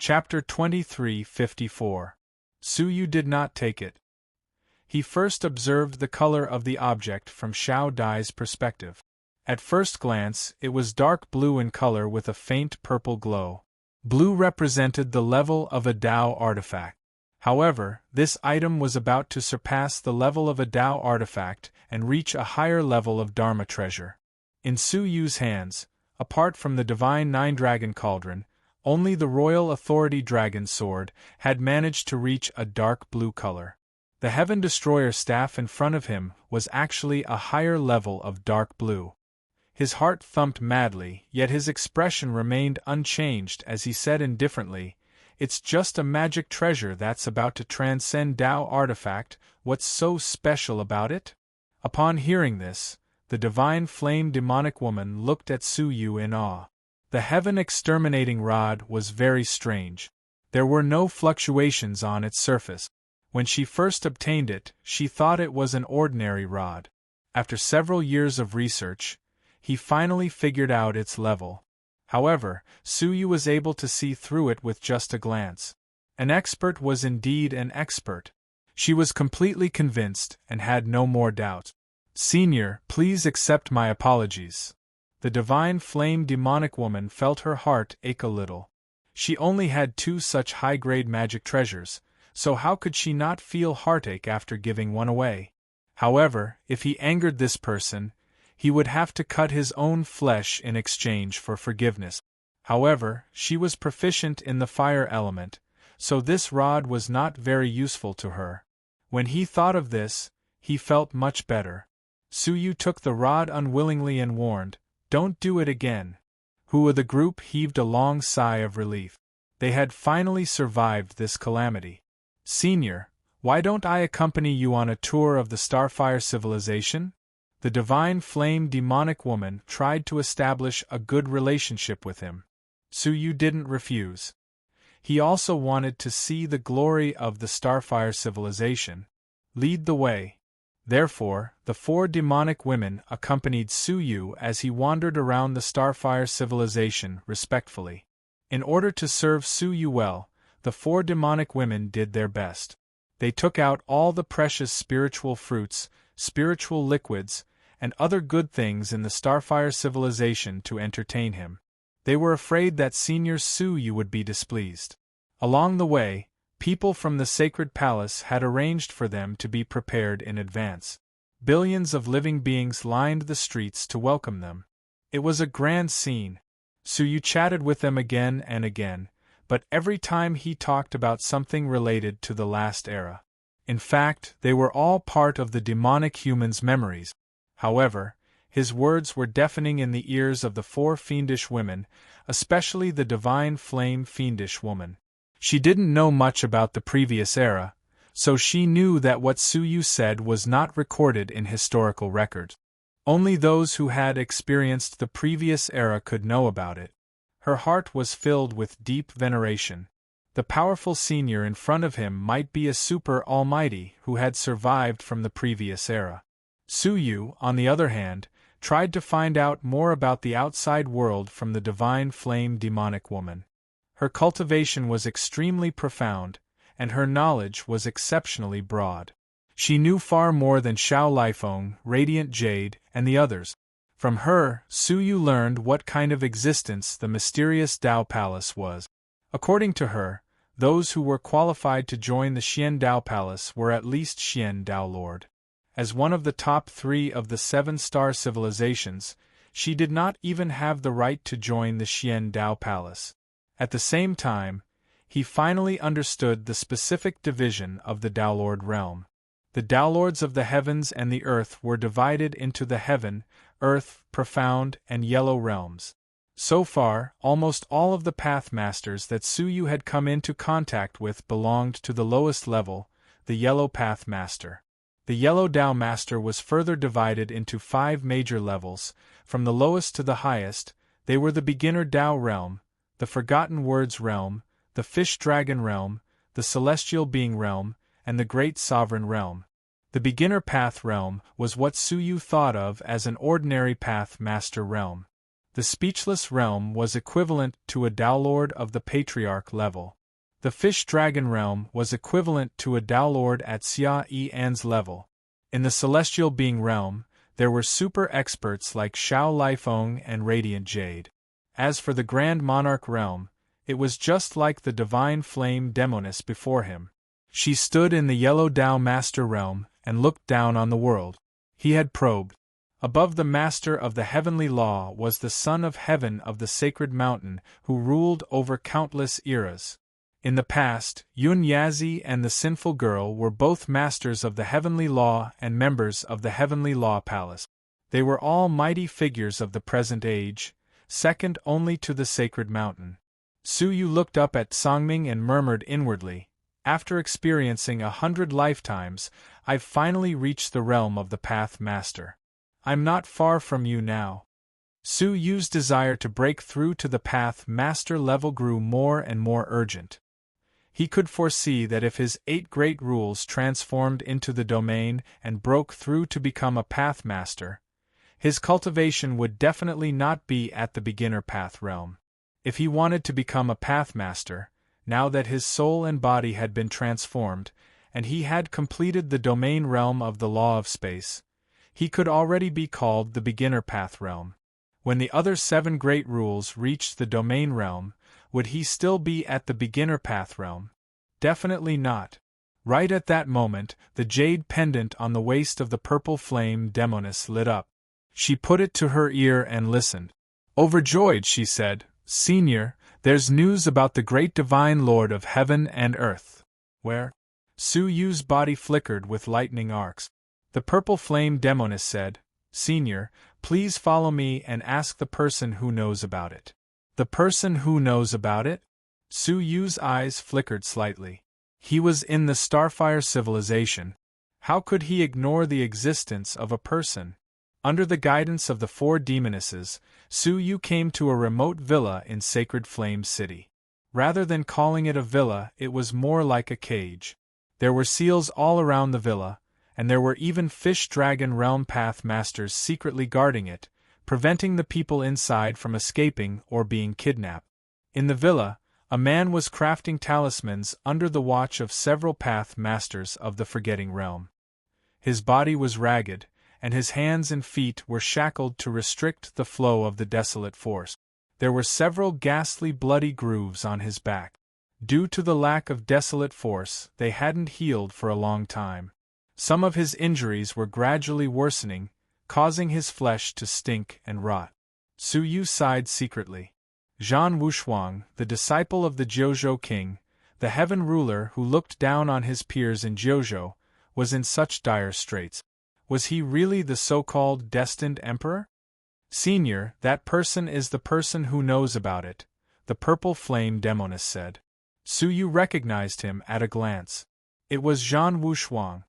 Chapter 23:54. Suyu did not take it. He first observed the color of the object from Xiao Dai's perspective. At first glance, it was dark blue in color with a faint purple glow. Blue represented the level of a Dao artifact. However, this item was about to surpass the level of a Dao artifact and reach a higher level of Dharma treasure. In Suyu's hands, apart from the divine nine-dragon cauldron, only the royal authority dragon sword had managed to reach a dark blue color. The Heaven Destroyer staff in front of him was actually a higher level of dark blue. His heart thumped madly, yet his expression remained unchanged as he said indifferently, "It's just a magic treasure that's about to transcend Dao artifact, what's so special about it?" Upon hearing this, the divine flame demonic woman looked at Suyu in awe. The heaven exterminating rod was very strange. There were no fluctuations on its surface. When she first obtained it, she thought it was an ordinary rod. After several years of research, he finally figured out its level. However, Suyu was able to see through it with just a glance. An expert was indeed an expert. She was completely convinced and had no more doubt. "Senior, please accept my apologies." The divine flame demonic woman felt her heart ache a little. She only had 2 such high-grade magic treasures, so how could she not feel heartache after giving one away? However, if he angered this person, he would have to cut his own flesh in exchange for forgiveness. However, she was proficient in the fire element, so this rod was not very useful to her. When he thought of this, he felt much better. Suyu took the rod unwillingly and warned, "Don't do it again." Who of the group heaved a long sigh of relief. They had finally survived this calamity. "Senior, why don't I accompany you on a tour of the Starfire civilization?" The divine flame demonic woman tried to establish a good relationship with him. Suyu didn't refuse. He also wanted to see the glory of the Starfire civilization. Lead the way. Therefore, the 4 demonic women accompanied Suyu as he wandered around the Starfire civilization respectfully. In order to serve Suyu well, the 4 demonic women did their best. They took out all the precious spiritual fruits, spiritual liquids, and other good things in the Starfire civilization to entertain him. They were afraid that Senior Suyu would be displeased. Along the way, people from the sacred palace had arranged for them to be prepared in advance. Billions of living beings lined the streets to welcome them. It was a grand scene. Suyu chatted with them again and again, but every time he talked about something related to the last era. In fact, they were all part of the demonic human's memories. However, his words were deafening in the ears of the 4 fiendish women, especially the divine flame fiendish woman. She didn't know much about the previous era, so she knew that what Suyu said was not recorded in historical records. Only those who had experienced the previous era could know about it. Her heart was filled with deep veneration. The powerful senior in front of him might be a super almighty who had survived from the previous era. Suyu, on the other hand, tried to find out more about the outside world from the divine flame demonic woman. Her cultivation was extremely profound, and her knowledge was exceptionally broad. She knew far more than Xiao Lifeng, Radiant Jade, and the others. From her, Suyu learned what kind of existence the mysterious Dao Palace was. According to her, those who were qualified to join the Xian Dao Palace were at least Xian Dao Lord. As one of the top 3 of the 7-star civilizations, she did not even have the right to join the Xian Dao Palace. At the same time, he finally understood the specific division of the Daolord realm. The Daolords of the heavens and the earth were divided into the heaven, earth, profound, and yellow realms. So far, almost all of the Pathmasters that Suyu had come into contact with belonged to the lowest level, the Yellow Pathmaster. The Yellow Dao Master was further divided into 5 major levels, from the lowest to the highest. They were the Beginner Dao realm, the Forgotten Words realm, the Fish Dragon realm, the Celestial Being realm, and the Great Sovereign realm. The Beginner Path realm was what Suyu thought of as an ordinary Path Master realm. The speechless realm was equivalent to a downlord of the patriarch level. The fish dragon realm was equivalent to a downlord at Xia-Yan's level. In the celestial being realm, there were super experts like Xiao Lifeng and Radiant Jade. As for the Grand Monarch realm, it was just like the divine flame demoness before him. She stood in the yellow Tao Master realm and looked down on the world. He had probed. Above the Master of the Heavenly Law was the Son of Heaven of the Sacred Mountain who ruled over countless eras. In the past, Yun Yazi and the Sinful Girl were both masters of the Heavenly Law and members of the Heavenly Law Palace. They were all mighty figures of the present age, second only to the Sacred Mountain. Su Yu looked up at Songming and murmured inwardly, "After experiencing 100 lifetimes, I've finally reached the realm of the Path Master. I'm not far from you now." Su Yu's desire to break through to the Path Master level grew more and more urgent. He could foresee that if his 8 great rules transformed into the domain and broke through to become a Path Master, his cultivation would definitely not be at the beginner path realm. If he wanted to become a Path Master, now that his soul and body had been transformed, and he had completed the domain realm of the law of space, he could already be called the beginner path realm. When the other 7 great rules reached the domain realm, would he still be at the beginner path realm? Definitely not. Right at that moment, the jade pendant on the waist of the purple flame demoness lit up. She put it to her ear and listened. Overjoyed, she said, "Senior, there's news about the great divine lord of heaven and earth." "Where?" Su Yu's body flickered with lightning arcs. The purple flame demoness said, "Senior, please follow me and ask the person who knows about it." "The person who knows about it?" Su Yu's eyes flickered slightly. He was in the Starfire civilization. How could he ignore the existence of a person? Under the guidance of the 4 demonesses, Su Yu came to a remote villa in Sacred Flame City. Rather than calling it a villa, it was more like a cage. There were seals all around the villa, and there were even fish dragon realm path masters secretly guarding it, preventing the people inside from escaping or being kidnapped. In the villa, a man was crafting talismans under the watch of several path masters of the Forgetting Realm. His body was ragged, and his hands and feet were shackled to restrict the flow of the desolate force. There were several ghastly bloody grooves on his back. Due to the lack of desolate force, they hadn't healed for a long time. Some of his injuries were gradually worsening, causing his flesh to stink and rot. Su Yu sighed secretly. Zhan Wushuang, the disciple of the Jiuzhou king, the heaven ruler who looked down on his peers in Jiuzhou, was in such dire straits. Was he really the so-called destined emperor? "Senior, that person is the person who knows about it," the purple flame demoness said. Su Yu recognized him at a glance. It was Zhan Wushuang.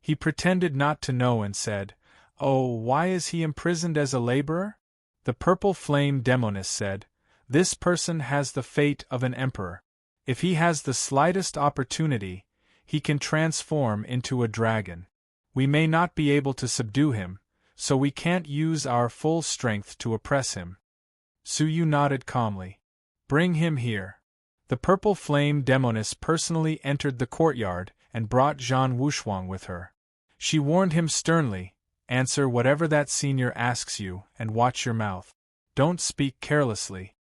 He pretended not to know and said, "Oh, why is he imprisoned as a laborer?" The purple flame demoness said, "This person has the fate of an emperor. If he has the slightest opportunity, he can transform into a dragon. We may not be able to subdue him, so we can't use our full strength to oppress him." Su Yu nodded calmly. "Bring him here." The purple flame demoness personally entered the courtyard and brought Zhan Wushuang with her. She warned him sternly, "Answer whatever that senior asks you, and watch your mouth. Don't speak carelessly."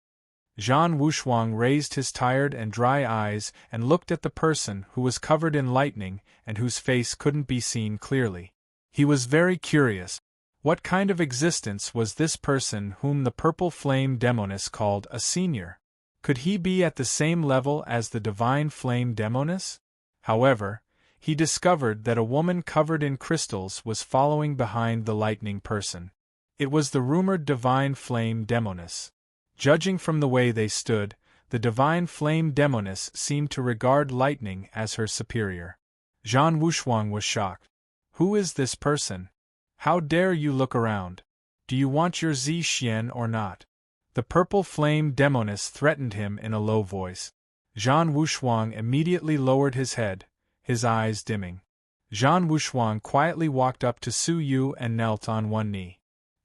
Zhan Wushuang raised his tired and dry eyes and looked at the person who was covered in lightning and whose face couldn't be seen clearly. He was very curious. What kind of existence was this person whom the purple flame demoness called a senior? Could he be at the same level as the divine flame demoness? However, he discovered that a woman covered in crystals was following behind the lightning person. It was the rumored divine flame demoness. Judging from the way they stood, the divine flame demoness seemed to regard lightning as her superior. Zhan Wushuang was shocked. "Who is this person? How dare you look around? Do you want your Zi Xian or not?" The purple flame demoness threatened him in a low voice. Zhan Wushuang immediately lowered his head, his eyes dimming. Zhan Wushuang quietly walked up to Su Yu and knelt on one knee.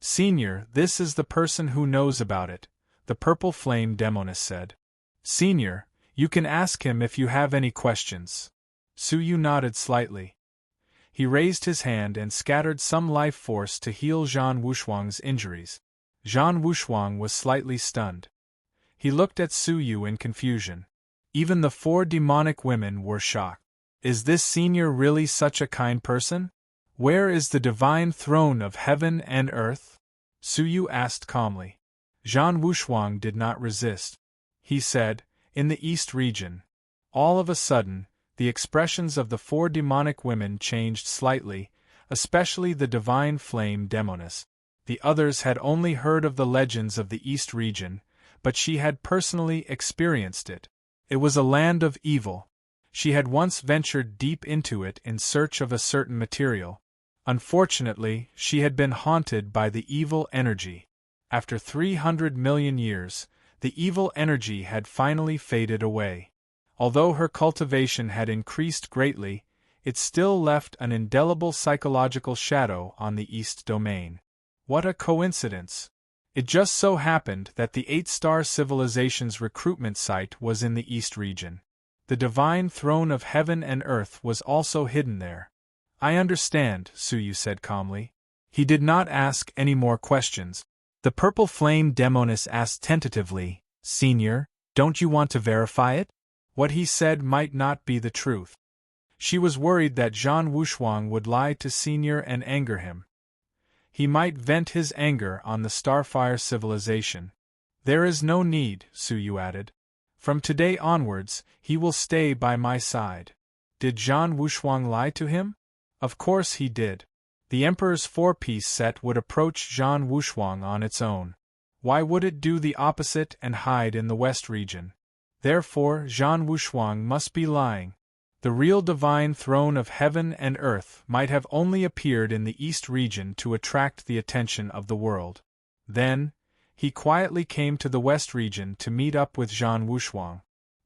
Senior, this is the person who knows about it, the purple flame demoness said. Senior, you can ask him if you have any questions. Suyu nodded slightly. He raised his hand and scattered some life force to heal Zhan Wushuang's injuries. Zhan Wushuang was slightly stunned. He looked at Suyu in confusion. Even the 4 demonic women were shocked. Is this senior really such a kind person? Where is the divine throne of heaven and earth? Suyu asked calmly. Zhan Wushuang did not resist. He said, in the east region. All of a sudden, the expressions of the 4 demonic women changed slightly, especially the divine flame demoness. The others had only heard of the legends of the east region, but she had personally experienced it. It was a land of evil. She had once ventured deep into it in search of a certain material. Unfortunately, she had been haunted by the evil energy. After 300 million years, the evil energy had finally faded away. Although her cultivation had increased greatly, it still left an indelible psychological shadow on the East domain. What a coincidence! It just so happened that the 8-star civilization's recruitment site was in the East region. The divine throne of heaven and earth was also hidden there. I understand, Suyu said calmly. He did not ask any more questions. The purple flame demoness asked tentatively, Senior, don't you want to verify it? What he said might not be the truth. She was worried that Zhan Wushuang would lie to Senior and anger him. He might vent his anger on the Starfire civilization. There is no need, Suyu added. From today onwards, he will stay by my side. Did Zhan Wushuang lie to him? Of course he did. The Emperor's 4-piece set would approach Zhan Wushuang on its own. Why would it do the opposite and hide in the West region? Therefore, Zhan Wushuang must be lying. The real divine throne of heaven and earth might have only appeared in the East region to attract the attention of the world. Then, he quietly came to the West region to meet up with Zhan Wushuang.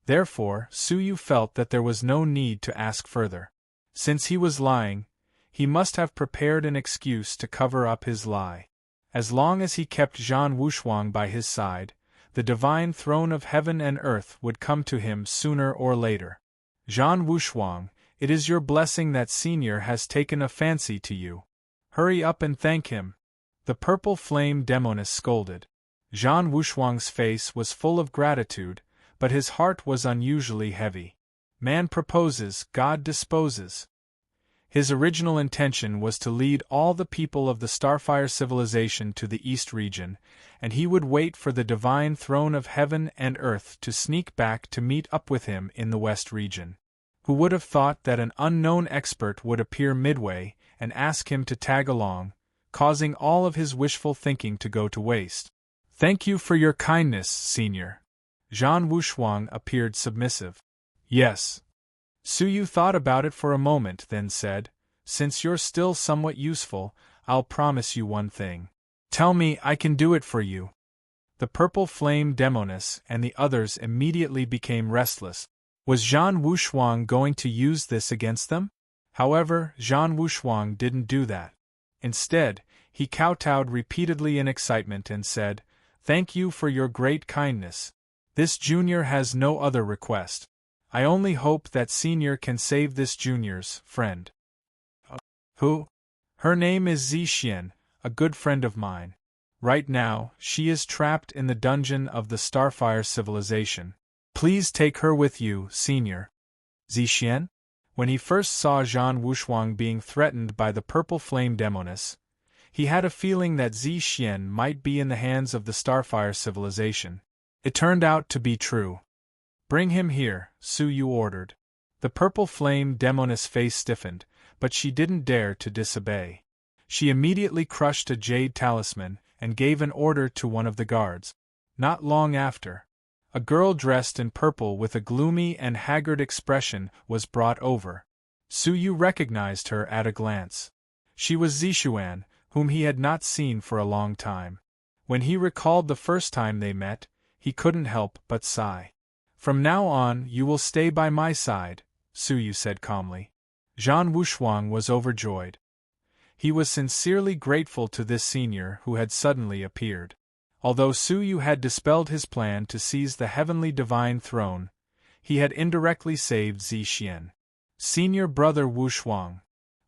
Therefore, Suyu felt that there was no need to ask further. Since he was lying, he must have prepared an excuse to cover up his lie. As long as he kept Zhan Wushuang by his side, the divine throne of heaven and earth would come to him sooner or later. Zhan Wushuang, it is your blessing that Senior has taken a fancy to you. Hurry up and thank him. The purple flame demoness scolded. Zhan Wushuang's face was full of gratitude, but his heart was unusually heavy. Man proposes, God disposes. His original intention was to lead all the people of the Starfire civilization to the East region, and he would wait for the divine throne of heaven and earth to sneak back to meet up with him in the West region. Who would have thought that an unknown expert would appear midway and ask him to tag along, causing all of his wishful thinking to go to waste? Thank you for your kindness, Senior. Zhan Wushuang appeared submissive. Yes. Suyu thought about it for a moment, then said, Since you're still somewhat useful, I'll promise you one thing. Tell me I can do it for you. The purple flame demoness and the others immediately became restless. Was Zhan Wushuang going to use this against them? However, Zhan Wushuang didn't do that. Instead, he kowtowed repeatedly in excitement and said, Thank you for your great kindness. This junior has no other request. I only hope that Senior can save this junior's friend. Who? Her name is Zixian, a good friend of mine. Right now, she is trapped in the dungeon of the Starfire civilization. Please take her with you, Senior. Zixian? When he first saw Zhan Wushuang being threatened by the purple flame demoness, he had a feeling that Zixian might be in the hands of the Starfire civilization. It turned out to be true. Bring him here, Suyu ordered. The purple flame demoness face stiffened, but she didn't dare to disobey. She immediately crushed a jade talisman and gave an order to one of the guards. Not long after, a girl dressed in purple with a gloomy and haggard expression was brought over. Suyu recognized her at a glance. She was Zixuan, whom he had not seen for a long time. When he recalled the first time they met, he couldn't help but sigh. From now on, you will stay by my side, Suyu said calmly. Zhan Wushuang was overjoyed. He was sincerely grateful to this senior who had suddenly appeared. Although Su Yu had dispelled his plan to seize the heavenly divine throne, he had indirectly saved Zixuan. Senior brother Wushuang.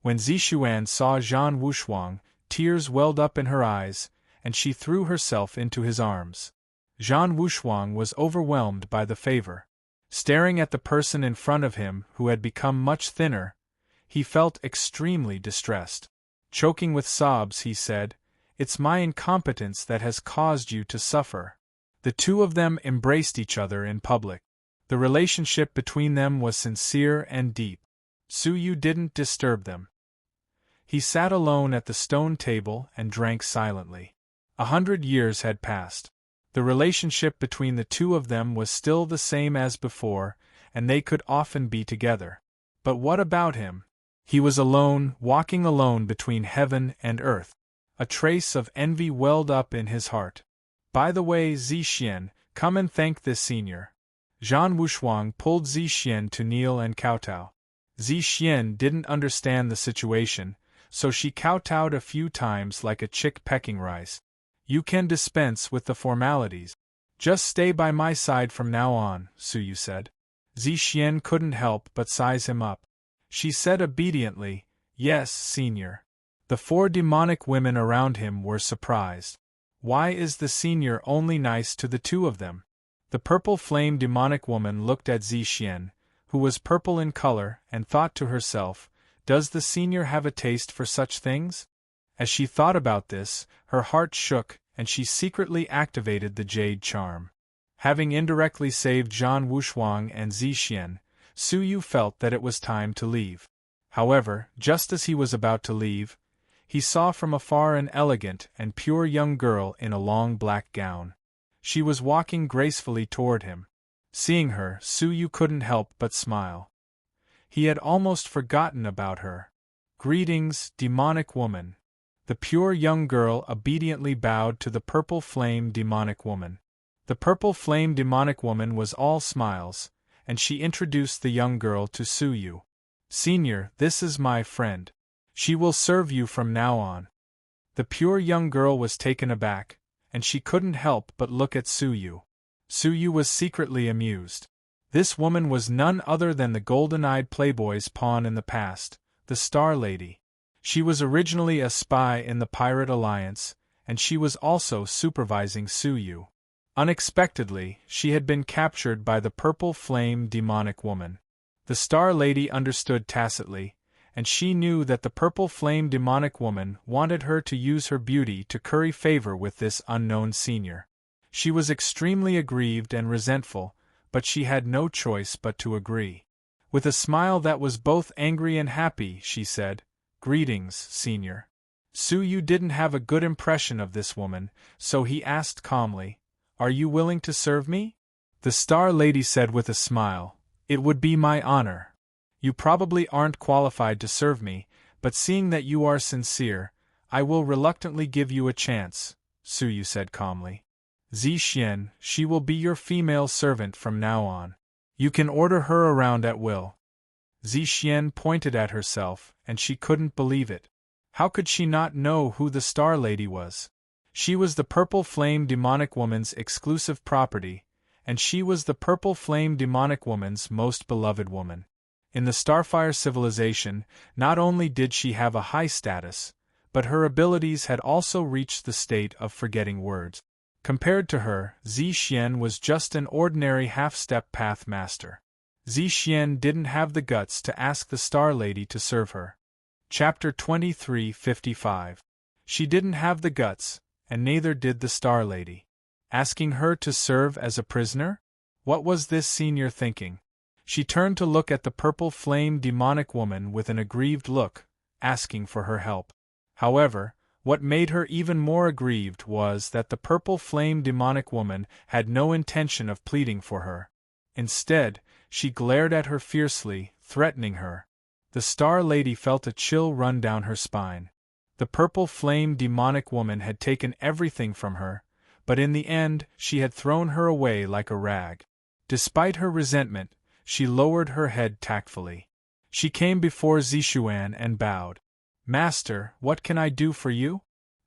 When Zixuan saw Zhan Wushuang, tears welled up in her eyes, and she threw herself into his arms. Zhan Wushuang was overwhelmed by the favor. Staring at the person in front of him who had become much thinner, he felt extremely distressed. Choking with sobs, he said, "It's my incompetence that has caused you to suffer." The two of them embraced each other in public. The relationship between them was sincere and deep. Su Yu didn't disturb them. He sat alone at the stone table and drank silently. 100 years had passed. The relationship between the two of them was still the same as before, and they could often be together. But what about him? He was alone, walking alone between heaven and earth. A trace of envy welled up in his heart. "By the way, Zixuan, come and thank this senior." Zhan Wushuang pulled Zixuan to kneel and kowtow. Zixuan didn't understand the situation, so she kowtowed a few times like a chick pecking rice. "You can dispense with the formalities. Just stay by my side from now on," Su Yu said. Zixuan couldn't help but size him up. She said obediently, "Yes, senior." The 4 demonic women around him were surprised. Why is the senior only nice to the 2 of them? The purple flame demonic woman looked at Zixuan, who was purple in color, and thought to herself, "Does the senior have a taste for such things?" As she thought about this, her heart shook, and she secretly activated the jade charm. Having indirectly saved Zhan Wushuang and Zixuan, Su Yu felt that it was time to leave. However, just as he was about to leave, he saw from afar an elegant and pure young girl in a long black gown. She was walking gracefully toward him. Seeing her, Su Yu couldn't help but smile. He had almost forgotten about her. "Greetings, demonic woman." The pure young girl obediently bowed to the purple flame demonic woman. The purple flame demonic woman was all smiles, and she introduced the young girl to Su Yu. "Senior, this is my friend. She will serve you from now on." The pure young girl was taken aback, and she couldn't help but look at Su Yu. Su Yu was secretly amused. This woman was none other than the golden-eyed playboy's pawn in the past, the Star Lady. She was originally a spy in the Pirate Alliance, and she was also supervising Su Yu. Unexpectedly, she had been captured by the purple flame demonic woman. The Star Lady understood tacitly, and she knew that the purple flame demonic woman wanted her to use her beauty to curry favor with this unknown senior. She was extremely aggrieved and resentful, but she had no choice but to agree. With a smile that was both angry and happy, she said, "Greetings, senior." Su Yu didn't have a good impression of this woman, so he asked calmly, "Are you willing to serve me?" The Star Lady said with a smile, "It would be my honor. You probably aren't qualified to serve me, but seeing that you are sincere, I will reluctantly give you a chance," Su Yu said calmly. "Zixuan, she will be your female servant from now on. You can order her around at will." Zixuan pointed at herself, and she couldn't believe it. How could she not know who the Star Lady was? She was the purple flame demonic woman's exclusive property, and she was the purple flame demonic woman's most beloved woman. In the Starfire civilization, not only did she have a high status, but her abilities had also reached the state of forgetting words. Compared to her, Zixuan was just an ordinary half-step path master. Zixuan didn't have the guts to ask the Star Lady to serve her. Chapter 23:55. She didn't have the guts, and neither did the Star Lady. Asking her to serve as a prisoner? What was this senior thinking? She turned to look at the purple flame demonic woman with an aggrieved look, asking for her help. However, what made her even more aggrieved was that the purple flame demonic woman had no intention of pleading for her. Instead, she glared at her fiercely, threatening her. The Star Lady felt a chill run down her spine. The purple flame demonic woman had taken everything from her, but in the end she had thrown her away like a rag. Despite her resentment, she lowered her head tactfully. She came before Zixuan and bowed. Master, what can I do for you?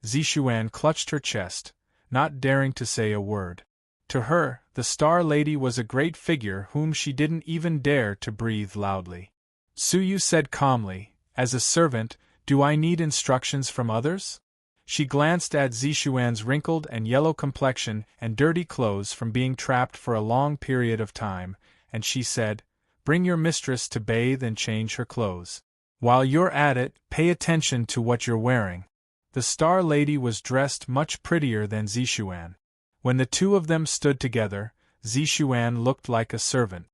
Zishuan clutched her chest, not daring to say a word. To her, the Star Lady was a great figure whom she didn't even dare to breathe loudly. Suyu said calmly, as a servant, do I need instructions from others? She glanced at Zishuan's wrinkled and yellow complexion and dirty clothes from being trapped for a long period of time, and she said, bring your mistress to bathe and change her clothes. While you're at it, pay attention to what you're wearing. The Star Lady was dressed much prettier than Zishuan. When the two of them stood together, Zishuan looked like a servant.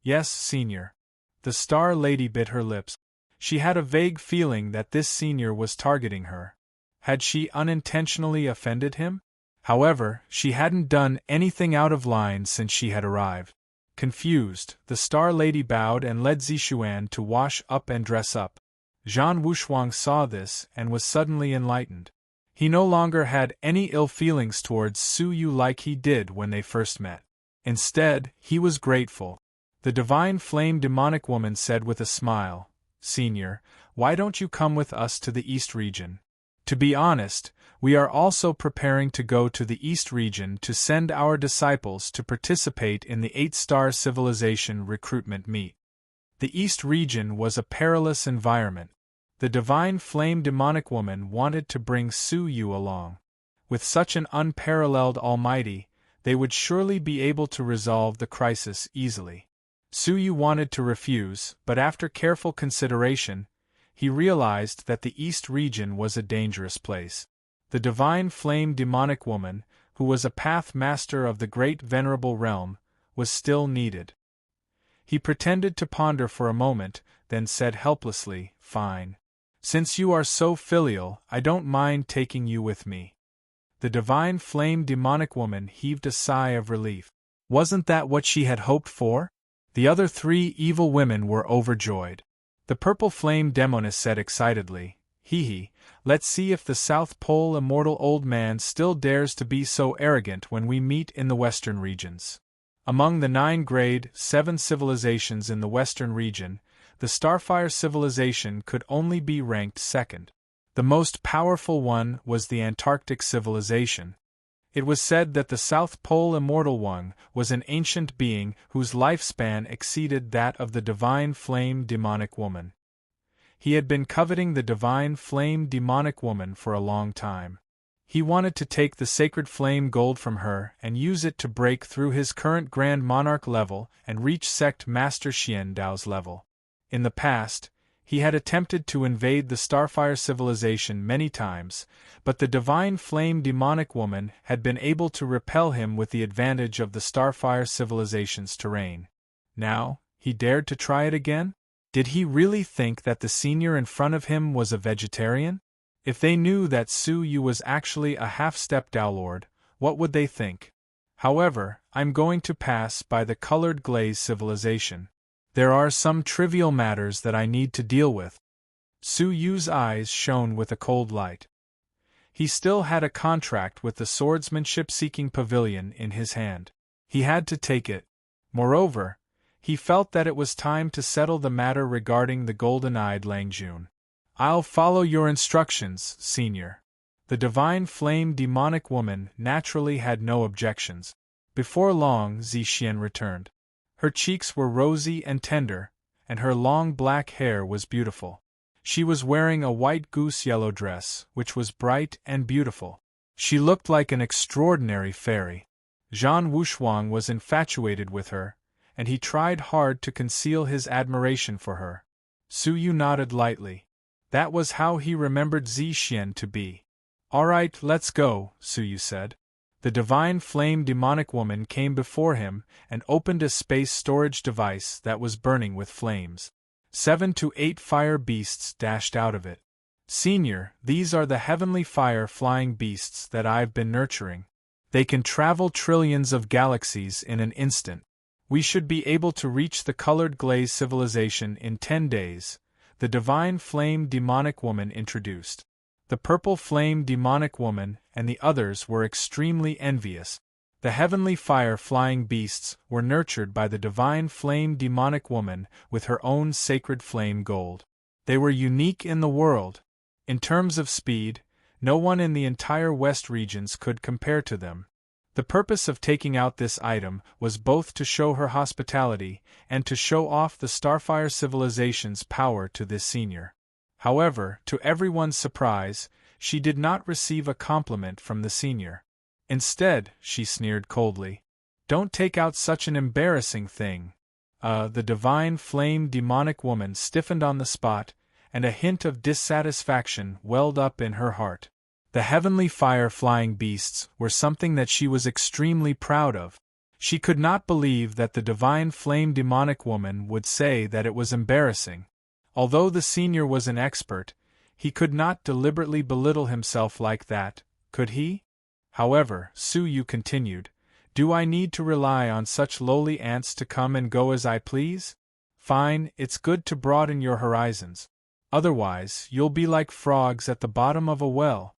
Yes, senior. The Star Lady bit her lips. She had a vague feeling that this senior was targeting her. Had she unintentionally offended him? However, she hadn't done anything out of line since she had arrived. Confused, the Star Lady bowed and led Zishuan to wash up and dress up. Zhan Wushuang saw this and was suddenly enlightened. He no longer had any ill feelings towards Suyu like he did when they first met. Instead, he was grateful. The divine flame demonic woman said with a smile, Senior, why don't you come with us to the East region? To be honest, we are also preparing to go to the East region to send our disciples to participate in the 8-star civilization recruitment meet. The East region was a perilous environment. The divine flame demonic woman wanted to bring Suyu along. With such an unparalleled almighty, they would surely be able to resolve the crisis easily. Suyu wanted to refuse, but after careful consideration, he realized that the East region was a dangerous place. The divine flame demonic woman, who was a path master of the great venerable realm, was still needed. He pretended to ponder for a moment, then said helplessly, Fine. Since you are so filial, I don't mind taking you with me. The divine flame demonic woman heaved a sigh of relief. Wasn't that what she had hoped for? The other 3 evil women were overjoyed. The purple flame demoness said excitedly, Hee, let's see if the South Pole immortal old man still dares to be so arrogant when we meet in the western regions. Among the 9 grade 7 civilizations in the western region, the Starfire civilization could only be ranked second. The most powerful one was the Antarctic civilization. It was said that the South Pole Immortal One was an ancient being whose lifespan exceeded that of the divine flame demonic woman. He had been coveting the divine flame demonic woman for a long time. He wanted to take the sacred flame gold from her and use it to break through his current Grand Monarch level and reach Sect Master Xian Dao's level. In the past, he had attempted to invade the Starfire civilization many times, but the divine flame demonic woman had been able to repel him with the advantage of the Starfire civilization's terrain. Now, he dared to try it again? Did he really think that the senior in front of him was a vegetarian? If they knew that Suyu was actually a half-step Dowlord, what would they think? However, I'm going to pass by the colored glaze civilization. There are some trivial matters that I need to deal with. Suyu's eyes shone with a cold light. He still had a contract with the swordsmanship-seeking pavilion in his hand. He had to take it. Moreover, he felt that it was time to settle the matter regarding the golden-eyed Langjun. I'll follow your instructions, Senior. The divine flame demonic woman naturally had no objections. Before long, Zishian returned. Her cheeks were rosy and tender, and her long black hair was beautiful. She was wearing a white goose-yellow dress, which was bright and beautiful. She looked like an extraordinary fairy. Zhan Wushuang was infatuated with her, and he tried hard to conceal his admiration for her. Suyu nodded lightly. That was how he remembered Zishian to be. All right, let's go, Suyu said. The divine flame demonic woman came before him and opened a space storage device that was burning with flames. 7 to 8 fire beasts dashed out of it. Senior, these are the heavenly fire flying beasts that I've been nurturing. They can travel trillions of galaxies in an instant. We should be able to reach the colored glaze civilization in 10 days, the divine flame demonic woman introduced. The purple flame demonic woman and the others were extremely envious. The heavenly fire flying beasts were nurtured by the divine flame demonic woman with her own sacred flame gold. They were unique in the world, In terms of speed, no one in the entire West regions could compare to them. The purpose of taking out this item was both to show her hospitality and to show off the Starfire civilization's power to this senior. However, to everyone's surprise, she did not receive a compliment from the senior. Instead, she sneered coldly, "Don't take out such an embarrassing thing." The divine flame demonic woman stiffened on the spot, and a hint of dissatisfaction welled up in her heart. The heavenly fire-flying beasts were something that she was extremely proud of. She could not believe that the divine flame demonic woman would say that it was embarrassing. Although the senior was an expert, he could not deliberately belittle himself like that, could he? However, Suyu continued, "Do I need to rely on such lowly ants to come and go as I please? Fine, it's good to broaden your horizons. Otherwise, you'll be like frogs at the bottom of a well."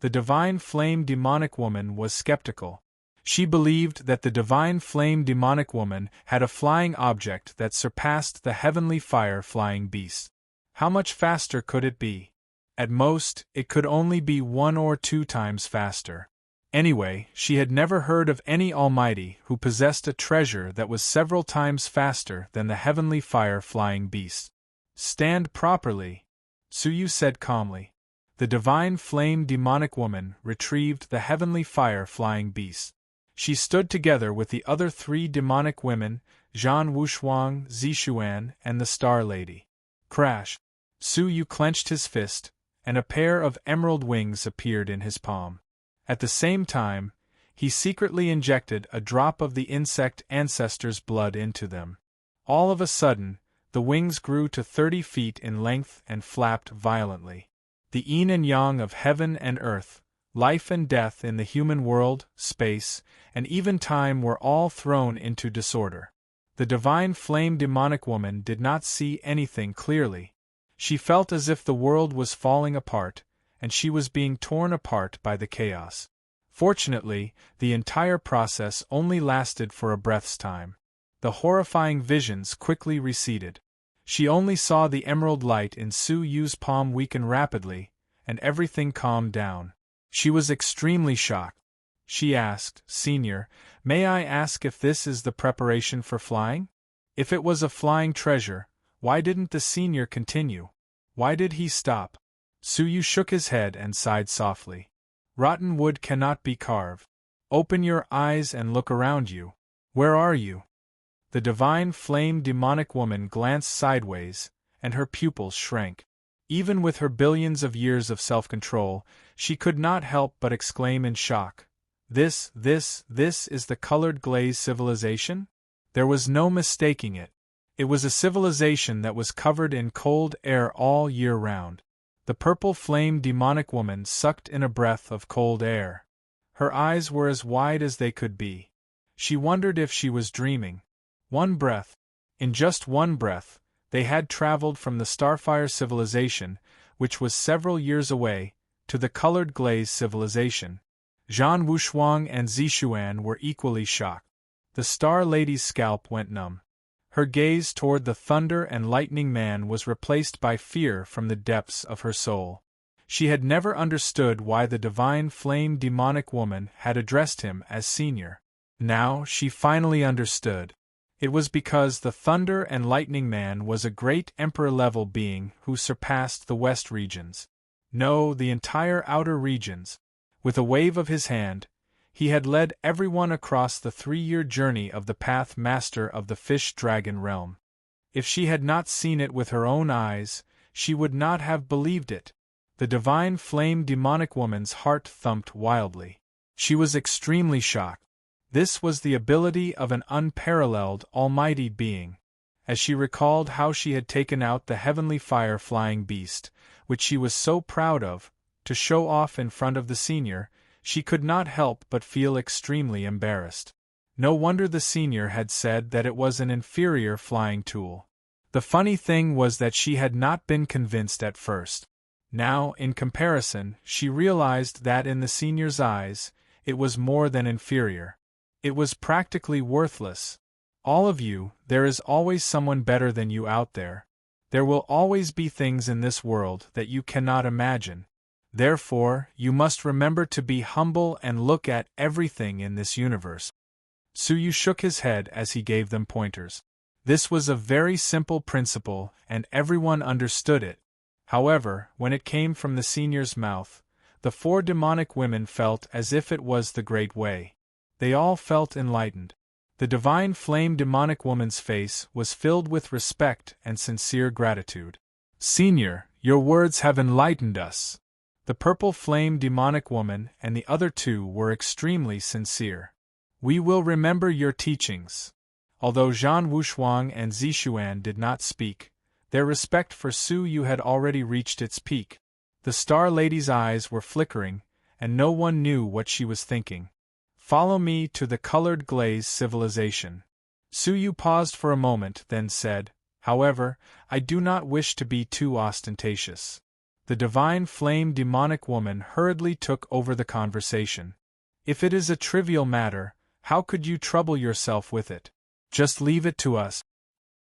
The divine flame demonic woman was skeptical. She believed that the divine flame demonic woman had a flying object that surpassed the heavenly fire-flying beast. How much faster could it be? At most, it could only be 1 or 2 times faster. Anyway, she had never heard of any almighty who possessed a treasure that was several times faster than the heavenly fire-flying beast. "Stand properly," Suyu said calmly. The divine flame demonic woman retrieved the heavenly fire-flying beast. She stood together with the other 3 demonic women, Zhan Wushuang, Zishuan, and the Star Lady. Crash! Suyu clenched his fist, and a pair of emerald wings appeared in his palm. At the same time, he secretly injected a drop of the insect ancestor's blood into them. All of a sudden, the wings grew to 30 feet in length and flapped violently. The yin and yang of heaven and earth, life and death in the human world, space, and even time were all thrown into disorder. The divine flame demonic woman did not see anything clearly. She felt as if the world was falling apart, and she was being torn apart by the chaos. Fortunately, the entire process only lasted for a breath's time. The horrifying visions quickly receded. She only saw the emerald light in Suyu's palm weaken rapidly, and everything calmed down. She was extremely shocked. She asked, "Senior, may I ask if this is the preparation for flying? If it was a flying treasure, why didn't the senior continue? Why did he stop?" Suyu shook his head and sighed softly. "Rotten wood cannot be carved. Open your eyes and look around you. Where are you?" The divine flame demonic woman glanced sideways, and her pupils shrank. Even with her billions of years of self-control, she could not help but exclaim in shock, This is the colored glaze civilization?" There was no mistaking it. It was a civilization that was covered in cold air all year round. The purple flame demonic woman sucked in a breath of cold air. Her eyes were as wide as they could be. She wondered if she was dreaming. One breath. In just one breath, they had traveled from the Starfire civilization, which was several years away, to the colored glaze civilization. Zhan Wushuang and Zishuan were equally shocked. The Star Lady's scalp went numb. Her gaze toward the thunder and lightning man was replaced by fear from the depths of her soul. She had never understood why the divine flame demonic woman had addressed him as senior. Now she finally understood. It was because the Thunder and Lightning Man was a great Emperor-level being who surpassed the West regions. No, the entire outer regions. With a wave of his hand, he had led everyone across the 3-year journey of the path master of the fish-dragon realm. If she had not seen it with her own eyes, she would not have believed it. The divine flame demonic woman's heart thumped wildly. She was extremely shocked. This was the ability of an unparalleled, almighty being. As she recalled how she had taken out the heavenly fire-flying beast, which she was so proud of, to show off in front of the senior, she could not help but feel extremely embarrassed. No wonder the senior had said that it was an inferior flying tool. The funny thing was that she had not been convinced at first. Now, in comparison, she realized that in the senior's eyes, it was more than inferior. It was practically worthless. All of you, there is always someone better than you out there. There will always be things in this world that you cannot imagine. Therefore, you must remember to be humble and look at everything in this universe. Suyu shook his head as he gave them pointers. This was a very simple principle, and everyone understood it. However, when it came from the senior's mouth, the 4 demonic women felt as if it was the great way. They all felt enlightened. The divine flame demonic woman's face was filled with respect and sincere gratitude. Senior, your words have enlightened us. The purple flame demonic woman and the other 2 were extremely sincere. We will remember your teachings. Although Zhan Wushuang and Zishuan did not speak, their respect for Suyu had already reached its peak. The Star Lady's eyes were flickering, and no one knew what she was thinking. Follow me to the colored glaze civilization. Suyu paused for a moment, then said, however, I do not wish to be too ostentatious. The divine flame demonic woman hurriedly took over the conversation. If it is a trivial matter, how could you trouble yourself with it? Just leave it to us.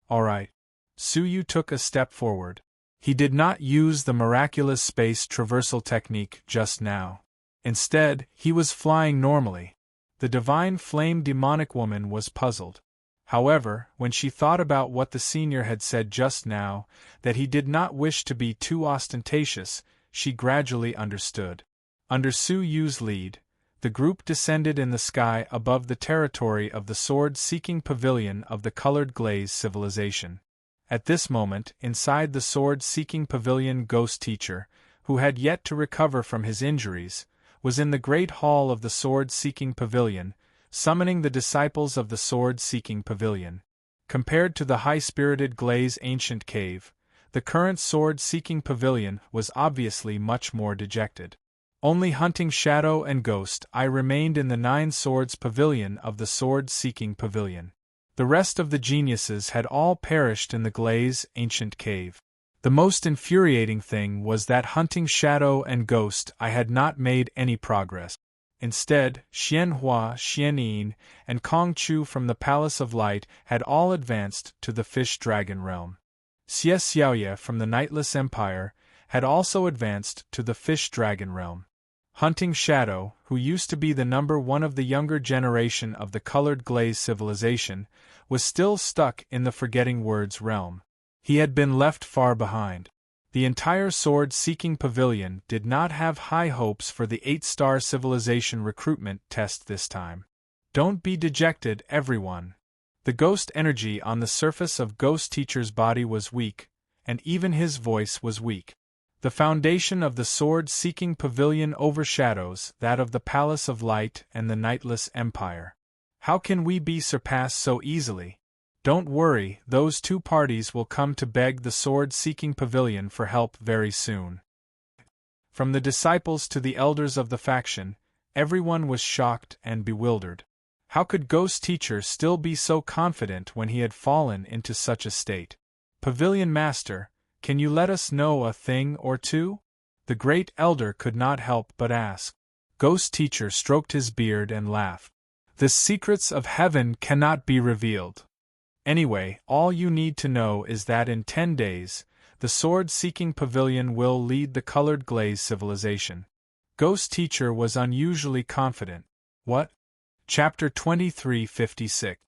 All right. Suyu took a step forward. He did not use the miraculous space traversal technique just now. Instead, he was flying normally. The divine flame demonic woman was puzzled. However, when she thought about what the senior had said just now, that he did not wish to be too ostentatious, she gradually understood. Under Suyu's lead, the group descended in the sky above the territory of the sword-seeking pavilion of the colored glaze civilization. At this moment, inside the sword-seeking pavilion, Ghost Teacher, who had yet to recover from his injuries, was in the great hall of the sword-seeking pavilion, summoning the disciples of the sword-seeking pavilion. Compared to the high-spirited glaze ancient cave, the current sword-seeking pavilion was obviously much more dejected. Only Hunting Shadow and Ghost Eye remained in the 9 Swords pavilion of the sword-seeking pavilion. The rest of the geniuses had all perished in the glaze ancient cave. The most infuriating thing was that Hunting Shadow and Ghost Eye had not made any progress. Instead, Xianhua, Xianyin, and Kong Chu from the Palace of Light had all advanced to the Fish-Dragon realm. Xie Xiaoye from the Nightless Empire had also advanced to the Fish-Dragon realm. Hunting Shadow, who used to be the number 1 of the younger generation of the colored glaze civilization, was still stuck in the Forgetting Words realm. He had been left far behind. The entire sword-seeking pavilion did not have high hopes for the 8-star civilization recruitment test this time. Don't be dejected, everyone. The ghost energy on the surface of Ghost Teacher's body was weak, and even his voice was weak. The foundation of the sword-seeking pavilion overshadows that of the Palace of Light and the Nightless Empire. How can we be surpassed so easily? Don't worry, those 2 parties will come to beg the sword-seeking pavilion for help very soon. From the disciples to the elders of the faction, everyone was shocked and bewildered. How could Ghost Teacher still be so confident when he had fallen into such a state? Pavilion Master, can you let us know a thing or two? The great elder could not help but ask. Ghost Teacher stroked his beard and laughed. The secrets of heaven cannot be revealed. Anyway, all you need to know is that in 10 days, the sword-seeking pavilion will lead the colored glaze civilization. Ghost Teacher was unusually confident. What? Chapter 2356.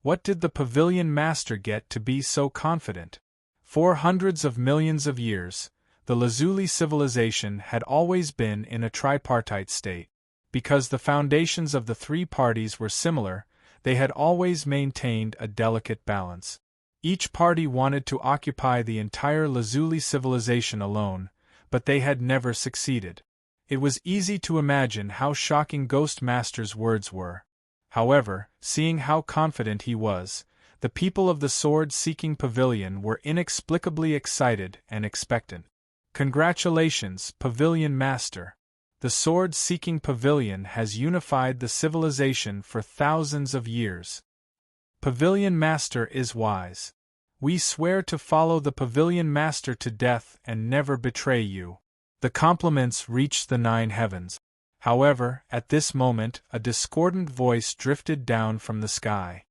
What did the Pavilion Master get to be so confident? For hundreds of millions of years, the Lazuli civilization had always been in a tripartite state. Because the foundations of the 3 parties were similar, they had always maintained a delicate balance. Each party wanted to occupy the entire Lazuli civilization alone, but they had never succeeded. It was easy to imagine how shocking Ghost Master's words were. However, seeing how confident he was, the people of the sword-seeking pavilion were inexplicably excited and expectant. Congratulations, Pavilion Master! The sword-seeking pavilion has unified the civilization for thousands of years. Pavilion Master is wise. We swear to follow the Pavilion Master to death and never betray you. The compliments reached the 9 heavens. However, at this moment, a discordant voice drifted down from the sky.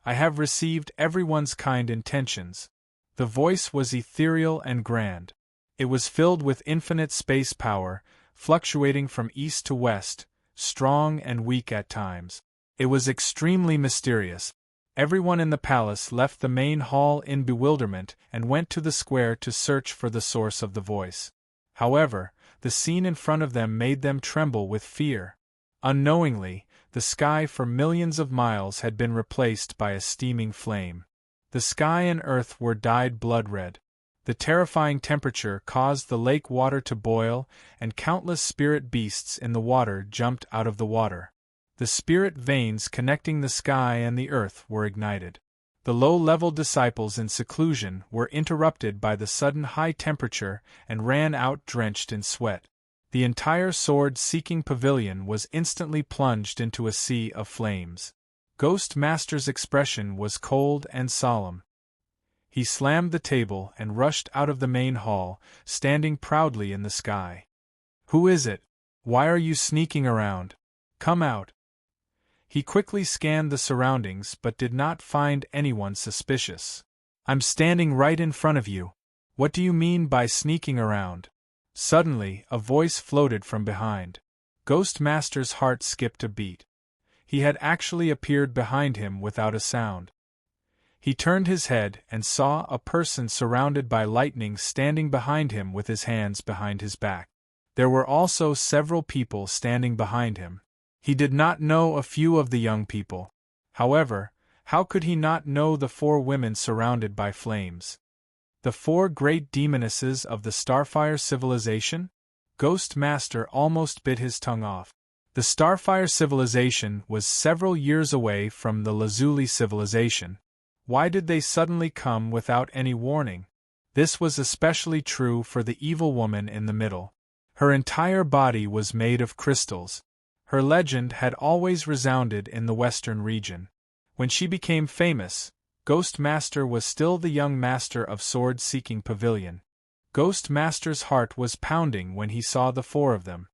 I have received everyone's kind intentions. The voice was ethereal and grand. It was filled with infinite space power, fluctuating from east to west, strong and weak at times. It was extremely mysterious. Everyone in the palace left the main hall in bewilderment and went to the square to search for the source of the voice. However, the scene in front of them made them tremble with fear. Unknowingly, the sky for millions of miles had been replaced by a steaming flame. The sky and earth were dyed blood-red. The terrifying temperature caused the lake water to boil, and countless spirit beasts in the water jumped out of the water. The spirit veins connecting the sky and the earth were ignited. The low-level disciples in seclusion were interrupted by the sudden high temperature and ran out drenched in sweat. The entire sword-seeking pavilion was instantly plunged into a sea of flames. Ghost Master's expression was cold and solemn. He slammed the table and rushed out of the main hall, standing proudly in the sky. "Who is it? Why are you sneaking around? Come out." He quickly scanned the surroundings but did not find anyone suspicious. "I'm standing right in front of you. What do you mean by sneaking around?" Suddenly, a voice floated from behind. Ghost Master's heart skipped a beat. He had actually appeared behind him without a sound. He turned his head and saw a person surrounded by lightning standing behind him with his hands behind his back. There were also several people standing behind him. He did not know a few of the young people. However, how could he not know the 4 women surrounded by flames? The 4 great demonesses of the Starfire civilization? Ghost Master almost bit his tongue off. The Starfire civilization was several years away from the Lazuli civilization. Why did they suddenly come without any warning? This was especially true for the evil woman in the middle. Her entire body was made of crystals. Her legend had always resounded in the western region. When she became famous, Ghost Master was still the young master of sword-seeking pavilion. Ghost Master's heart was pounding when he saw the 4 of them.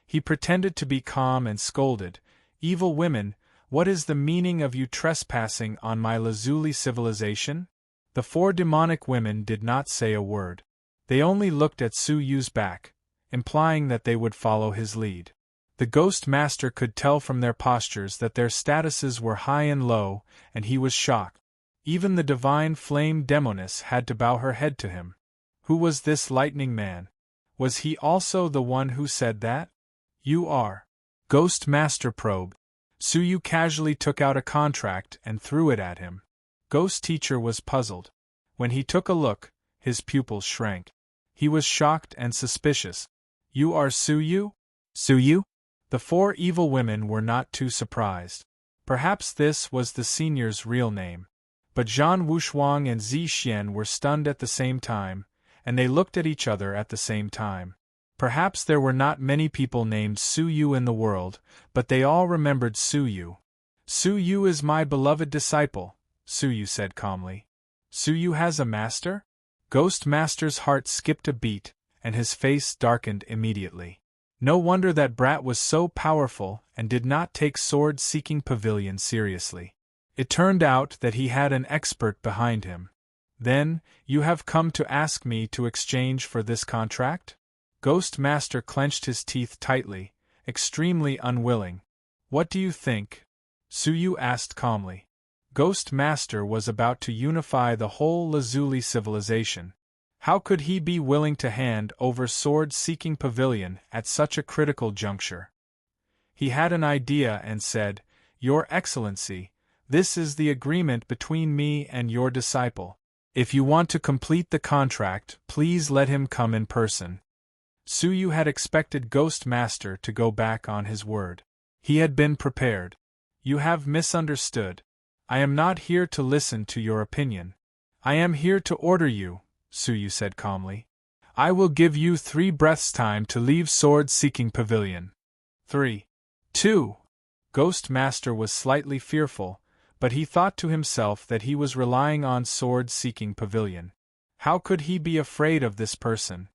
He pretended to be calm and scolded, "Evil women, what is the meaning of you trespassing on my Lazuli civilization?" The 4 demonic women did not say a word. They only looked at Su Yu's back, implying that they would follow his lead. The Ghost Master could tell from their postures that their statuses were high and low, and he was shocked. Even the divine flame demoness had to bow her head to him. Who was this lightning man? Was he also the one who said that? "You are." Ghost Master probed. Su Yu casually took out a contract and threw it at him. Ghost Teacher was puzzled. When he took a look, his pupils shrank. He was shocked and suspicious. "You are Su Yu? Su Yu?" The 4 evil women were not too surprised. Perhaps this was the senior's real name. But Zhan Wushuang and Zi Xian were stunned at the same time, and they looked at each other at the same time. Perhaps there were not many people named Su Yu in the world, but they all remembered Su Yu. "Su Yu is my beloved disciple," Su Yu said calmly. "Su Yu has a master?" Ghost Master's heart skipped a beat, and his face darkened immediately. No wonder that brat was so powerful and did not take sword-seeking pavilion seriously. It turned out that he had an expert behind him. "Then, you have come to ask me to exchange for this contract?" Ghost Master clenched his teeth tightly, extremely unwilling. "What do you think?" Su Yu asked calmly. Ghost Master was about to unify the whole Lazuli civilization. How could he be willing to hand over sword-seeking pavilion at such a critical juncture? He had an idea and said, "Your Excellency, this is the agreement between me and your disciple. If you want to complete the contract, please let him come in person." Su Yu had expected Ghost Master to go back on his word. He had been prepared. "You have misunderstood. I am not here to listen to your opinion. I am here to order you," Su Yu said calmly. "I will give you 3 breaths' time to leave sword-seeking pavilion." 3. 2. Ghost Master was slightly fearful, but he thought to himself that he was relying on sword-seeking pavilion. How could he be afraid of this person?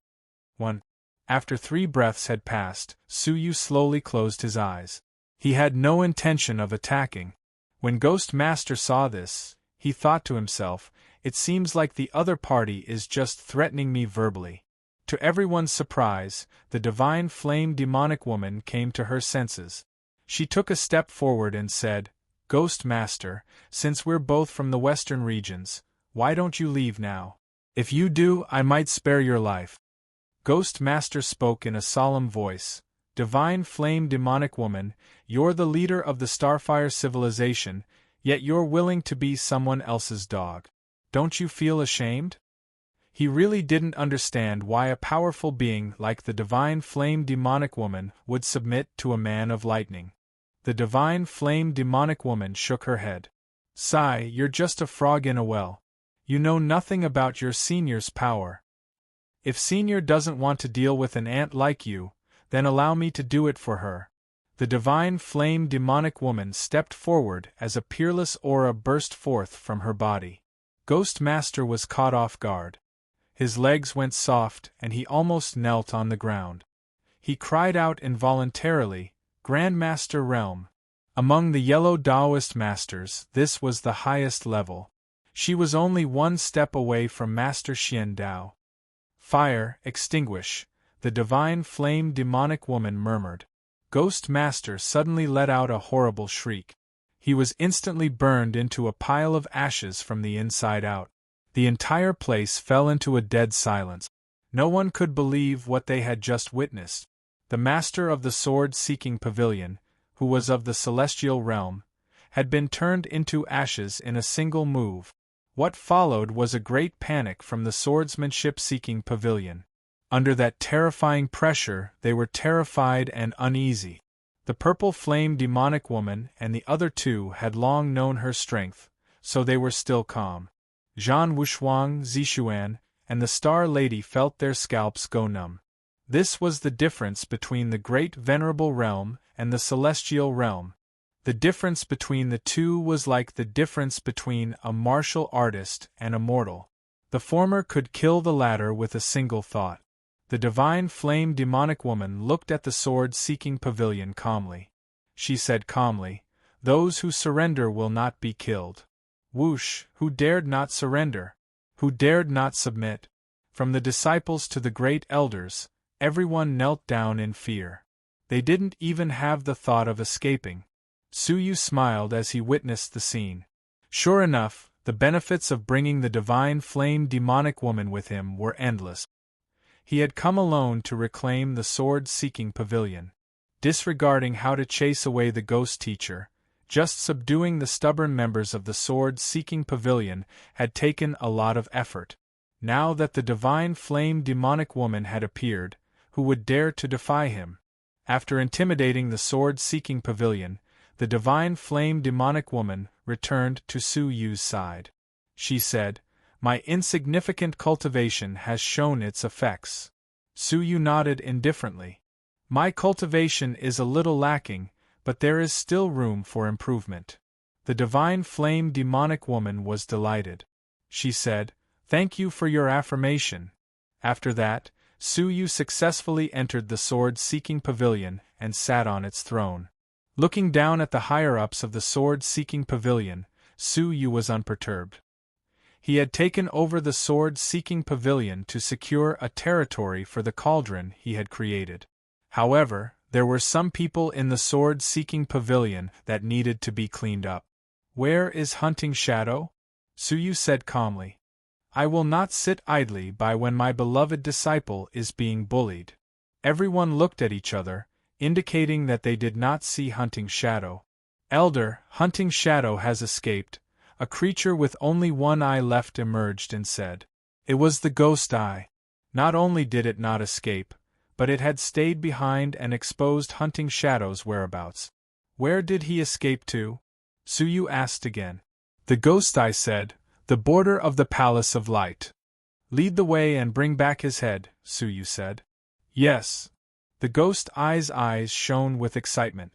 1. After 3 breaths had passed, Su Yu slowly closed his eyes. He had no intention of attacking. When Ghost Master saw this, he thought to himself, It seems like the other party is just threatening me verbally." To everyone's surprise, the divine flame demonic woman came to her senses. She took a step forward and said, "Ghost Master, since we're both from the western regions, why don't you leave now? If you do, I might spare your life." Ghost Master spoke in a solemn voice. "Divine flame demonic woman, you're the leader of the Starfire civilization, yet you're willing to be someone else's dog. Don't you feel ashamed?" He really didn't understand why a powerful being like the divine flame demonic woman would submit to a man of lightning. The divine flame demonic woman shook her head. "Sigh, you're just a frog in a well. You know nothing about your senior's power. If senior doesn't want to deal with an ant like you, then allow me to do it for her." The divine flame demonic woman stepped forward as a peerless aura burst forth from her body. Ghost Master was caught off guard. His legs went soft and he almost knelt on the ground. He cried out involuntarily, "Grandmaster Realm." Among the yellow Taoist masters, this was the highest level. She was only one step away from Master Xian Dao. "Fire, extinguish," the divine flame demonic woman murmured. Ghost Master suddenly let out a horrible shriek. He was instantly burned into a pile of ashes from the inside out. The entire place fell into a dead silence. No one could believe what they had just witnessed. The master of the sword-seeking pavilion, who was of the celestial realm, had been turned into ashes in a single move. What followed was a great panic from the swordsmanship-seeking pavilion. Under that terrifying pressure, they were terrified and uneasy. The purple flame demonic woman and the other two had long known her strength, so they were still calm. Zhan Wushuang, Zishuan, and the Star Lady felt their scalps go numb. This was the difference between the great venerable realm and the celestial realm. The difference between the two was like the difference between a martial artist and a mortal. The former could kill the latter with a single thought. The divine flame demonic woman looked at the sword-seeking pavilion calmly. She said calmly, "Those who surrender will not be killed." Whoosh! Who dared not surrender? Who dared not submit? From the disciples to the great elders, everyone knelt down in fear. They didn't even have the thought of escaping. Suyu smiled as he witnessed the scene. Sure enough, the benefits of bringing the divine flame demonic woman with him were endless. He had come alone to reclaim the sword-seeking pavilion. Disregarding how to chase away the ghost teacher, just subduing the stubborn members of the sword-seeking pavilion had taken a lot of effort. Now that the divine flame demonic woman had appeared, who would dare to defy him? After intimidating the sword-seeking pavilion, the divine flame demonic woman returned to Su Yu's side. She said, "My insignificant cultivation has shown its effects." Su Yu nodded indifferently. "My cultivation is a little lacking, but there is still room for improvement." The divine flame demonic woman was delighted. She said, "Thank you for your affirmation." After that, Su Yu successfully entered the sword-seeking pavilion and sat on its throne. Looking down at the higher-ups of the sword-seeking pavilion, Su Yu was unperturbed. He had taken over the sword-seeking pavilion to secure a territory for the cauldron he had created. However, there were some people in the sword-seeking pavilion that needed to be cleaned up. "Where is Hunting Shadow?" Su Yu said calmly. "I will not sit idly by when my beloved disciple is being bullied." Everyone looked at each other, indicating that they did not see Hunting Shadow. "Elder, Hunting Shadow has escaped." A creature with only one eye left emerged and said. It was the ghost eye. Not only did it not escape, but it had stayed behind and exposed Hunting Shadow's whereabouts. "Where did he escape to?" Su Yu asked again. The ghost eye said, "The border of the Palace of Light." "Lead the way and bring back his head," Su Yu said. "Yes." The ghost eye's eyes shone with excitement.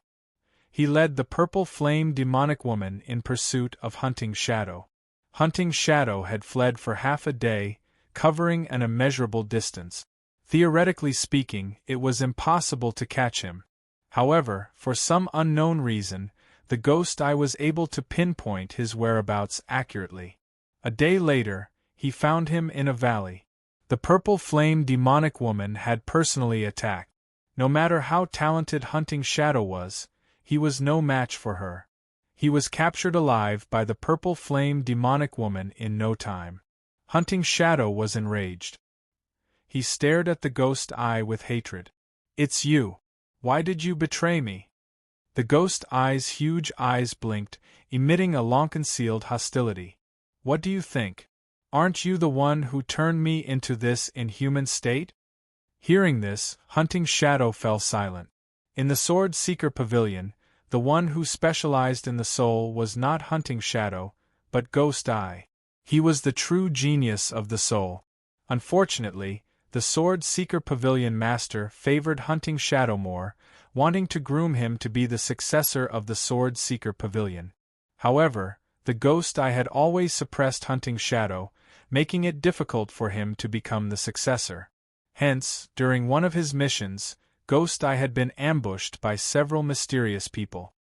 He led the purple flame demonic woman in pursuit of Hunting Shadow. Hunting Shadow had fled for half a day, covering an immeasurable distance. Theoretically speaking, it was impossible to catch him. However, for some unknown reason, the ghost eye was able to pinpoint his whereabouts accurately. A day later, he found him in a valley. The purple flame demonic woman had personally attacked. No matter how talented Hunting Shadow was, he was no match for her. He was captured alive by the purple flame demonic woman in no time. Hunting Shadow was enraged. He stared at the ghost eye with hatred. "It's you. Why did you betray me?" The ghost eye's huge eyes blinked, emitting a long-concealed hostility. "What do you think? Aren't you the one who turned me into this inhuman state?" Hearing this, Hunting Shadow fell silent. In the Sword Seeker Pavilion, the one who specialized in the soul was not Hunting Shadow, but Ghost Eye. He was the true genius of the soul. Unfortunately, the Sword Seeker Pavilion master favored Hunting Shadow more, wanting to groom him to be the successor of the Sword Seeker Pavilion. However, the Ghost Eye had always suppressed Hunting Shadow, making it difficult for him to become the successor. Hence, during one of his missions, Ghost Eye had been ambushed by several mysterious people.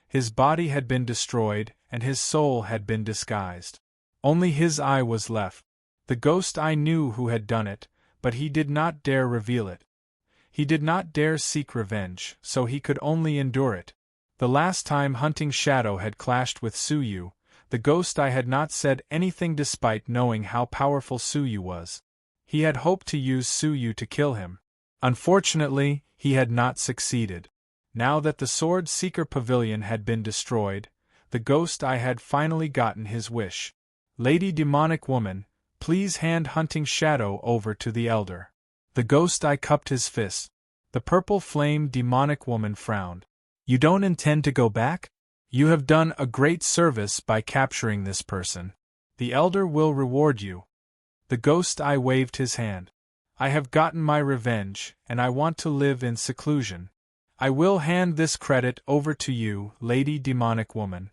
His body had been destroyed, and his soul had been disguised. Only his eye was left. The Ghost Eye knew who had done it, but he did not dare reveal it. He did not dare seek revenge, so he could only endure it. The last time Hunting Shadow had clashed with Suyu, the Ghost Eye had not said anything despite knowing how powerful Suyu was. He had hoped to use Suyu to kill him. Unfortunately, he had not succeeded. Now that the Sword Seeker Pavilion had been destroyed, the Ghost Eye had finally gotten his wish. "Lady Demonic Woman, please hand Hunting Shadow over to the Elder." The Ghost Eye cupped his fist. The purple flame demonic woman frowned. "You don't intend to go back? You have done a great service by capturing this person. The Elder will reward you." The Ghost Eye waved his hand. "I have gotten my revenge, and I want to live in seclusion. I will hand this credit over to you, Lady Demonic Woman."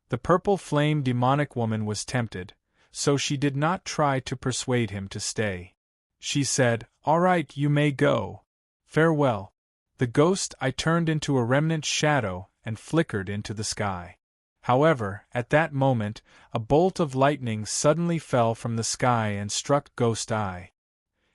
The purple flame demonic woman was tempted, so she did not try to persuade him to stay. She said, "All right, you may go. Farewell." The Ghost Eye turned into a remnant shadow and flickered into the sky. However, at that moment, a bolt of lightning suddenly fell from the sky and struck Ghost Eye.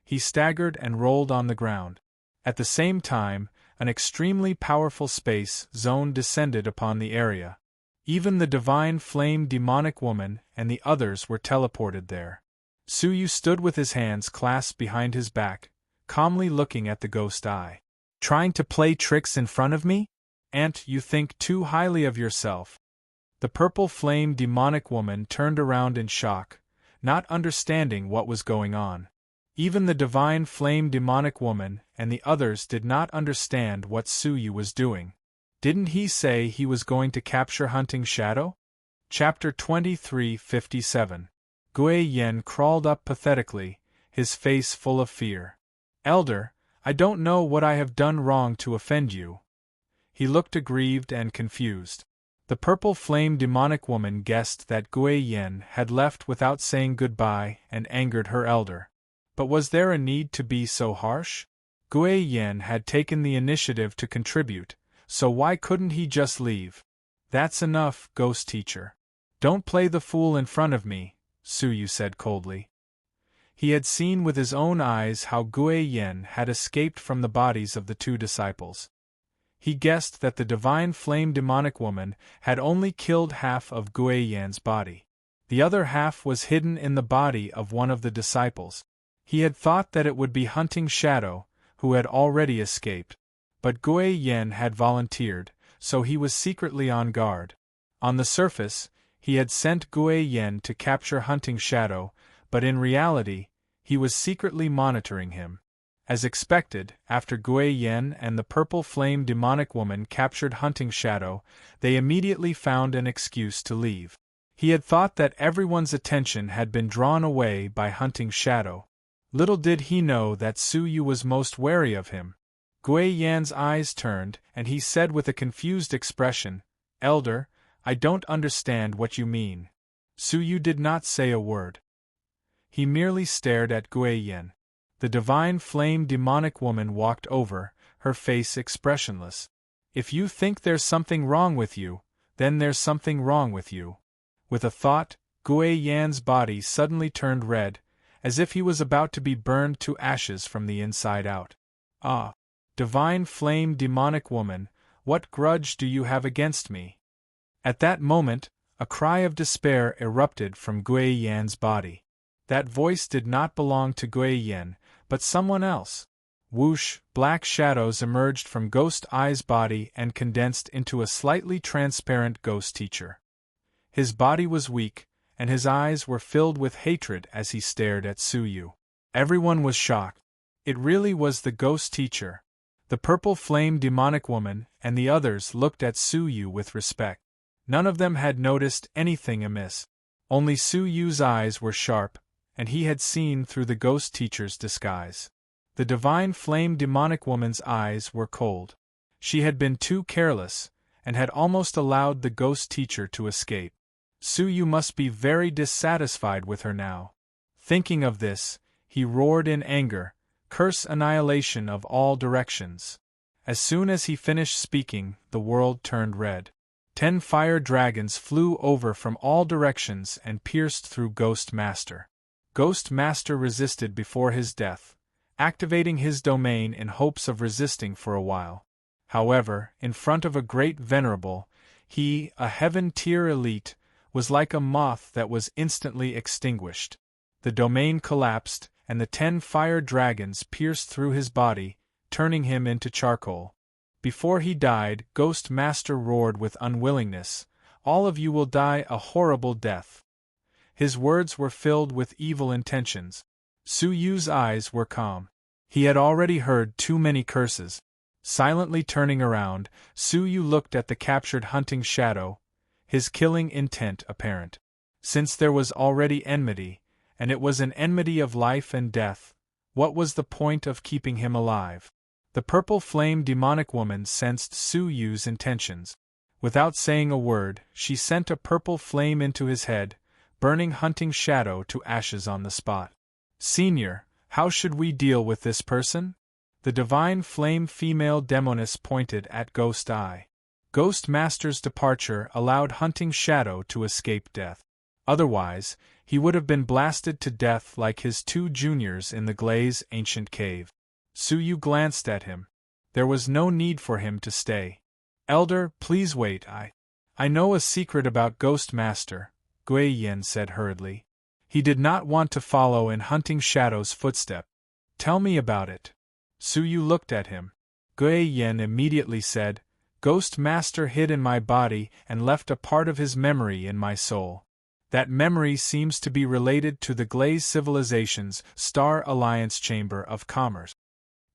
He staggered and rolled on the ground. At the same time, an extremely powerful space zone descended upon the area. Even the divine flame demonic woman and the others were teleported there. Suyu stood with his hands clasped behind his back, calmly looking at the Ghost Eye. "Trying to play tricks in front of me? Aunt, you think too highly of yourself." The purple flame demonic woman turned around in shock, not understanding what was going on. Even the divine flame demonic woman and the others did not understand what Suyu was doing. Didn't he say he was going to capture Hunting Shadow? Chapter 23:57. Gui Yen crawled up pathetically, his face full of fear. "Elder, I don't know what I have done wrong to offend you." He looked aggrieved and confused. The purple flame demonic woman guessed that Gui Yen had left without saying goodbye and angered her elder. But was there a need to be so harsh? Gui Yen had taken the initiative to contribute, so why couldn't he just leave? "That's enough, Ghost Teacher. Don't play the fool in front of me," Suyu said coldly. He had seen with his own eyes how Gui Yen had escaped from the bodies of the two disciples. He guessed that the divine flame demonic woman had only killed half of Gui Yan's body. The other half was hidden in the body of one of the disciples. He had thought that it would be Hunting Shadow, who had already escaped. But Gui Yen had volunteered, so he was secretly on guard. On the surface, he had sent Gui Yen to capture Hunting Shadow, but in reality, he was secretly monitoring him. As expected, after Gui Yen and the purple flame demonic woman captured Hunting Shadow, they immediately found an excuse to leave. He had thought that everyone's attention had been drawn away by Hunting Shadow. Little did he know that Suyu was most wary of him. Gui Yan's eyes turned, and he said with a confused expression, "Elder, I don't understand what you mean." Suyu did not say a word. He merely stared at Gui Yen. The divine flame demonic woman walked over, her face expressionless. "If you think there's something wrong with you, then there's something wrong with you." With a thought, Gui Yan's body suddenly turned red, as if he was about to be burned to ashes from the inside out. Ah! Divine flame demonic woman, what grudge do you have against me? At that moment, a cry of despair erupted from Gui Yan's body. That voice did not belong to Gui Yan, but someone else. Whoosh, black shadows emerged from Ghost Eye's body and condensed into a slightly transparent ghost teacher. His body was weak, and his eyes were filled with hatred as he stared at Suyu. Everyone was shocked. It really was the ghost teacher. The purple flame demonic woman and the others looked at Suyu with respect. None of them had noticed anything amiss. Only Suyu's eyes were sharp, and he had seen through the ghost teacher's disguise. The divine flame demonic woman's eyes were cold. She had been too careless, and had almost allowed the ghost teacher to escape. Suyu must be very dissatisfied with her now. Thinking of this, he roared in anger, "Curse annihilation of all directions." As soon as he finished speaking, the world turned red. 10 fire dragons flew over from all directions and pierced through Ghost Master. Ghost Master resisted before his death, activating his domain in hopes of resisting for a while. However, in front of a great venerable, he, a heaven-tier elite, was like a moth that was instantly extinguished. The domain collapsed, and the 10 fire dragons pierced through his body, turning him into charcoal. Before he died, Ghost Master roared with unwillingness, "All of you will die a horrible death." His words were filled with evil intentions. Suyu's eyes were calm. He had already heard too many curses. Silently turning around, Suyu looked at the captured hunting shadow, his killing intent apparent. Since there was already enmity, and it was an enmity of life and death, what was the point of keeping him alive? The purple flame demonic woman sensed Suyu's intentions. Without saying a word, she sent a purple flame into his head, burning hunting shadow to ashes on the spot. "Senior, how should we deal with this person?" The divine flame female demoness pointed at Ghost Eye. Ghost Master's departure allowed hunting shadow to escape death. Otherwise, he would have been blasted to death like his 2 juniors in the Glaze ancient cave. Suyu glanced at him. There was no need for him to stay. "Elder, please wait, I know a secret about Ghost Master," Gui Yin said hurriedly. He did not want to follow in Hunting Shadow's footstep. "Tell me about it." Suyu looked at him. Gui Yin immediately said, "Ghost Master hid in my body and left a part of his memory in my soul. That memory seems to be related to the Glaze Civilization's Star Alliance Chamber of Commerce.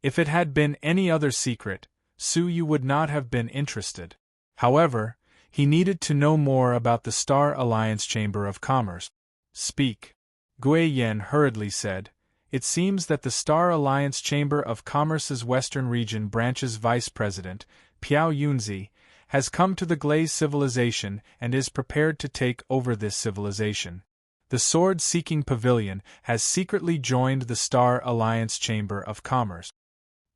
If it had been any other secret, Suyu would not have been interested. However, he needed to know more about the Star Alliance Chamber of Commerce. "Speak," Gui Yin hurriedly said. "It seems that the Star Alliance Chamber of Commerce's Western Region Branch's Vice President, Piao Yunzi, has come to the Glaze Civilization and is prepared to take over this civilization. The Sword-Seeking Pavilion has secretly joined the Star Alliance Chamber of Commerce."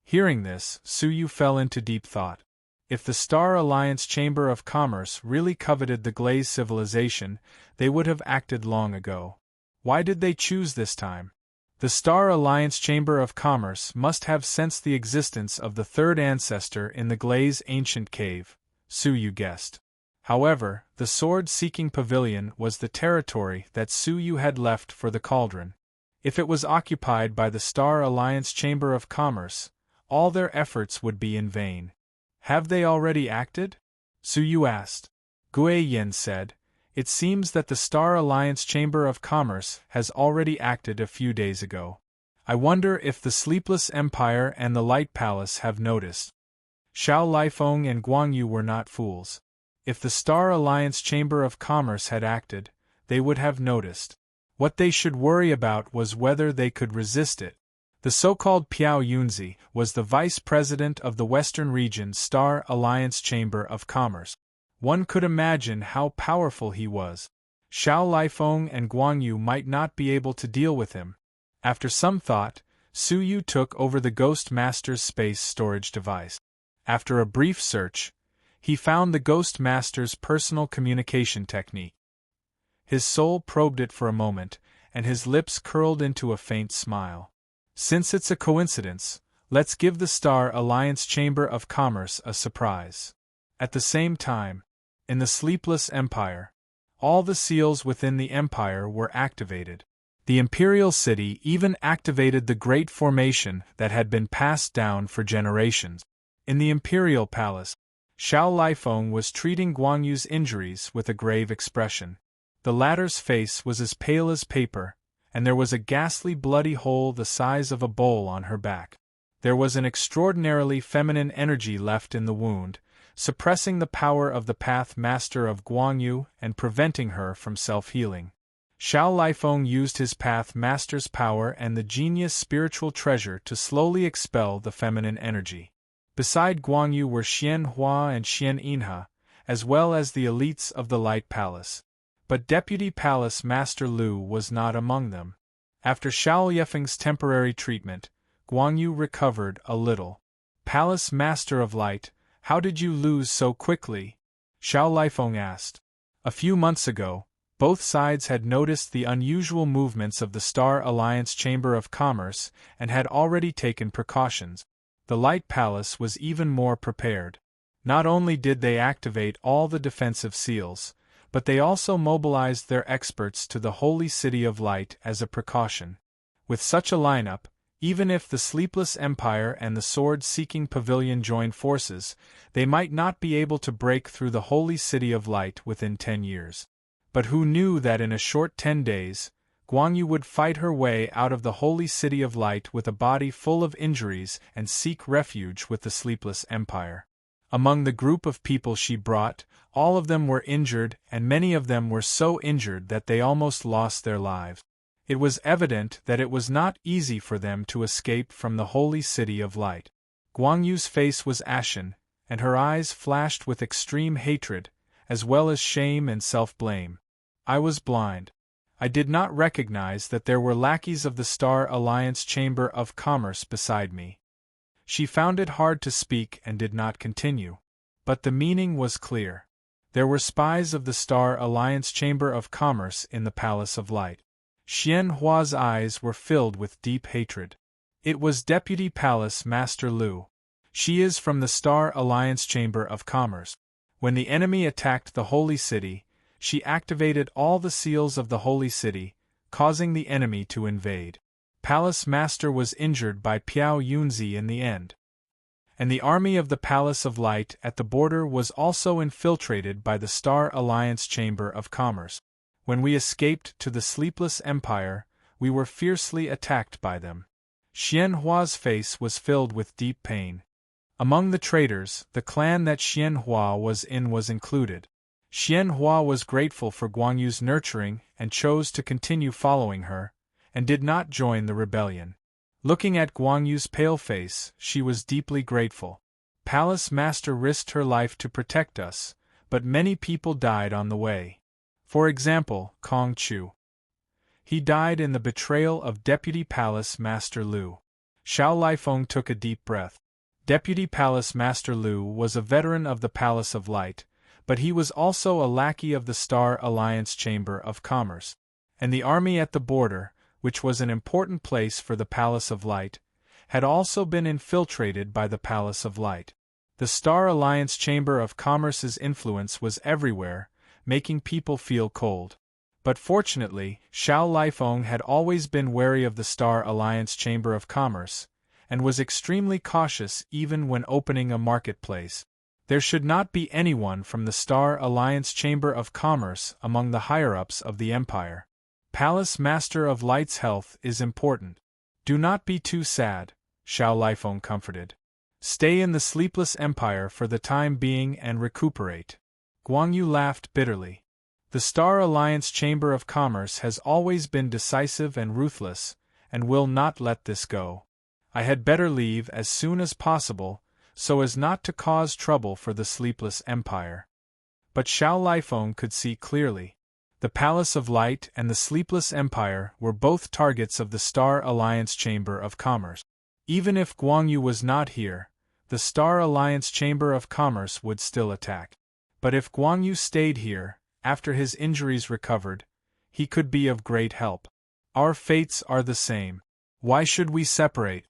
Hearing this, Suyu fell into deep thought. If the Star Alliance Chamber of Commerce really coveted the Glaze civilization, they would have acted long ago. Why did they choose this time? The Star Alliance Chamber of Commerce must have sensed the existence of the third ancestor in the Glaze ancient cave, Suyu guessed. However, the Sword-Seeking Pavilion was the territory that Suyu had left for the Cauldron. If it was occupied by the Star Alliance Chamber of Commerce, all their efforts would be in vain. "Have they already acted?" Suyu asked. Gui Yin said, "It seems that the Star Alliance Chamber of Commerce has already acted a few days ago. I wonder if the Sleepless Empire and the Light Palace have noticed." Xiao Lifeng and Guangyu were not fools. If the Star Alliance Chamber of Commerce had acted, they would have noticed. What they should worry about was whether they could resist it. The so-called Piao Yunzi was the vice president of the Western Region Star Alliance Chamber of Commerce. One could imagine how powerful he was. Xiao Lifeng and Guangyu might not be able to deal with him. After some thought, Suyu took over the Ghost Master's space storage device. After a brief search, he found the Ghost Master's personal communication technique. His soul probed it for a moment, and his lips curled into a faint smile. Since it's a coincidence, let's give the Star Alliance Chamber of Commerce a surprise. At the same time, in the Sleepless Empire, all the seals within the Empire were activated. The Imperial City even activated the Great Formation that had been passed down for generations. In the Imperial Palace, Xiao Lifeng was treating Guang Yu's injuries with a grave expression. The latter's face was as pale as paper, and there was a ghastly bloody hole the size of a bowl on her back. There was an extraordinarily feminine energy left in the wound, suppressing the power of the Path Master of Guang Yu and preventing her from self-healing. Xiao Lifeng used his Path Master's power and the genius spiritual treasure to slowly expel the feminine energy. Beside Guang Yu were Xian Hua and Xian Inha, as well as the elites of the Light Palace. But Deputy Palace Master Lu was not among them. After Xiao Yifeng's temporary treatment, Guang Yu recovered a little. Palace Master of Light, how did you lose so quickly? Xiao Lifeng asked. A few months ago, both sides had noticed the unusual movements of the Star Alliance Chamber of Commerce and had already taken precautions. The Light Palace was even more prepared. Not only did they activate all the defensive seals, but they also mobilized their experts to the Holy City of Light as a precaution. With such a lineup, even if the Sleepless Empire and the Sword-Seeking Pavilion joined forces, they might not be able to break through the Holy City of Light within 10 years. But who knew that in a short 10 days, Guang Yu would fight her way out of the Holy City of Light with a body full of injuries and seek refuge with the Sleepless Empire. Among the group of people she brought, all of them were injured, and many of them were so injured that they almost lost their lives. It was evident that it was not easy for them to escape from the Holy City of Light. Guang Yu's face was ashen, and her eyes flashed with extreme hatred, as well as shame and self-blame. I was blind. I did not recognize that there were lackeys of the Star Alliance Chamber of Commerce beside me. She found it hard to speak and did not continue. But the meaning was clear. There were spies of the Star Alliance Chamber of Commerce in the Palace of Light. Xian Hua's eyes were filled with deep hatred. It was Deputy Palace Master Lu. She is from the Star Alliance Chamber of Commerce. When the enemy attacked the Holy City, she activated all the seals of the Holy City, causing the enemy to invade. Palace Master was injured by Piao Yunzi in the end. And the army of the Palace of Light at the border was also infiltrated by the Star Alliance Chamber of Commerce. When we escaped to the Sleepless Empire, we were fiercely attacked by them. Xian Hua's face was filled with deep pain. Among the traitors, the clan that Xian Hua was in was included. Xian Hua was grateful for Guang Yu's nurturing and chose to continue following her, and did not join the rebellion. Looking at Guang Yu's pale face, she was deeply grateful. Palace Master risked her life to protect us, but many people died on the way. For example, Kong Chu. He died in the betrayal of Deputy Palace Master Lu. Xiao Lifeng took a deep breath. Deputy Palace Master Lu was a veteran of the Palace of Light, but he was also a lackey of the Star Alliance Chamber of Commerce. And the army at the border, which was an important place for the Palace of Light, had also been infiltrated by the Palace of Light. The Star Alliance Chamber of Commerce's influence was everywhere, making people feel cold. But fortunately, Xiao Lifeng had always been wary of the Star Alliance Chamber of Commerce, and was extremely cautious even when opening a marketplace. There should not be anyone from the Star Alliance Chamber of Commerce among the higher-ups of the Empire. Palace Master of Light's health is important. Do not be too sad, Xiao Lifeng comforted. Stay in the Sleepless Empire for the time being and recuperate. Guang Yu laughed bitterly. The Star Alliance Chamber of Commerce has always been decisive and ruthless, and will not let this go. I had better leave as soon as possible, so as not to cause trouble for the Sleepless Empire. But Xiao Lifeng could see clearly. The Palace of Light and the Sleepless Empire were both targets of the Star Alliance Chamber of Commerce. Even if Guang Yu was not here, the Star Alliance Chamber of Commerce would still attack. But if Guang Yu stayed here, after his injuries recovered, he could be of great help. Our fates are the same. Why should we separate?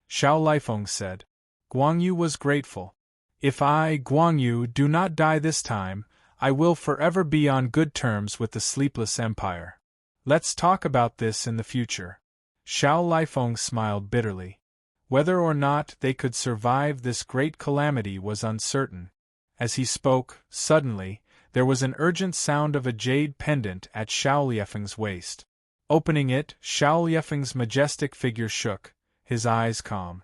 Xiao Lifeng said. Guang Yu was grateful. If I, Guang Yu, do not die this time, I will forever be on good terms with the Sleepless Empire. Let's talk about this in the future. Xiao Lifeng smiled bitterly. Whether or not they could survive this great calamity was uncertain. As he spoke, suddenly, there was an urgent sound of a jade pendant at Xiao Lifeng's waist. Opening it, Xiao Lifeng's majestic figure shook, his eyes calm.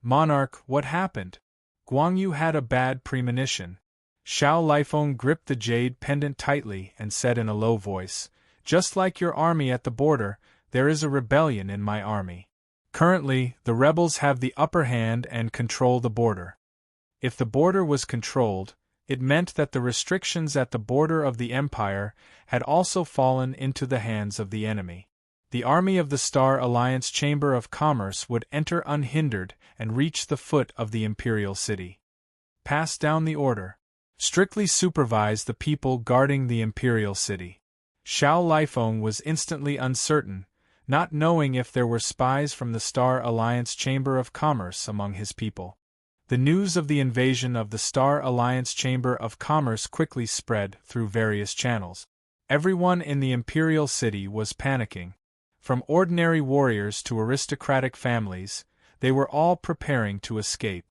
Monarch, what happened? Guang Yu had a bad premonition. Xiao Lifeng gripped the jade pendant tightly and said in a low voice, just like your army at the border, there is a rebellion in my army. Currently, the rebels have the upper hand and control the border. If the border was controlled, it meant that the restrictions at the border of the empire had also fallen into the hands of the enemy. The army of the Star Alliance Chamber of Commerce would enter unhindered and reach the foot of the imperial city. Pass down the order. Strictly supervise the people guarding the imperial city. Xiao Lifeng was instantly uncertain, not knowing if there were spies from the Star Alliance Chamber of Commerce among his people. The news of the invasion of the Star Alliance Chamber of Commerce quickly spread through various channels. Everyone in the imperial city was panicking. From ordinary warriors to aristocratic families, they were all preparing to escape.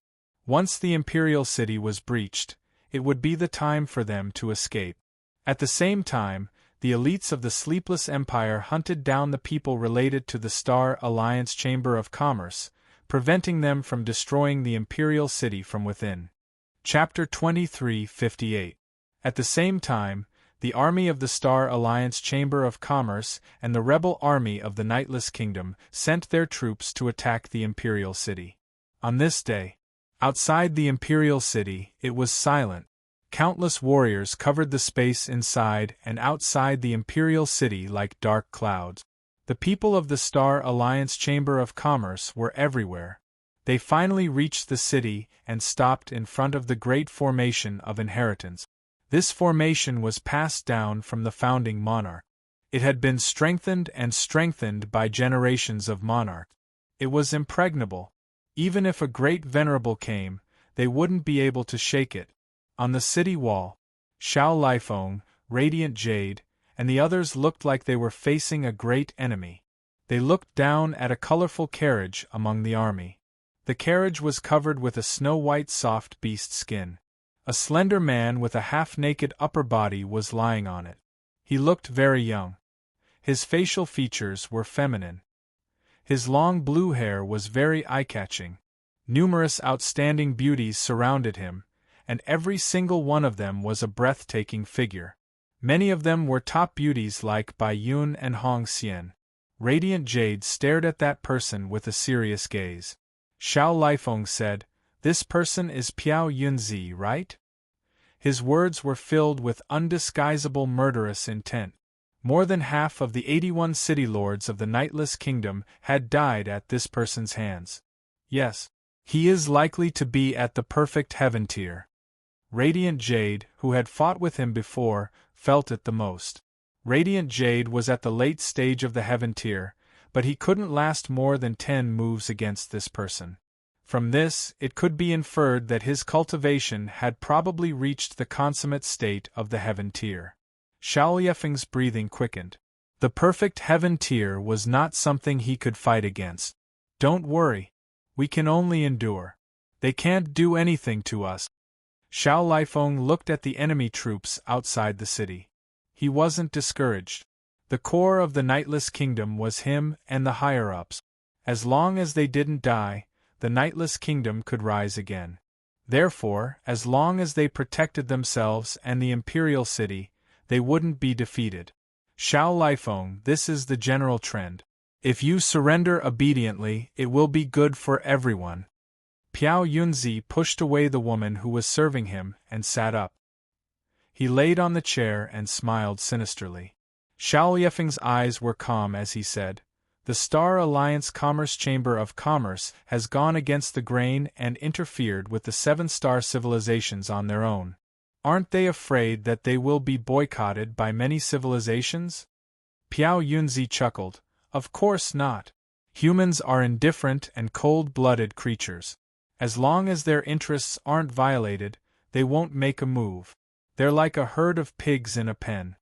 Once the imperial city was breached, it would be the time for them to escape. At the same time, the elites of the Sleepless Empire hunted down the people related to the Star Alliance Chamber of Commerce, preventing them from destroying the imperial city from within. Chapter 23:58. At the same time, the army of the Star Alliance Chamber of Commerce and the rebel army of the Nightless Kingdom sent their troops to attack the imperial city. On this day, outside the imperial city, it was silent. Countless warriors covered the space inside and outside the imperial city like dark clouds. The people of the Star Alliance Chamber of Commerce were everywhere. They finally reached the city and stopped in front of the great formation of inheritance. This formation was passed down from the founding monarch. It had been strengthened and strengthened by generations of monarchs. It was impregnable. Even if a great venerable came, they wouldn't be able to shake it. On the city wall, Xiao Lifeng, Radiant Jade, and the others looked like they were facing a great enemy. They looked down at a colorful carriage among the army. The carriage was covered with a snow-white soft beast skin. A slender man with a half-naked upper body was lying on it. He looked very young. His facial features were feminine. His long blue hair was very eye-catching. Numerous outstanding beauties surrounded him, and every single one of them was a breathtaking figure. Many of them were top beauties like Bai Yun and Hong Xian. Radiant Jade stared at that person with a serious gaze. Xiao Lifeng said, "This person is Piao Yunzi, right?" His words were filled with undisguisable murderous intent. More than half of the 81 city lords of the Nightless Kingdom had died at this person's hands. Yes, he is likely to be at the perfect heaven tier. Radiant Jade, who had fought with him before, felt it the most. Radiant Jade was at the late stage of the heaven tier, but he couldn't last more than 10 moves against this person. From this, it could be inferred that his cultivation had probably reached the consummate state of the heaven tier. Xiao Lifeng's breathing quickened. The perfect heaven tier was not something he could fight against. Don't worry. We can only endure. They can't do anything to us. Xiao Lifeng looked at the enemy troops outside the city. He wasn't discouraged. The core of the Nightless Kingdom was him and the higher-ups. As long as they didn't die, the Nightless Kingdom could rise again. Therefore, as long as they protected themselves and the Imperial City, they wouldn't be defeated. Xiao Lifeng, this is the general trend. If you surrender obediently, it will be good for everyone. Piao Yunzi pushed away the woman who was serving him and sat up. He laid on the chair and smiled sinisterly. Xiao Lifeng's eyes were calm as he said, "The Star Alliance Commerce Chamber of Commerce has gone against the grain and interfered with the 7-star civilizations on their own. Aren't they afraid that they will be boycotted by many civilizations?" Piao Yunzi chuckled. Of course not. Humans are indifferent and cold-blooded creatures. As long as their interests aren't violated, they won't make a move. They're like a herd of pigs in a pen.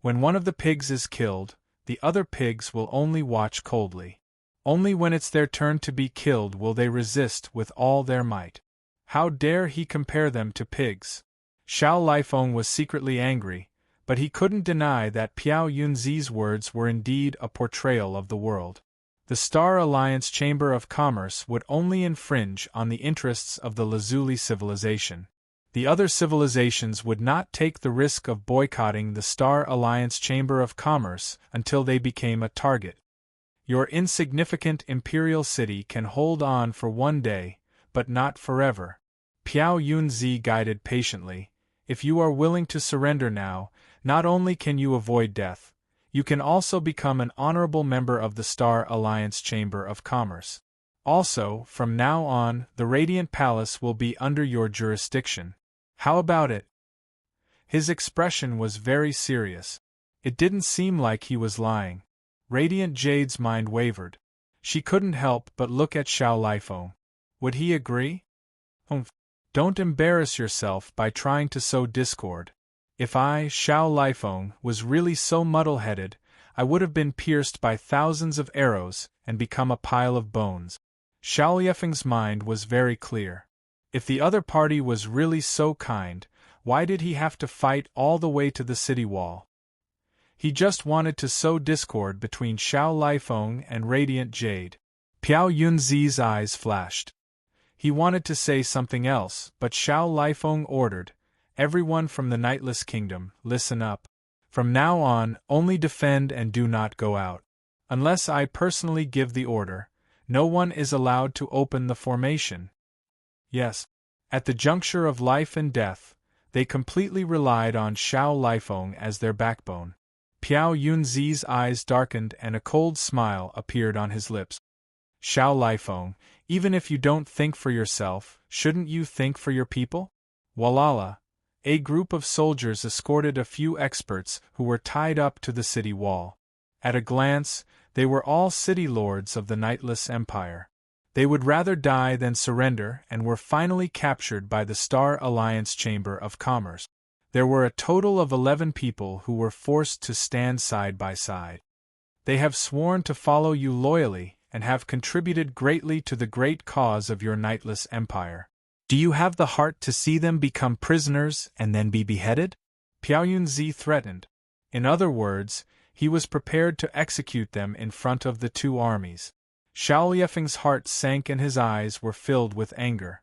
When one of the pigs is killed, the other pigs will only watch coldly. Only when it's their turn to be killed will they resist with all their might. How dare he compare them to pigs? Xiao Lifeng was secretly angry, but he couldn't deny that Piao Yunzi's words were indeed a portrayal of the world. The Star Alliance Chamber of Commerce would only infringe on the interests of the Lazuli civilization. The other civilizations would not take the risk of boycotting the Star Alliance Chamber of Commerce until they became a target. Your insignificant imperial city can hold on for one day, but not forever. Piao Yunzi guided patiently. If you are willing to surrender now, not only can you avoid death, you can also become an honorable member of the Star Alliance Chamber of Commerce. Also, from now on, the Radiant Palace will be under your jurisdiction. How about it? His expression was very serious. It didn't seem like he was lying. Radiant Jade's mind wavered. She couldn't help but look at Xiao Lifeng. Would he agree? Don't embarrass yourself by trying to sow discord. If I, Xiao Lifeng, was really so muddle-headed, I would have been pierced by thousands of arrows and become a pile of bones. Xiao Lifeng's mind was very clear. If the other party was really so kind, why did he have to fight all the way to the city wall? He just wanted to sow discord between Xiao Lifeng and Radiant Jade. Piao Yunzi's eyes flashed. He wanted to say something else, but Xiao Lifeng ordered, "Everyone from the Nightless Kingdom, listen up. From now on, only defend and do not go out. Unless I personally give the order, no one is allowed to open the formation." Yes, at the juncture of life and death, they completely relied on Xiao Lifeng as their backbone. Piao Yunzi's eyes darkened and a cold smile appeared on his lips. Xiao Lifeng, even if you don't think for yourself, shouldn't you think for your people? Walala. A group of soldiers escorted a few experts who were tied up to the city wall. At a glance, they were all city lords of the Nightless Empire. They would rather die than surrender and were finally captured by the Star Alliance Chamber of Commerce. There were a total of 11 people who were forced to stand side by side. They have sworn to follow you loyally and have contributed greatly to the great cause of your Nightless Empire. Do you have the heart to see them become prisoners and then be beheaded? Piao Yunzi threatened. In other words, he was prepared to execute them in front of the two armies. Xiao Lifeng's heart sank and his eyes were filled with anger.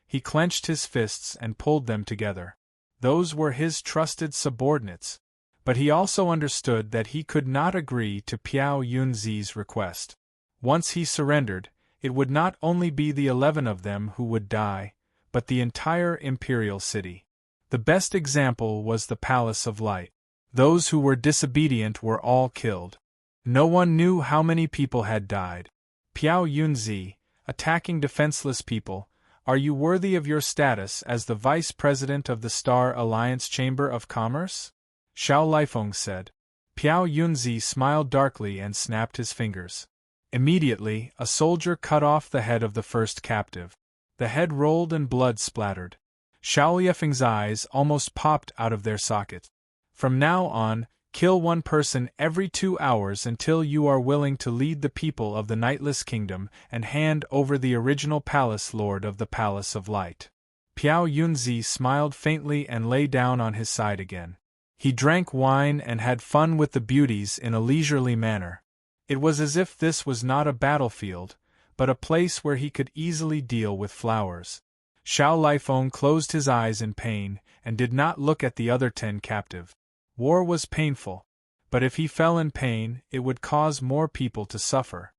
He clenched his fists and pulled them together. Those were his trusted subordinates. But he also understood that he could not agree to Piao Yunzi's request. Once he surrendered, it would not only be the 11 of them who would die, but the entire imperial city. The best example was the Palace of Light. Those who were disobedient were all killed. No one knew how many people had died. Piao Yunzi, attacking defenseless people, are you worthy of your status as the vice president of the Star Alliance Chamber of Commerce? Xiao Lifeng said. Piao Yunzi smiled darkly and snapped his fingers. Immediately, a soldier cut off the head of the first captive. The head rolled and blood splattered. Xiao Lifeng's eyes almost popped out of their sockets. From now on, kill one person every 2 hours until you are willing to lead the people of the Nightless Kingdom and hand over the original Palace Lord of the Palace of Light. Piao Yunzi smiled faintly and lay down on his side again. He drank wine and had fun with the beauties in a leisurely manner. It was as if this was not a battlefield, but a place where he could easily deal with flowers. Xiao Lifeng closed his eyes in pain and did not look at the other 10 captive. War was painful, but if he fell in pain, it would cause more people to suffer.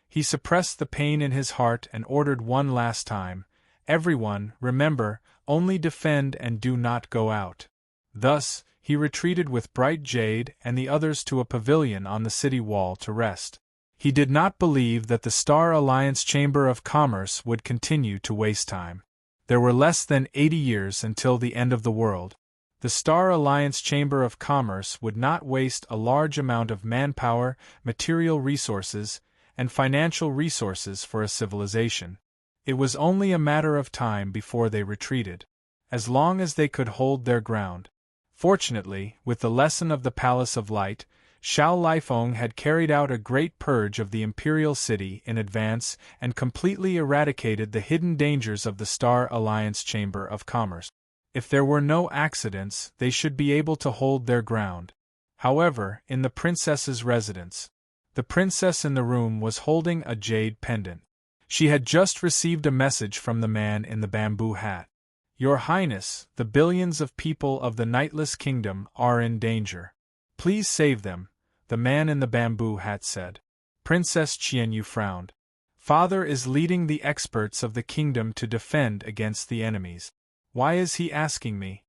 He suppressed the pain in his heart and ordered one last time, "Everyone, remember, only defend and do not go out." Thus, he retreated with Bright Jade and the others to a pavilion on the city wall to rest. He did not believe that the Star Alliance Chamber of Commerce would continue to waste time. There were less than 80 years until the end of the world. The Star Alliance Chamber of Commerce would not waste a large amount of manpower, material resources, and financial resources for a civilization. It was only a matter of time before they retreated, as long as they could hold their ground. Fortunately, with the lesson of the Palace of Light, Xiao Lifeng had carried out a great purge of the Imperial City in advance and completely eradicated the hidden dangers of the Star Alliance Chamber of Commerce. If there were no accidents, they should be able to hold their ground. However, in the princess's residence, the princess in the room was holding a jade pendant. She had just received a message from the man in the bamboo hat. Your Highness, the billions of people of the Nightless Kingdom are in danger. Please save them, the man in the bamboo hat said. Princess Qianyu frowned. Father is leading the experts of the kingdom to defend against the enemies. Why is he asking me?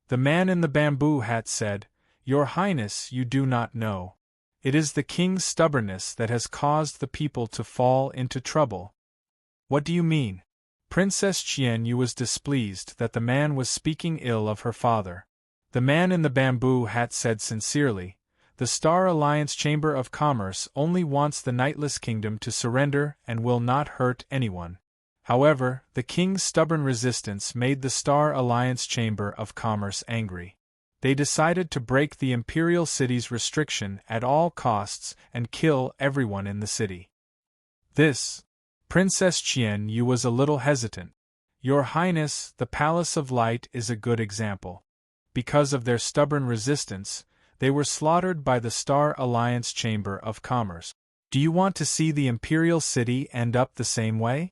The man in the bamboo hat said, Your Highness, you do not know. It is the king's stubbornness that has caused the people to fall into trouble. What do you mean? Princess Qianyu was displeased that the man was speaking ill of her father. The man in the bamboo hat said sincerely, The Star Alliance Chamber of Commerce only wants the Nightless Kingdom to surrender and will not hurt anyone. However, the king's stubborn resistance made the Star Alliance Chamber of Commerce angry. They decided to break the Imperial City's restriction at all costs and kill everyone in the city. Princess Qianyu was a little hesitant. Your Highness, the Palace of Light is a good example. Because of their stubborn resistance, they were slaughtered by the Star Alliance Chamber of Commerce. Do you want to see the Imperial City end up the same way?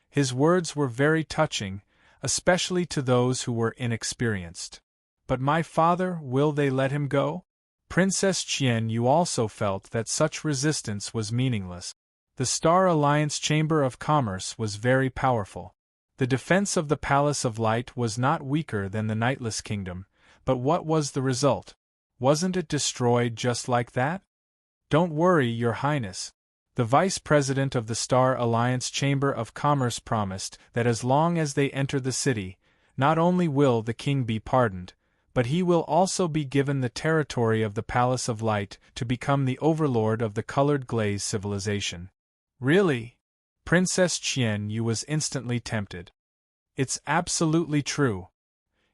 His words were very touching, especially to those who were inexperienced. But my father, will they let him go? Princess Qianyu also felt that such resistance was meaningless. The Star Alliance Chamber of Commerce was very powerful. The defense of the Palace of Light was not weaker than the Nightless Kingdom, but what was the result? Wasn't it destroyed just like that? Don't worry, Your Highness. The Vice President of the Star Alliance Chamber of Commerce promised that as long as they enter the city, not only will the king be pardoned, but he will also be given the territory of the Palace of Light to become the overlord of the Colored Glaze civilization. Really? Princess Qianyu was instantly tempted. It's absolutely true.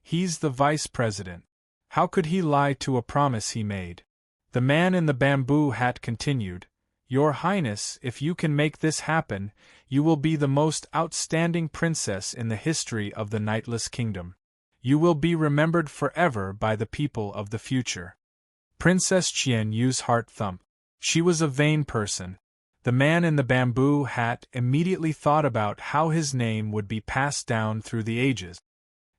He's the vice president. How could he lie to a promise he made? The man in the bamboo hat continued, Your Highness, if you can make this happen, you will be the most outstanding princess in the history of the Nightless Kingdom. You will be remembered forever by the people of the future. Princess Qianyu's heart thumped. She was a vain person. The man in the bamboo hat immediately thought about how his name would be passed down through the ages.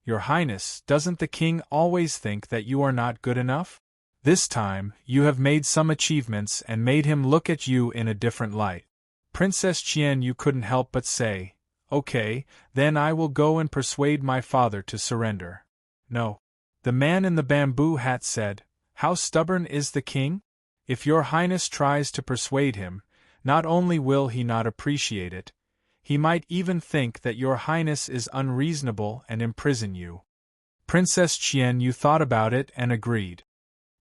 Your Highness, doesn't the king always think that you are not good enough? This time, you have made some achievements and made him look at you in a different light. Princess Qianyu couldn't help but say, Okay, then I will go and persuade my father to surrender. No. The man in the bamboo hat said, How stubborn is the king? If Your Highness tries to persuade him, not only will he not appreciate it, he might even think that Your Highness is unreasonable and imprison you. Princess Qianyu thought about it and agreed.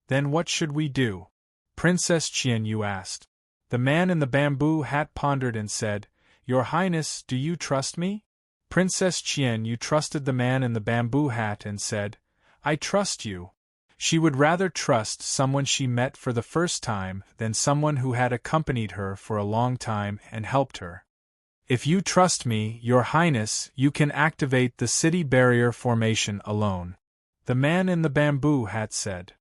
Then what should we do? Princess Qianyu asked. The man in the bamboo hat pondered and said, Your Highness, do you trust me? Princess Qianyu trusted the man in the bamboo hat and said, I trust you. She would rather trust someone she met for the first time than someone who had accompanied her for a long time and helped her. If you trust me, Your Highness, you can activate the city barrier formation alone. The man in the bamboo hat said.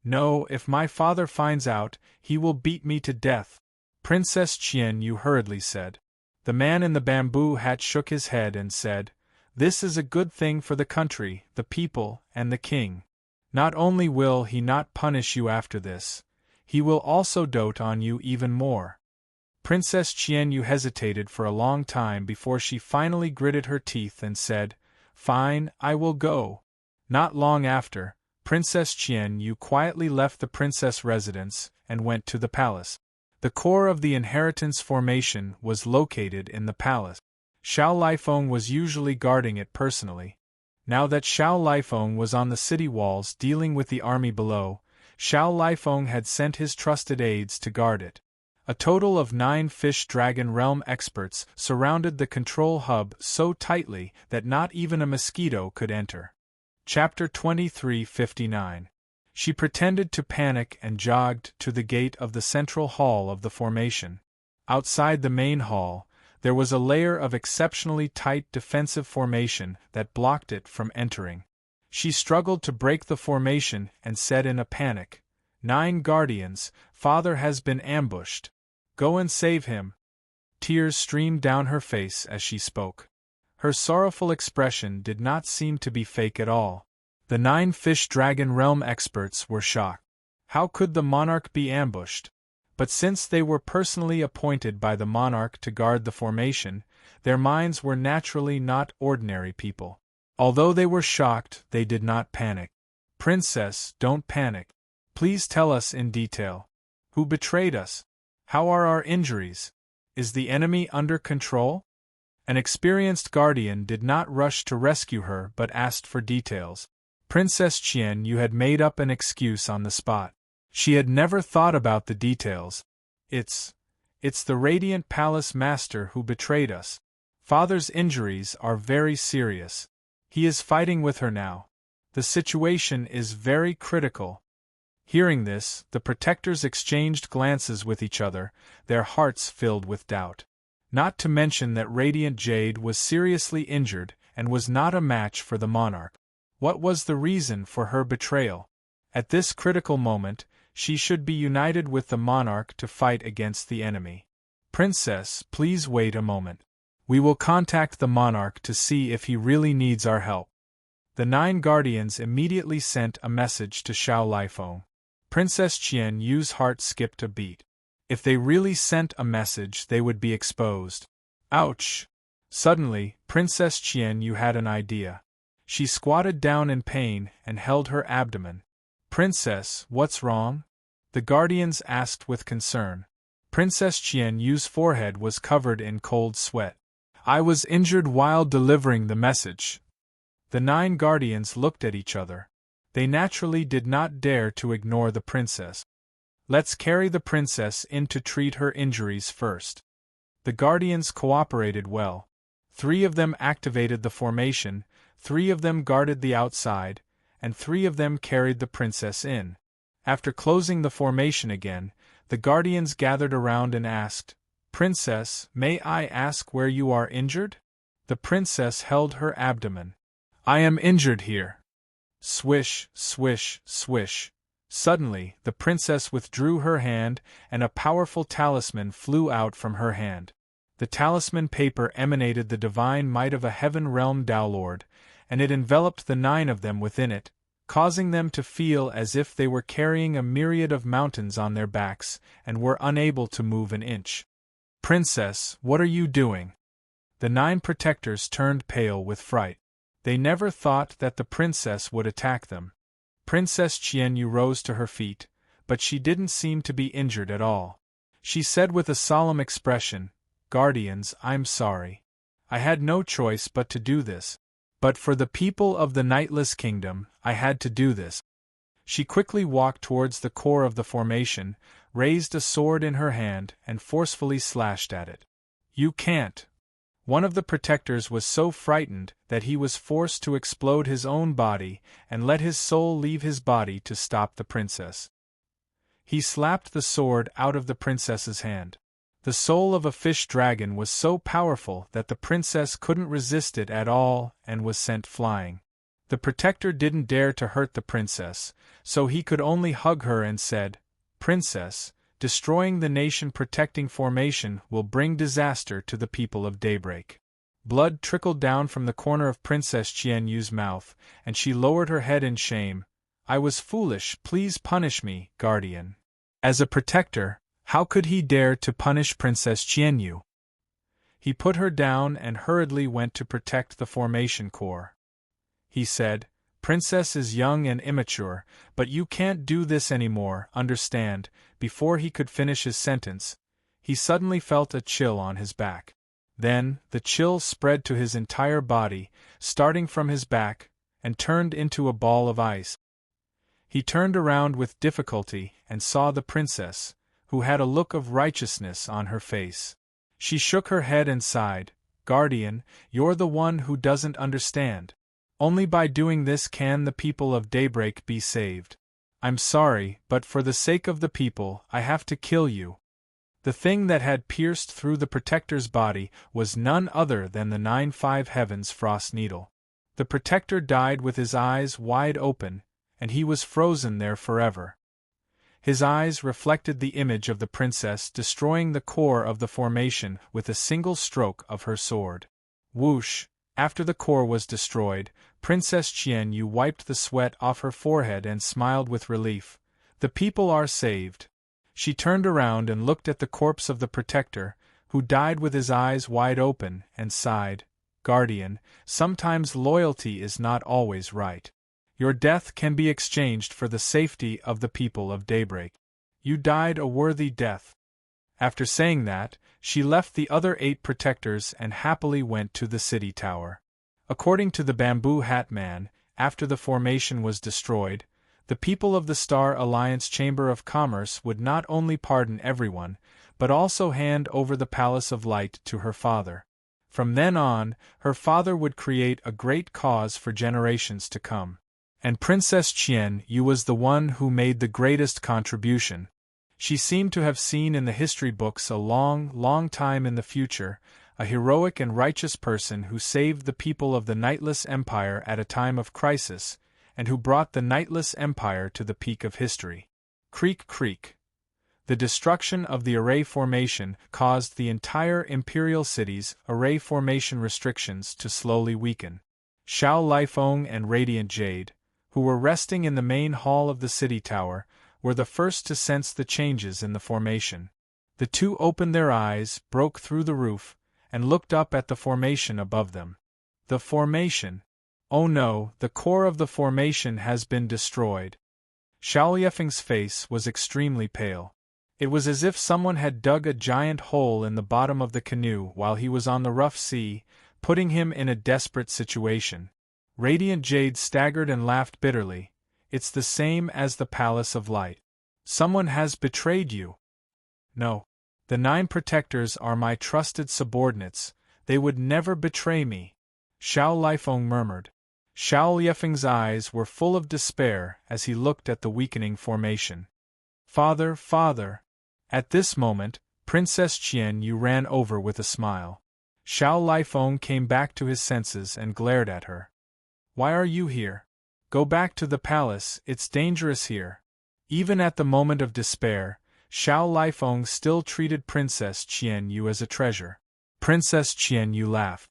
No, if my father finds out, he will beat me to death. Princess Qianyu hurriedly said. The man in the bamboo hat shook his head and said, This is a good thing for the country, the people, and the king. Not only will he not punish you after this, he will also dote on you even more. Princess Qianyu hesitated for a long time before she finally gritted her teeth and said, Fine, I will go. Not long after, Princess Qianyu quietly left the princess residence and went to the palace. The core of the inheritance formation was located in the palace. Xiao Lifeng was usually guarding it personally. Now that Xiao Lifeng was on the city walls dealing with the army below, Xiao Lifeng had sent his trusted aides to guard it. A total of 9 Fish Dragon Realm experts surrounded the control hub so tightly that not even a mosquito could enter. Chapter 2359. She pretended to panic and jogged to the gate of the central hall of the formation. Outside the main hall, there was a layer of exceptionally tight defensive formation that blocked it from entering. She struggled to break the formation and said in a panic, "9 Guardians, Father has been ambushed. Go and save him." Tears streamed down her face as she spoke. Her sorrowful expression did not seem to be fake at all. The 9 Fish Dragon Realm experts were shocked. How could the monarch be ambushed? But since they were personally appointed by the monarch to guard the formation, their minds were naturally not ordinary people. Although they were shocked, they did not panic. "Princess, don't panic. Please tell us in detail. Who betrayed us? How are our injuries? Is the enemy under control?" An experienced guardian did not rush to rescue her but asked for details. Princess Qian Yu had made up an excuse on the spot. She had never thought about the details. It's the Radiant Palace Master who betrayed us. Father's injuries are very serious. He is fighting with her now. The situation is very critical." Hearing this, the protectors exchanged glances with each other, their hearts filled with doubt. Not to mention that Radiant Jade was seriously injured and was not a match for the monarch. What was the reason for her betrayal? At this critical moment, she should be united with the monarch to fight against the enemy. "Princess, please wait a moment. We will contact the monarch to see if he really needs our help." The 9 guardians immediately sent a message to Xiao Lifeng. Princess Qian Yu's heart skipped a beat. If they really sent a message, they would be exposed. Ouch! Suddenly, Princess Qian Yu had an idea. She squatted down in pain and held her abdomen. "Princess, what's wrong?" the guardians asked with concern. Princess Qian Yu's forehead was covered in cold sweat. "I was injured while delivering the message." The 9 guardians looked at each other. They naturally did not dare to ignore the princess. "Let's carry the princess in to treat her injuries first." The guardians cooperated well. 3 of them activated the formation, 3 of them guarded the outside, and 3 of them carried the princess in. After closing the formation again, the guardians gathered around and asked, "Princess, may I ask where you are injured?" The princess held her abdomen. "I am injured here." Swish, swish, swish. Suddenly, the princess withdrew her hand, and a powerful talisman flew out from her hand. The talisman paper emanated the divine might of a heaven realm Dowlord, and it enveloped the 9 of them within it, causing them to feel as if they were carrying a myriad of mountains on their backs, and were unable to move an inch. "Princess, what are you doing?" The 9 protectors turned pale with fright. They never thought that the princess would attack them. Princess Qian Yu rose to her feet, but she didn't seem to be injured at all. She said with a solemn expression, "Guardians, I'm sorry. I had no choice but to do this. But for the people of the Nightless Kingdom, I had to do this." She quickly walked towards the core of the formation, raised a sword in her hand, and forcefully slashed at it. "You can't." One of the protectors was so frightened that he was forced to explode his own body and let his soul leave his body to stop the princess. He slapped the sword out of the princess's hand. The soul of a fish dragon was so powerful that the princess couldn't resist it at all and was sent flying. The protector didn't dare to hurt the princess, so he could only hug her and said, "Princess, destroying the nation-protecting formation will bring disaster to the people of Daybreak." Blood trickled down from the corner of Princess Qian Yu's mouth, and she lowered her head in shame. "I was foolish, please punish me, guardian." As a protector, how could he dare to punish Princess Qian Yu? He put her down and hurriedly went to protect the formation core. He said, "Princess is young and immature, but you can't do this anymore, understand." Before he could finish his sentence, he suddenly felt a chill on his back. Then, the chill spread to his entire body, starting from his back, and turned into a ball of ice. He turned around with difficulty and saw the princess, who had a look of righteousness on her face. She shook her head and sighed. Guardian, you're the one who doesn't understand. Only by doing this can the people of Daybreak be saved. I'm sorry, but for the sake of the people, I have to kill you. The thing that had pierced through the Protector's body was none other than the 9-5 Heavens Frost Needle. The Protector died with his eyes wide open, and he was frozen there forever. His eyes reflected the image of the princess destroying the core of the formation with a single stroke of her sword. Whoosh! After the core was destroyed, Princess Qianyu wiped the sweat off her forehead and smiled with relief. The people are saved. She turned around and looked at the corpse of the Protector, who died with his eyes wide open, and sighed. Guardian, sometimes loyalty is not always right. Your death can be exchanged for the safety of the people of Daybreak. You died a worthy death. After saying that, she left the other 8 protectors and happily went to the city tower. According to the Bamboo Hat Man, after the formation was destroyed, the people of the Star Alliance Chamber of Commerce would not only pardon everyone, but also hand over the Palace of Light to her father. From then on, her father would create a great cause for generations to come. And Princess Qianyu was the one who made the greatest contribution. She seemed to have seen in the history books a long, long time in the future, a heroic and righteous person who saved the people of the Nightless Empire at a time of crisis, and who brought the Nightless Empire to the peak of history. Creak, creak. The destruction of the array formation caused the entire Imperial City's array formation restrictions to slowly weaken. Xiao Lifeng and Radiant Jade, who were resting in the main hall of the city tower, were the first to sense the changes in the formation. The two opened their eyes, broke through the roof, and looked up at the formation above them. The formation. Oh no, the core of the formation has been destroyed. Xiao Yifeng's face was extremely pale. It was as if someone had dug a giant hole in the bottom of the canoe while he was on the rough sea, putting him in a desperate situation. Radiant Jade staggered and laughed bitterly. It's the same as the Palace of Light. Someone has betrayed you. No. The 9 protectors are my trusted subordinates. They would never betray me. Xiao Lifeng murmured. Xiao Yifeng's eyes were full of despair as he looked at the weakening formation. Father, father. At this moment, Princess Qianyu ran over with a smile. Xiao Lifeng came back to his senses and glared at her. Why are you here? Go back to the palace, it's dangerous here. Even at the moment of despair, Xiao Lifeng still treated Princess Qianyu as a treasure. Princess Qianyu laughed.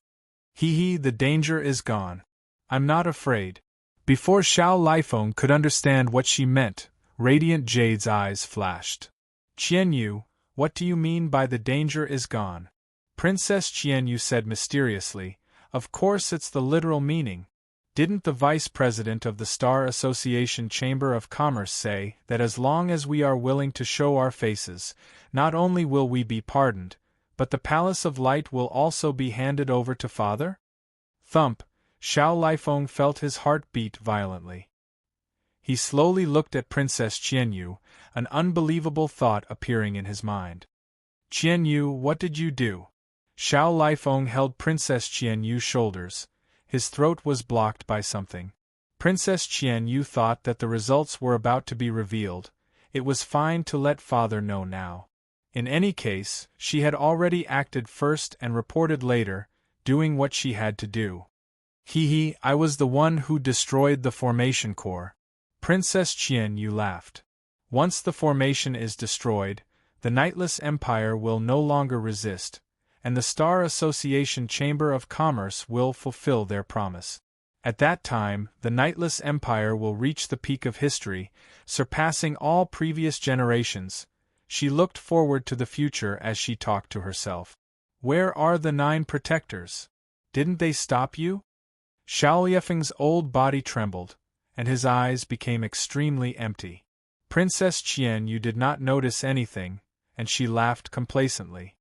Hee, the danger is gone. I'm not afraid. Before Xiao Lifeng could understand what she meant, Radiant Jade's eyes flashed. Qianyu, what do you mean by the danger is gone? Princess Qianyu said mysteriously, of course it's the literal meaning. Didn't the Vice President of the Star Association Chamber of Commerce say that as long as we are willing to show our faces, not only will we be pardoned, but the Palace of Light will also be handed over to Father? Thump, Xiao Lifeng felt his heart beat violently. He slowly looked at Princess Qianyu, an unbelievable thought appearing in his mind. Qianyu, what did you do? Xiao Lifeng held Princess Qianyu's shoulders. His throat was blocked by something. Princess Qianyu thought that the results were about to be revealed. It was fine to let father know now. In any case, she had already acted first and reported later, doing what she had to do. I was the one who destroyed the formation core. Princess Qianyu laughed. Once the formation is destroyed, the Nightless Empire will no longer resist, and the Star Association Chamber of Commerce will fulfill their promise. At that time, the Nightless Empire will reach the peak of history, surpassing all previous generations. She looked forward to the future as she talked to herself. Where are the 9 protectors? Didn't they stop you? Xiao Yifeng's old body trembled, and his eyes became extremely empty. Princess Qianyu did not notice anything, and she laughed complacently.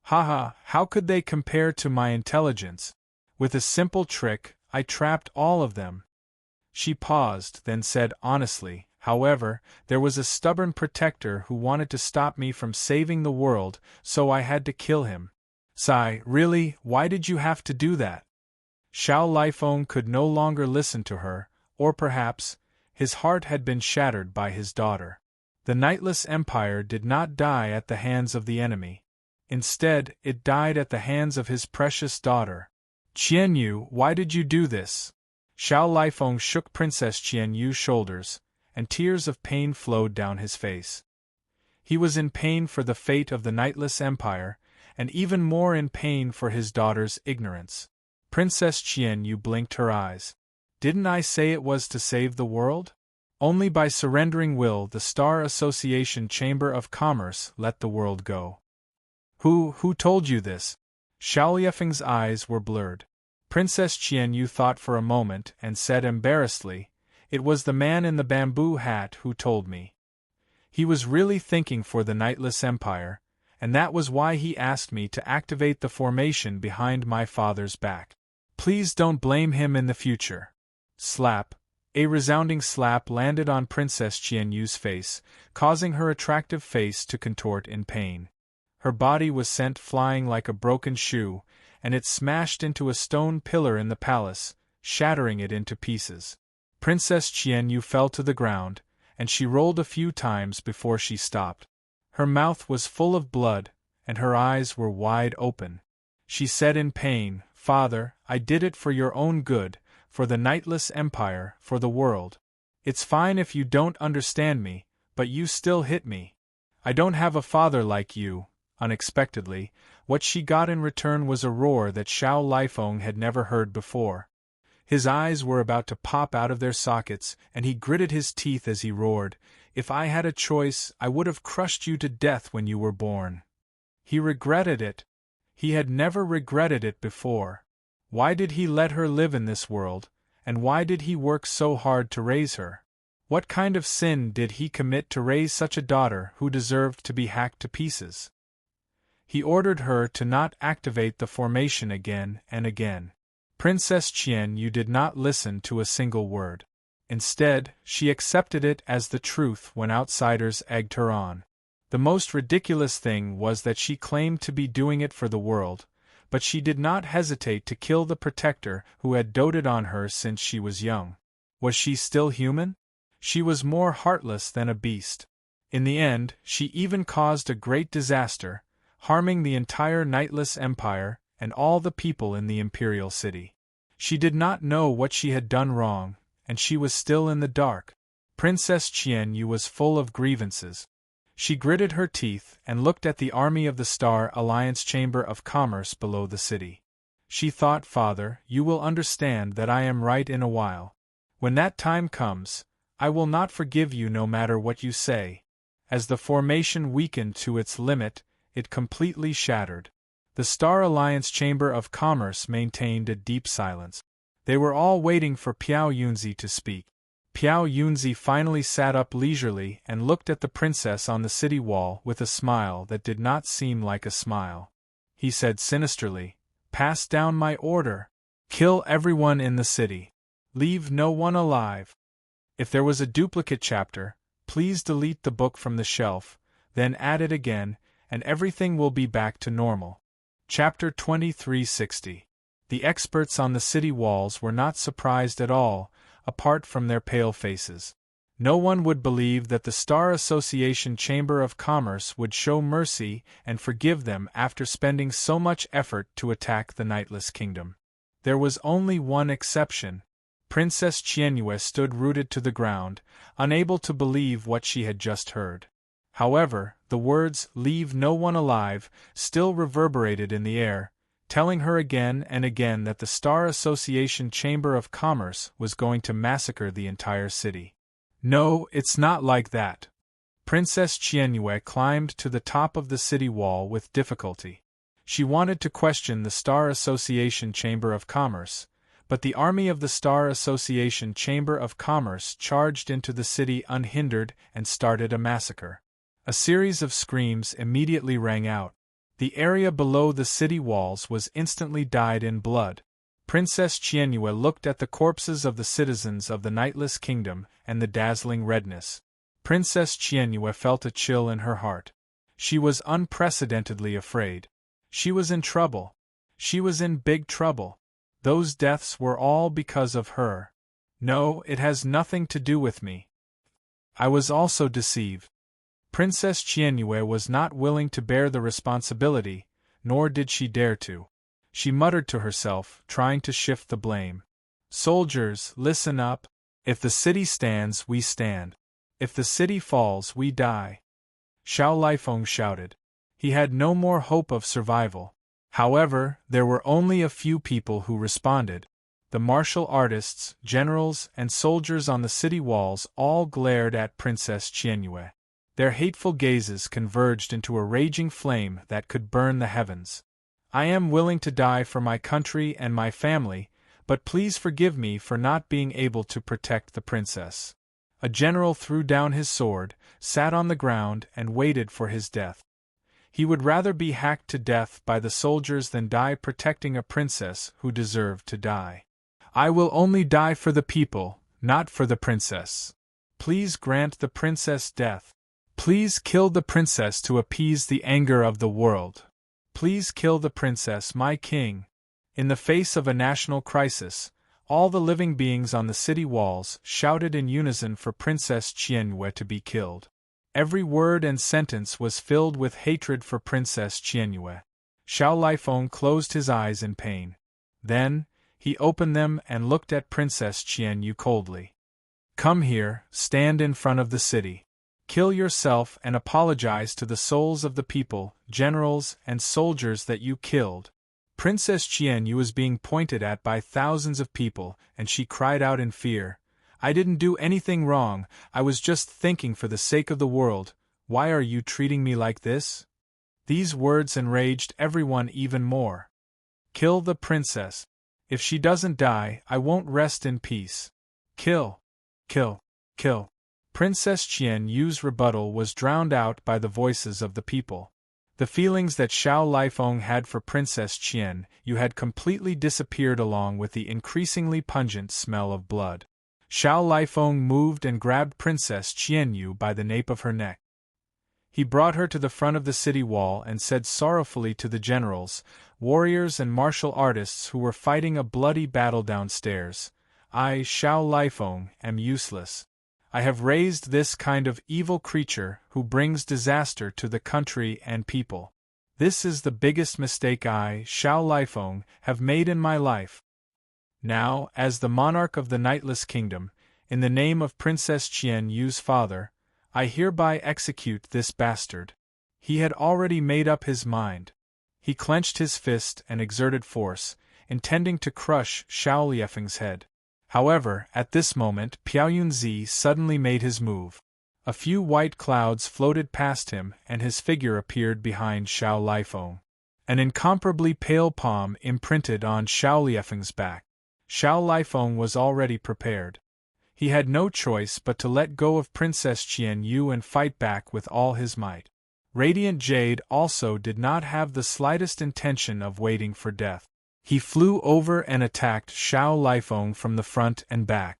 Haha, how could they compare to my intelligence? With a simple trick, I trapped all of them. She paused, then said honestly, "However, there was a stubborn protector who wanted to stop me from saving the world, so I had to kill him." Sigh, really, why did you have to do that? Xiao Lifeng could no longer listen to her, or perhaps, his heart had been shattered by his daughter. The Nightless Empire did not die at the hands of the enemy. Instead, it died at the hands of his precious daughter. "Qianyu, why did you do this?" Xiao Lifeng shook Princess Qianyu's shoulders, and tears of pain flowed down his face. He was in pain for the fate of the Nightless Empire, and even more in pain for his daughter's ignorance. Princess Qianyu blinked her eyes. "Didn't I say it was to save the world? Only by surrendering will the Star Association Chamber of Commerce let the world go." Who told you this?" Xiao Lifeng's eyes were blurred. Princess Qianyu thought for a moment and said embarrassedly, "It was the man in the bamboo hat who told me. He was really thinking for the Nightless Empire, and that was why he asked me to activate the formation behind my father's back. Please don't blame him in the future." Slap. A resounding slap landed on Princess Qianyu's face, causing her attractive face to contort in pain. Her body was sent flying like a broken shoe, and it smashed into a stone pillar in the palace, shattering it into pieces. Princess Qianyu fell to the ground, and she rolled a few times before she stopped. Her mouth was full of blood, and her eyes were wide open. She said in pain, "Father, I did it for your own good, for the Nightless Empire, for the world. It's fine if you don't understand me, but you still hit me. I don't have a father like you." Unexpectedly, what she got in return was a roar that Xiao Lifeng had never heard before. His eyes were about to pop out of their sockets, and he gritted his teeth as he roared, "If I had a choice, I would have crushed you to death when you were born." He regretted it. He had never regretted it before. Why did he let her live in this world, and why did he work so hard to raise her? What kind of sin did he commit to raise such a daughter who deserved to be hacked to pieces? He ordered her to not activate the formation again and again. Princess Qianyu did not listen to a single word. Instead, she accepted it as the truth when outsiders egged her on. The most ridiculous thing was that she claimed to be doing it for the world, but she did not hesitate to kill the protector who had doted on her since she was young. Was she still human? She was more heartless than a beast. In the end, she even caused a great disaster, harming the entire Nightless Empire and all the people in the Imperial City. She did not know what she had done wrong, and she was still in the dark. Princess Qianyu was full of grievances. She gritted her teeth and looked at the army of the Star Alliance Chamber of Commerce below the city. She thought, "Father, you will understand that I am right in a while. When that time comes, I will not forgive you no matter what you say." As the formation weakened to its limit, it completely shattered. The Star Alliance Chamber of Commerce maintained a deep silence. They were all waiting for Piao Yunzi to speak. Piao Yunzi finally sat up leisurely and looked at the princess on the city wall with a smile that did not seem like a smile. He said sinisterly, "Pass down my order. Kill everyone in the city. Leave no one alive. If there was a duplicate chapter, please delete the book from the shelf, then add it again, and everything will be back to normal." Chapter 2360. The experts on the city walls were not surprised at all, apart from their pale faces. No one would believe that the Star Association Chamber of Commerce would show mercy and forgive them after spending so much effort to attack the Nightless Kingdom. There was only one exception. Princess Qianyue stood rooted to the ground, unable to believe what she had just heard. However, the words, "leave no one alive," still reverberated in the air, telling her again and again that the Star Association Chamber of Commerce was going to massacre the entire city. "No, it's not like that." Princess Qianyue climbed to the top of the city wall with difficulty. She wanted to question the Star Association Chamber of Commerce, but the army of the Star Association Chamber of Commerce charged into the city unhindered and started a massacre. A series of screams immediately rang out. The area below the city walls was instantly dyed in blood. Princess Qianyue looked at the corpses of the citizens of the Nightless Kingdom and the dazzling redness. Princess Qianyue felt a chill in her heart. She was unprecedentedly afraid. She was in trouble. She was in big trouble. Those deaths were all because of her. No, it has nothing to do with me. I was also deceived. Princess Qianyue was not willing to bear the responsibility, nor did she dare to. She muttered to herself, trying to shift the blame. Soldiers, listen up. If the city stands, we stand. If the city falls, we die. Xiao Lifeng shouted. He had no more hope of survival. However, there were only a few people who responded. The martial artists, generals, and soldiers on the city walls all glared at Princess Qianyue. Their hateful gazes converged into a raging flame that could burn the heavens. I am willing to die for my country and my family, but please forgive me for not being able to protect the princess. A general threw down his sword, sat on the ground, and waited for his death. He would rather be hacked to death by the soldiers than die protecting a princess who deserved to die. I will only die for the people, not for the princess. Please grant the princess death. Please kill the princess to appease the anger of the world. Please kill the princess, my king. In the face of a national crisis, all the living beings on the city walls shouted in unison for Princess Qianyue to be killed. Every word and sentence was filled with hatred for Princess Qianyue. Xiao Lifeng closed his eyes in pain. Then, he opened them and looked at Princess Qianyue coldly. Come here, stand in front of the city. Kill yourself and apologize to the souls of the people, generals, and soldiers that you killed. Princess Qianyue was being pointed at by thousands of people, and she cried out in fear. I didn't do anything wrong, I was just thinking for the sake of the world. Why are you treating me like this? These words enraged everyone even more. Kill the princess. If she doesn't die, I won't rest in peace. Kill. Kill. Kill. Princess Qianyue's rebuttal was drowned out by the voices of the people. The feelings that Xiao Lifeng had for Princess Qianyue had completely disappeared along with the increasingly pungent smell of blood. Xiao Lifeng moved and grabbed Princess Qianyue by the nape of her neck. He brought her to the front of the city wall and said sorrowfully to the generals, warriors and martial artists who were fighting a bloody battle downstairs, I, Xiao Lifeng, am useless. I have raised this kind of evil creature who brings disaster to the country and people. This is the biggest mistake I, Xiao Lifeng, have made in my life. Now, as the monarch of the Nightless Kingdom, in the name of Princess Qianyue's father, I hereby execute this bastard. He had already made up his mind. He clenched his fist and exerted force, intending to crush Xiao Lifeng's head. However, at this moment Piao Yunzi suddenly made his move. A few white clouds floated past him and his figure appeared behind Xiao Lifeng. An incomparably pale palm imprinted on Xiao Lifeng's back. Xiao Lifeng was already prepared. He had no choice but to let go of Princess Qianyue and fight back with all his might. Radiant Jade also did not have the slightest intention of waiting for death. He flew over and attacked Xiao Lifeng from the front and back.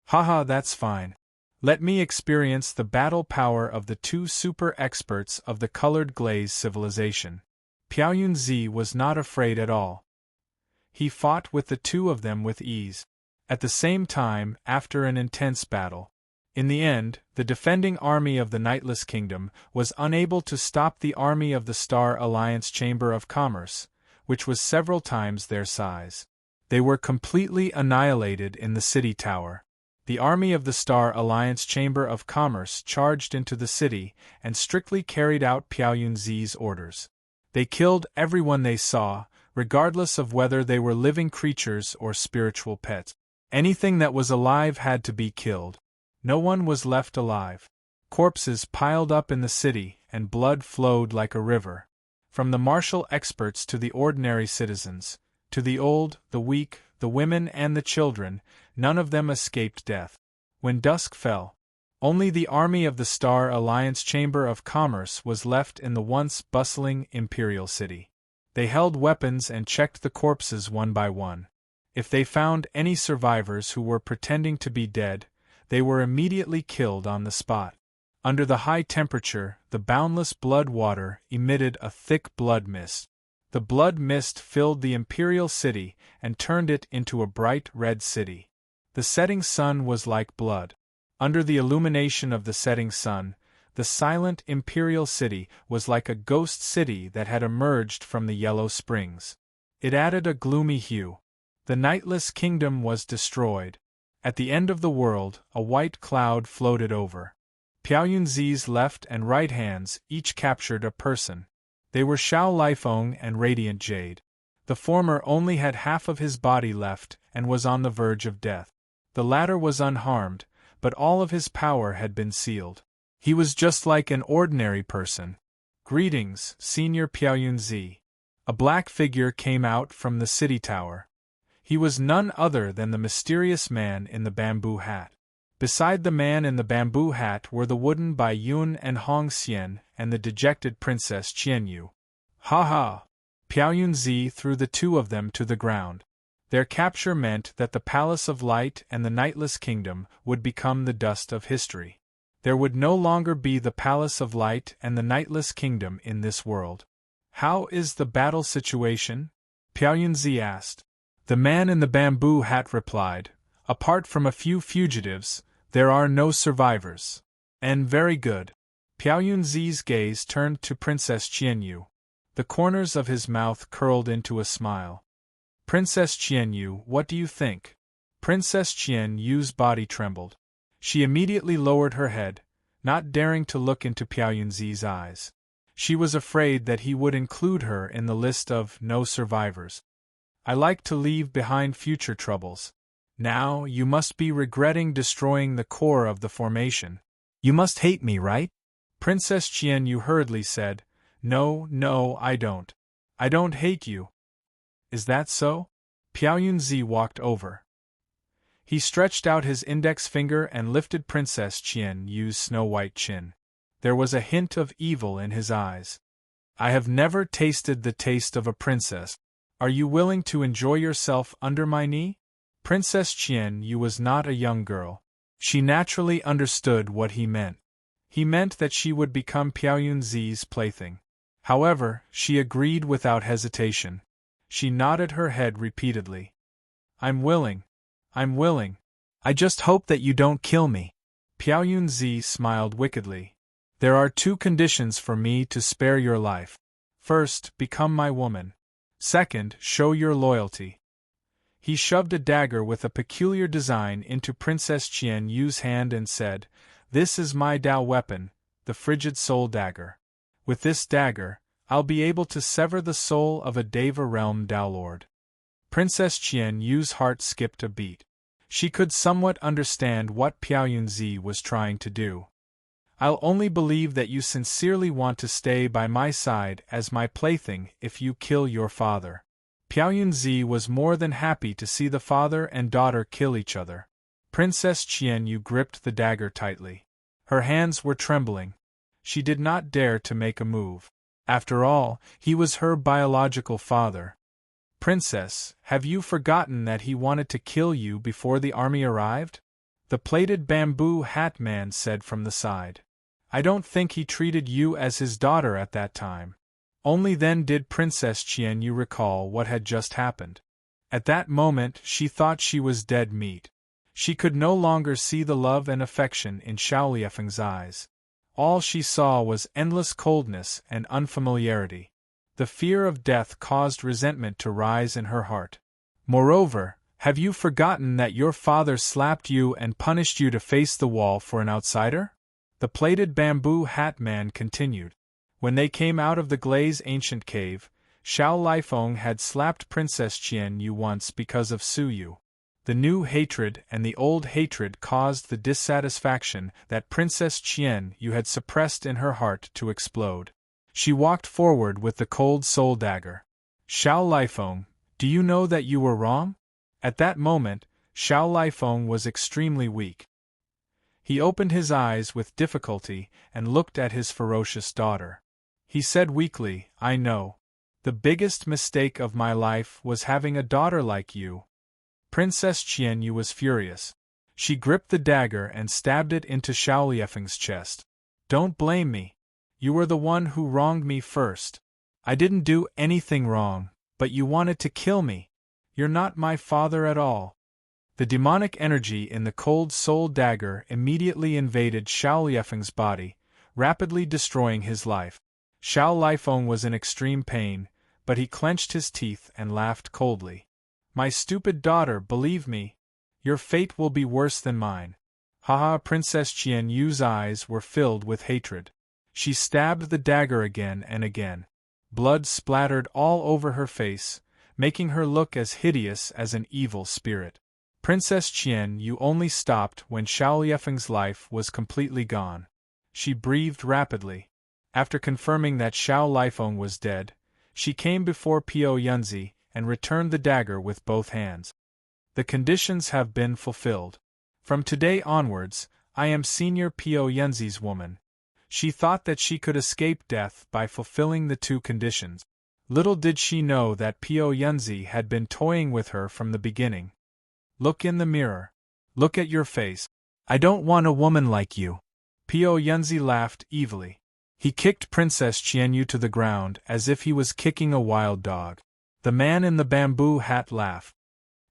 Haha, that's fine. Let me experience the battle power of the two super experts of the colored glaze civilization. Piao Yunzi was not afraid at all. He fought with the two of them with ease. At the same time, after an intense battle. In the end, the defending army of the Nightless Kingdom was unable to stop the army of the Star Alliance Chamber of Commerce, which was several times their size. They were completely annihilated in the city tower. The army of the Star Alliance Chamber of Commerce charged into the city and strictly carried out Piao Yunzi's orders. They killed everyone they saw, regardless of whether they were living creatures or spiritual pets. Anything that was alive had to be killed. No one was left alive. Corpses piled up in the city, and blood flowed like a river. From the martial experts to the ordinary citizens, to the old, the weak, the women and the children, none of them escaped death. When dusk fell, only the army of the Star Alliance Chamber of Commerce was left in the once bustling imperial city. They held weapons and checked the corpses one by one. If they found any survivors who were pretending to be dead, they were immediately killed on the spot. Under the high temperature, the boundless blood water emitted a thick blood mist. The blood mist filled the imperial city and turned it into a bright red city. The setting sun was like blood. Under the illumination of the setting sun, the silent imperial city was like a ghost city that had emerged from the yellow springs. It added a gloomy hue. The nightless kingdom was destroyed. At the end of the world, a white cloud floated over. Piao Yunzi's left and right hands each captured a person. They were Xiao Lifeng and Radiant Jade. The former only had half of his body left and was on the verge of death. The latter was unharmed, but all of his power had been sealed. He was just like an ordinary person. "Greetings, Senior Piao Yunzi." A black figure came out from the city tower. He was none other than the mysterious man in the bamboo hat. Beside the man in the bamboo hat were the wooden Bai Yun and Hong Xian and the dejected Princess Qianyu. "Ha ha!" Piao Yunzi threw the two of them to the ground. Their capture meant that the Palace of Light and the Nightless Kingdom would become the dust of history. There would no longer be the Palace of Light and the Nightless Kingdom in this world. "How is the battle situation?" Piao Yunzi asked. The man in the bamboo hat replied, "Apart from a few fugitives, there are no survivors." "And very good." Piao Yunzi's gaze turned to Princess Qianyu. The corners of his mouth curled into a smile. "Princess Qianyu, what do you think?" Princess Qianyu's body trembled. She immediately lowered her head, not daring to look into Piao Yunzi's eyes. She was afraid that he would include her in the list of no survivors. "I like to leave behind future troubles. Now, you must be regretting destroying the core of the formation. You must hate me, right?" Princess Qianyu hurriedly said, No, I don't. I don't hate you." "Is that so?" Piao Yunzi walked over. He stretched out his index finger and lifted Princess Qianyu's snow-white chin. There was a hint of evil in his eyes. "I have never tasted the taste of a princess. Are you willing to enjoy yourself under my knee?" Princess Qianyu was not a young girl. She naturally understood what he meant. He meant that she would become Piao Yunzi's plaything. However, she agreed without hesitation. She nodded her head repeatedly. I'm willing. I just hope that you don't kill me." Piao Yunzi smiled wickedly. "There are two conditions for me to spare your life. First, become my woman. Second, show your loyalty." He shoved a dagger with a peculiar design into Princess Qianyu's hand and said, "This is my Dao weapon, the frigid soul dagger. With this dagger, I'll be able to sever the soul of a Deva realm Dao Lord." Princess Qianyu's heart skipped a beat. She could somewhat understand what Piao Yunzi was trying to do. "I'll only believe that you sincerely want to stay by my side as my plaything if you kill your father." Piao Yunzi was more than happy to see the father and daughter kill each other. Princess Qianyu gripped the dagger tightly. Her hands were trembling. She did not dare to make a move. After all, he was her biological father. "Princess, have you forgotten that he wanted to kill you before the army arrived?" the plaited bamboo hat man said from the side. "I don't think he treated you as his daughter at that time." Only then did Princess Qianyu recall what had just happened. At that moment she thought she was dead meat. She could no longer see the love and affection in Xiao Lifeng's eyes. All she saw was endless coldness and unfamiliarity. The fear of death caused resentment to rise in her heart. "Moreover, have you forgotten that your father slapped you and punished you to face the wall for an outsider?" the plaited bamboo hat man continued. When they came out of the Glaze ancient cave, Xiao Lifeng had slapped Princess Qianyu once because of Suyu. The new hatred and the old hatred caused the dissatisfaction that Princess Qianyu had suppressed in her heart to explode. She walked forward with the cold soul dagger. "Xiao Lifeng, do you know that you were wrong?" At that moment, Xiao Lifeng was extremely weak. He opened his eyes with difficulty and looked at his ferocious daughter. He said weakly, "I know. The biggest mistake of my life was having a daughter like you. Princess Qianyu was furious. She gripped the dagger and stabbed it into Xiao Liefeng's chest. Don't blame me. You were the one who wronged me first. I didn't do anything wrong, but you wanted to kill me. You're not my father at all. The demonic energy in the cold soul dagger immediately invaded Xiao Liefeng's body, rapidly destroying his life. Xiao Liefeng was in extreme pain, but he clenched his teeth and laughed coldly. My stupid daughter, believe me. Your fate will be worse than mine. Haha! Princess Qianyu's eyes were filled with hatred. She stabbed the dagger again and again. Blood splattered all over her face, making her look as hideous as an evil spirit. Princess Qianyu only stopped when Xiao Liefeng's life was completely gone. She breathed rapidly. After confirming that Xiao Liefeng was dead, she came before Piao Yunzi and returned the dagger with both hands. The conditions have been fulfilled. From today onwards, I am Senior Piao Yunzi's woman. She thought that she could escape death by fulfilling the two conditions. Little did she know that Piao Yunzi had been toying with her from the beginning. Look in the mirror. Look at your face. I don't want a woman like you. Piao Yunzi laughed evilly. He kicked Princess Qianyu to the ground as if he was kicking a wild dog. The man in the bamboo hat laughed.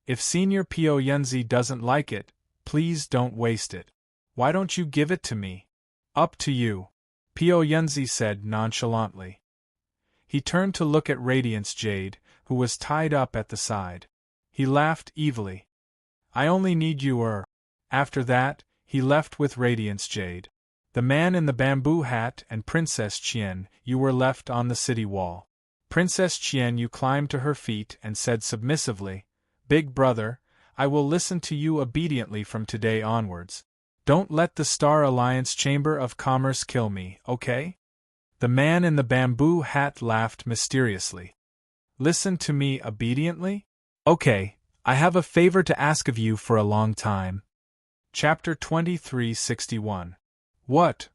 If Senior Piao Yunzi doesn't like it, please don't waste it. Why don't you give it to me? Up to you, Piao Yunzi said nonchalantly. He turned to look at Radiance Jade, who was tied up at the side. He laughed evilly. I only need you. After that, he left with Radiance Jade. The man in the bamboo hat and Princess Qianyu were left on the city wall. Princess Qianyu climbed to her feet and said submissively, Big brother, I will listen to you obediently from today onwards. Don't let the Star Alliance Chamber of Commerce kill me, okay? The man in the bamboo hat laughed mysteriously. Listen to me obediently? Okay, I have a favor to ask of you for a long time. Chapter 2361. What?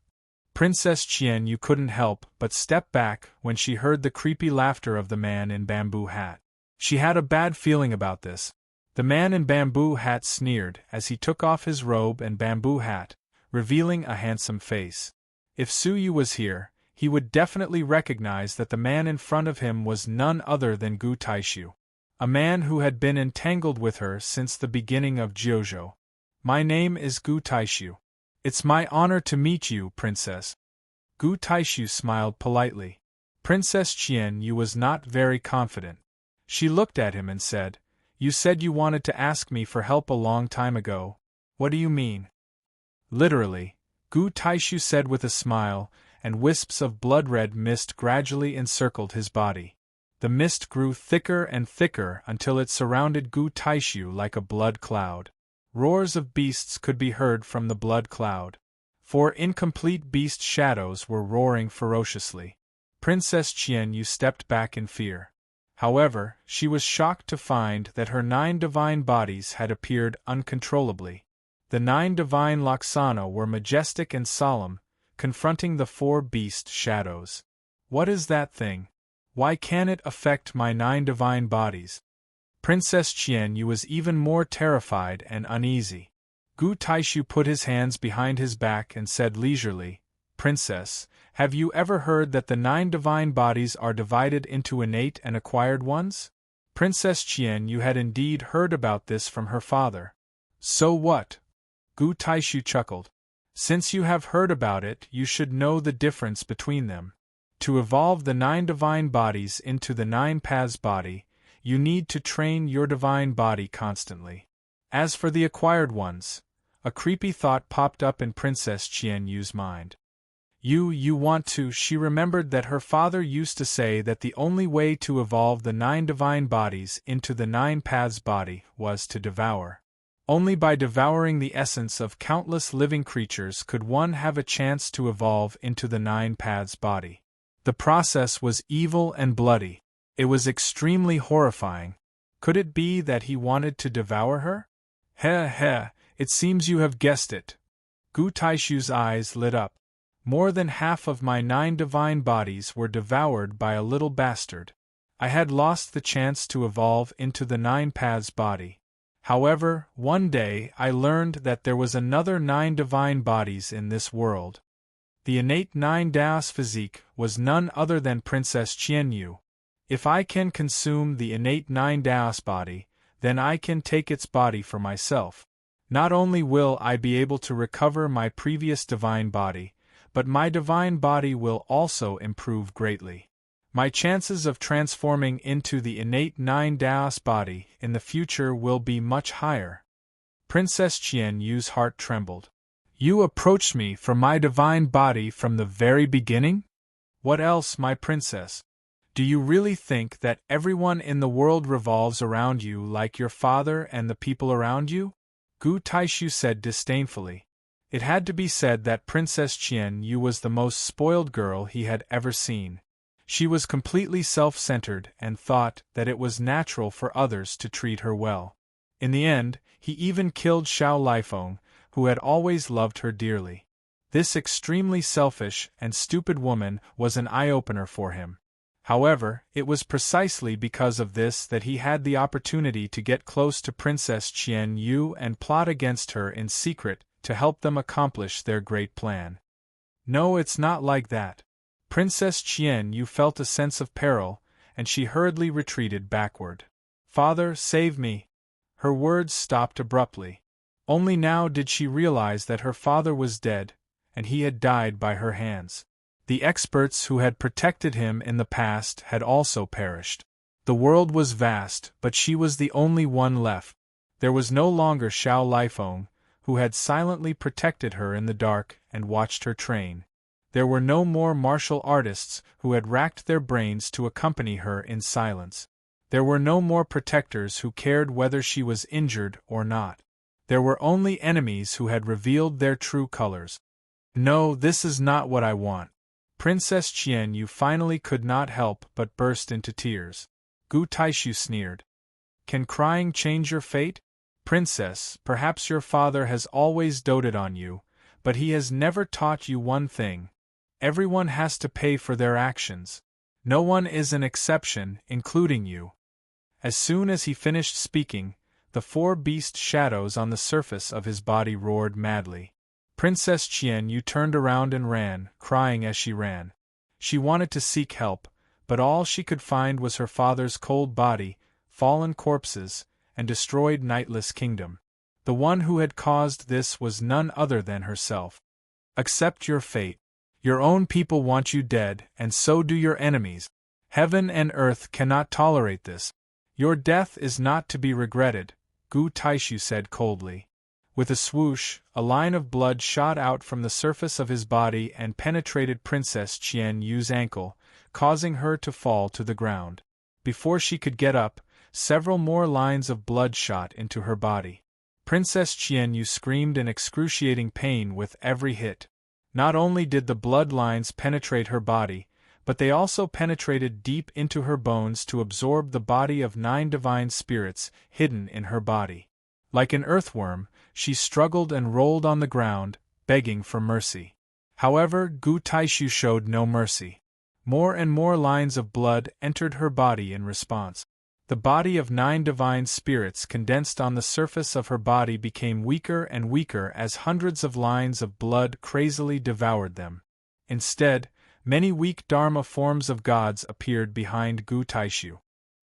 Princess Qianyu couldn't help but step back when she heard the creepy laughter of the man in bamboo hat. She had a bad feeling about this. The man in bamboo hat sneered as he took off his robe and bamboo hat, revealing a handsome face. If Suyu was here, he would definitely recognize that the man in front of him was none other than Gu Taishu, a man who had been entangled with her since the beginning of Jiuzhou. My name is Gu Taishu. It's my honor to meet you, Princess. Gu Taishu smiled politely. Princess Qianyu was not very confident. She looked at him and said, You said you wanted to ask me for help a long time ago. What do you mean? Literally, Gu Taishu said with a smile, and wisps of blood-red mist gradually encircled his body. The mist grew thicker and thicker until it surrounded Gu Taishu like a blood cloud. Roars of beasts could be heard from the blood cloud. 4 incomplete beast shadows were roaring ferociously. Princess Qianyu stepped back in fear. However, she was shocked to find that her 9 divine bodies had appeared uncontrollably. The 9 divine Laksana were majestic and solemn, confronting the 4 beast shadows. What is that thing? Why can't it affect my 9 divine bodies? Princess Qianyu was even more terrified and uneasy. Gu Taishu put his hands behind his back and said leisurely, Princess, have you ever heard that the 9 divine bodies are divided into innate and acquired ones? Princess Qianyu had indeed heard about this from her father. So what? Gu Taishu chuckled. Since you have heard about it, you should know the difference between them. To evolve the 9 divine bodies into the 9 paths body, you need to train your divine body constantly. As for the acquired ones, a creepy thought popped up in Princess Qianyu's mind. You want to. She remembered that her father used to say that the only way to evolve the 9 divine bodies into the 9 paths body was to devour. Only by devouring the essence of countless living creatures could one have a chance to evolve into the 9 paths body. The process was evil and bloody. It was extremely horrifying. Could it be that he wanted to devour her? Heh, it seems you have guessed it. Gu Taishu's eyes lit up. More than half of my 9 divine bodies were devoured by a little bastard. I had lost the chance to evolve into the 9 paths body. However, one day I learned that there was another 9 divine bodies in this world. The innate 9 Daos physique was none other than Princess Qianyu. If I can consume the innate 9 Daos body, then I can take its body for myself. Not only will I be able to recover my previous divine body, but my divine body will also improve greatly. My chances of transforming into the innate 9 Daos body in the future will be much higher. Princess Qianyu's heart trembled. You approached me for my divine body from the very beginning? What else, my princess? Do you really think that everyone in the world revolves around you like your father and the people around you? Gu Taishu said disdainfully. It had to be said that Princess Qianyu was the most spoiled girl he had ever seen. She was completely self-centered and thought that it was natural for others to treat her well. In the end, he even killed Xiao Lifeng, who had always loved her dearly. This extremely selfish and stupid woman was an eye-opener for him. However, it was precisely because of this that he had the opportunity to get close to Princess Qianyu and plot against her in secret to help them accomplish their great plan. No, it's not like that. Princess Qianyu felt a sense of peril, and she hurriedly retreated backward. Father, save me! Her words stopped abruptly. Only now did she realize that her father was dead, and he had died by her hands. The experts who had protected him in the past had also perished. The world was vast, but she was the only one left. There was no longer Xiao Lifeng, who had silently protected her in the dark and watched her train. There were no more martial artists who had racked their brains to accompany her in silence. There were no more protectors who cared whether she was injured or not. There were only enemies who had revealed their true colors. No, this is not what I want. Princess Qianyu finally could not help but burst into tears. Gu Taishu sneered. Can crying change your fate? Princess, perhaps your father has always doted on you, but he has never taught you one thing. Everyone has to pay for their actions. No one is an exception, including you. As soon as he finished speaking, the 4 beast shadows on the surface of his body roared madly. Princess Qianyu turned around and ran, crying as she ran. She wanted to seek help, but all she could find was her father's cold body, fallen corpses, and destroyed nightless kingdom. The one who had caused this was none other than herself. Accept your fate. Your own people want you dead, and so do your enemies. Heaven and earth cannot tolerate this. Your death is not to be regretted, Gu Taishu said coldly. With a swoosh, a line of blood shot out from the surface of his body and penetrated Princess Qianyu's ankle, causing her to fall to the ground. Before she could get up, several more lines of blood shot into her body. Princess Qianyu screamed in excruciating pain with every hit. Not only did the blood lines penetrate her body, but they also penetrated deep into her bones to absorb the body of 9 divine spirits hidden in her body. Like an earthworm, she struggled and rolled on the ground, begging for mercy. However, Gu Taishu showed no mercy. More and more lines of blood entered her body in response. The body of 9 divine spirits condensed on the surface of her body became weaker and weaker as hundreds of lines of blood crazily devoured them. Instead, many weak Dharma forms of gods appeared behind Gu Taishu.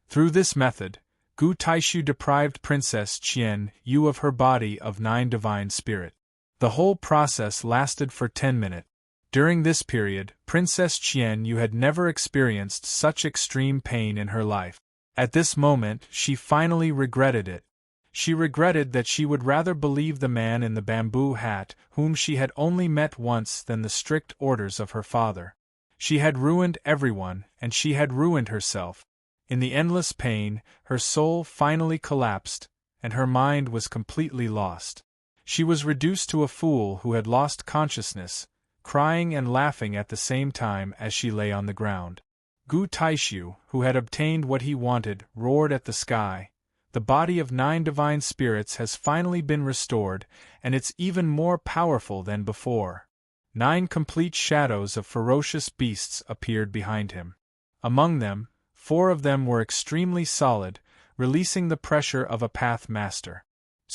Through this method, Gu Taishu deprived Princess Qianyu of her body of 9 divine spirit. The whole process lasted for 10 minutes. During this period, Princess Qianyu had never experienced such extreme pain in her life. At this moment, she finally regretted it. She regretted that she would rather believe the man in the bamboo hat, whom she had only met once, than the strict orders of her father. She had ruined everyone, and she had ruined herself. In the endless pain, her soul finally collapsed, and her mind was completely lost. She was reduced to a fool who had lost consciousness, crying and laughing at the same time as she lay on the ground. Gu Taishu, who had obtained what he wanted, roared at the sky. The body of 9 divine spirits has finally been restored, and it's even more powerful than before. 9 complete shadows of ferocious beasts appeared behind him. Among them, 4 of them were extremely solid, releasing the pressure of a path master.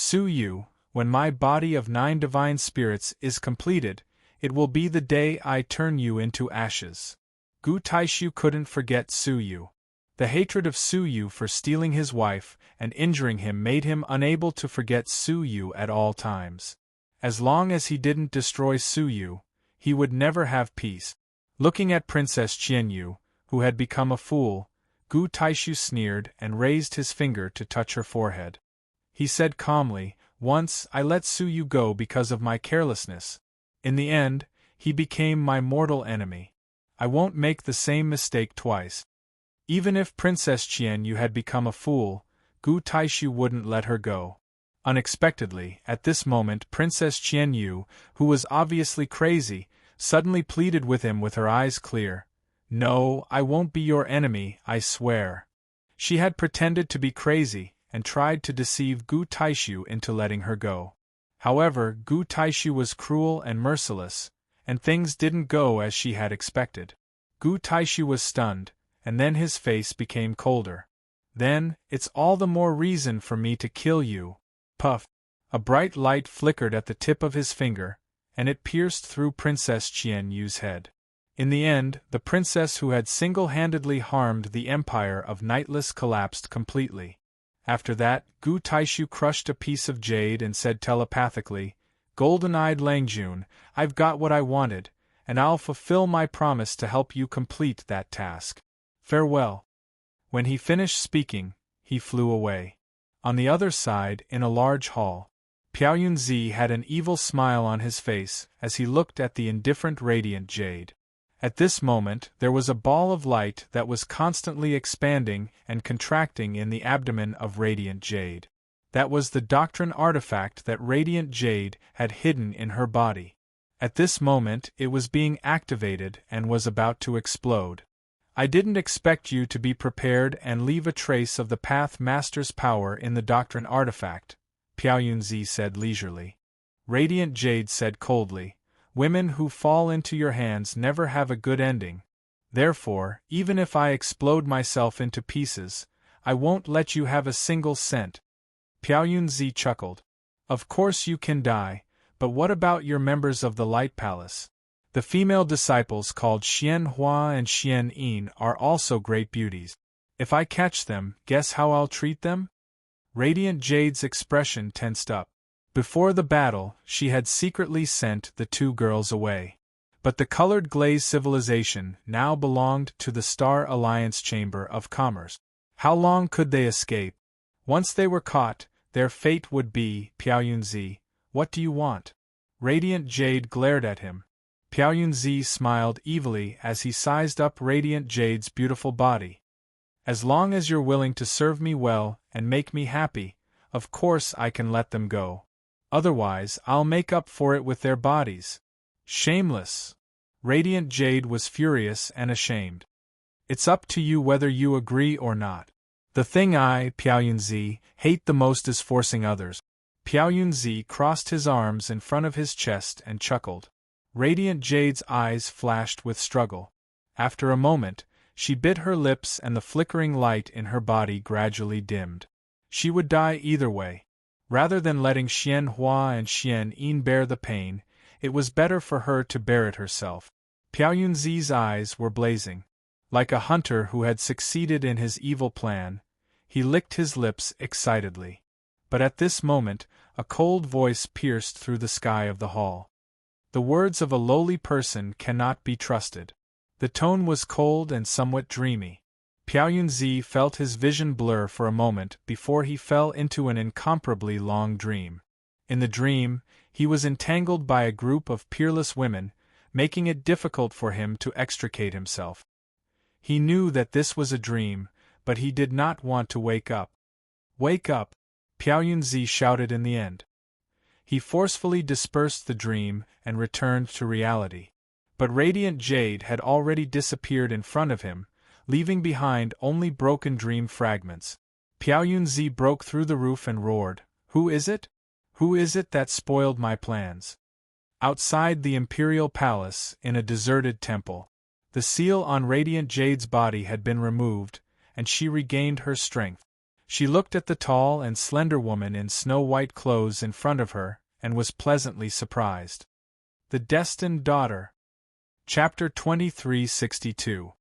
Su Yu, when my body of 9 divine spirits is completed, it will be the day I turn you into ashes. Gu Taishu couldn't forget Su Yu. The hatred of Su Yu for stealing his wife and injuring him made him unable to forget Su Yu at all times. As long as he didn't destroy Su Yu, he would never have peace. Looking at Princess Qianyu, who had become a fool, Gu Taishu sneered and raised his finger to touch her forehead. He said calmly, "Once I let Su Yu go because of my carelessness. In the end, he became my mortal enemy. I won't make the same mistake twice." Even if Princess Qianyu had become a fool, Gu Taishu wouldn't let her go. Unexpectedly, at this moment Princess Qianyu, who was obviously crazy, suddenly pleaded with him with her eyes clear. "No, I won't be your enemy, I swear." She had pretended to be crazy, and tried to deceive Gu Taishu into letting her go. However, Gu Taishu was cruel and merciless, and things didn't go as she had expected. Gu Taishu was stunned, and then his face became colder. "Then, it's all the more reason for me to kill you." Puff! A bright light flickered at the tip of his finger, and it pierced through Princess Qianyu's head. In the end, the princess who had single-handedly harmed the empire of Nightless collapsed completely. After that, Gu Taishu crushed a piece of jade and said telepathically, "Golden-eyed Langjun, I've got what I wanted, and I'll fulfill my promise to help you complete that task. Farewell." When he finished speaking, he flew away. On the other side, in a large hall, Piaoyunzi had an evil smile on his face as he looked at the indifferent radiant jade. At this moment, there was a ball of light that was constantly expanding and contracting in the abdomen of radiant jade. That was the doctrine artifact that radiant jade had hidden in her body. At this moment, it was being activated and was about to explode. "I didn't expect you to be prepared and leave a trace of the Path Master's power in the doctrine artifact," Piaoyunzi said leisurely. Radiant Jade said coldly, "Women who fall into your hands never have a good ending. Therefore, even if I explode myself into pieces, I won't let you have a single cent." Piaoyunzi chuckled. "Of course you can die, but what about your members of the Light Palace? The female disciples called Xian Hua and Xian Yin are also great beauties. If I catch them, guess how I'll treat them?" Radiant Jade's expression tensed up. Before the battle, she had secretly sent the 2 girls away. But the colored glaze civilization now belonged to the Star Alliance Chamber of Commerce. How long could they escape? Once they were caught, their fate would be, "Piaoyunzi, what do you want?" Radiant Jade glared at him. Piaoyunzi smiled evilly as he sized up Radiant Jade's beautiful body. "As long as you're willing to serve me well and make me happy, of course I can let them go. Otherwise, I'll make up for it with their bodies." Shameless! Radiant Jade was furious and ashamed. "It's up to you whether you agree or not. The thing I, Piaoyunzi, hate the most is forcing others." Piaoyunzi crossed his arms in front of his chest and chuckled. Radiant Jade's eyes flashed with struggle. After a moment, she bit her lips and the flickering light in her body gradually dimmed. She would die either way. Rather than letting Xian Hua and Xian Yin bear the pain, it was better for her to bear it herself. Piaoyunzi's eyes were blazing. Like a hunter who had succeeded in his evil plan, he licked his lips excitedly. But at this moment, a cold voice pierced through the sky of the hall. The words of a lowly person cannot be trusted. The tone was cold and somewhat dreamy. Piaoyunzi felt his vision blur for a moment before he fell into an incomparably long dream. In the dream, he was entangled by a group of peerless women, making it difficult for him to extricate himself. He knew that this was a dream, but he did not want to wake up. "Wake up!" Piaoyunzi shouted in the end. He forcefully dispersed the dream and returned to reality. But Radiant Jade had already disappeared in front of him, leaving behind only broken dream fragments. Piaoyunzi broke through the roof and roared, "Who is it? Who is it that spoiled my plans?" Outside the Imperial Palace, in a deserted temple, the seal on Radiant Jade's body had been removed, and she regained her strength. She looked at the tall and slender woman in snow-white clothes in front of her, and was pleasantly surprised. The Destined Daughter. Chapter 2362.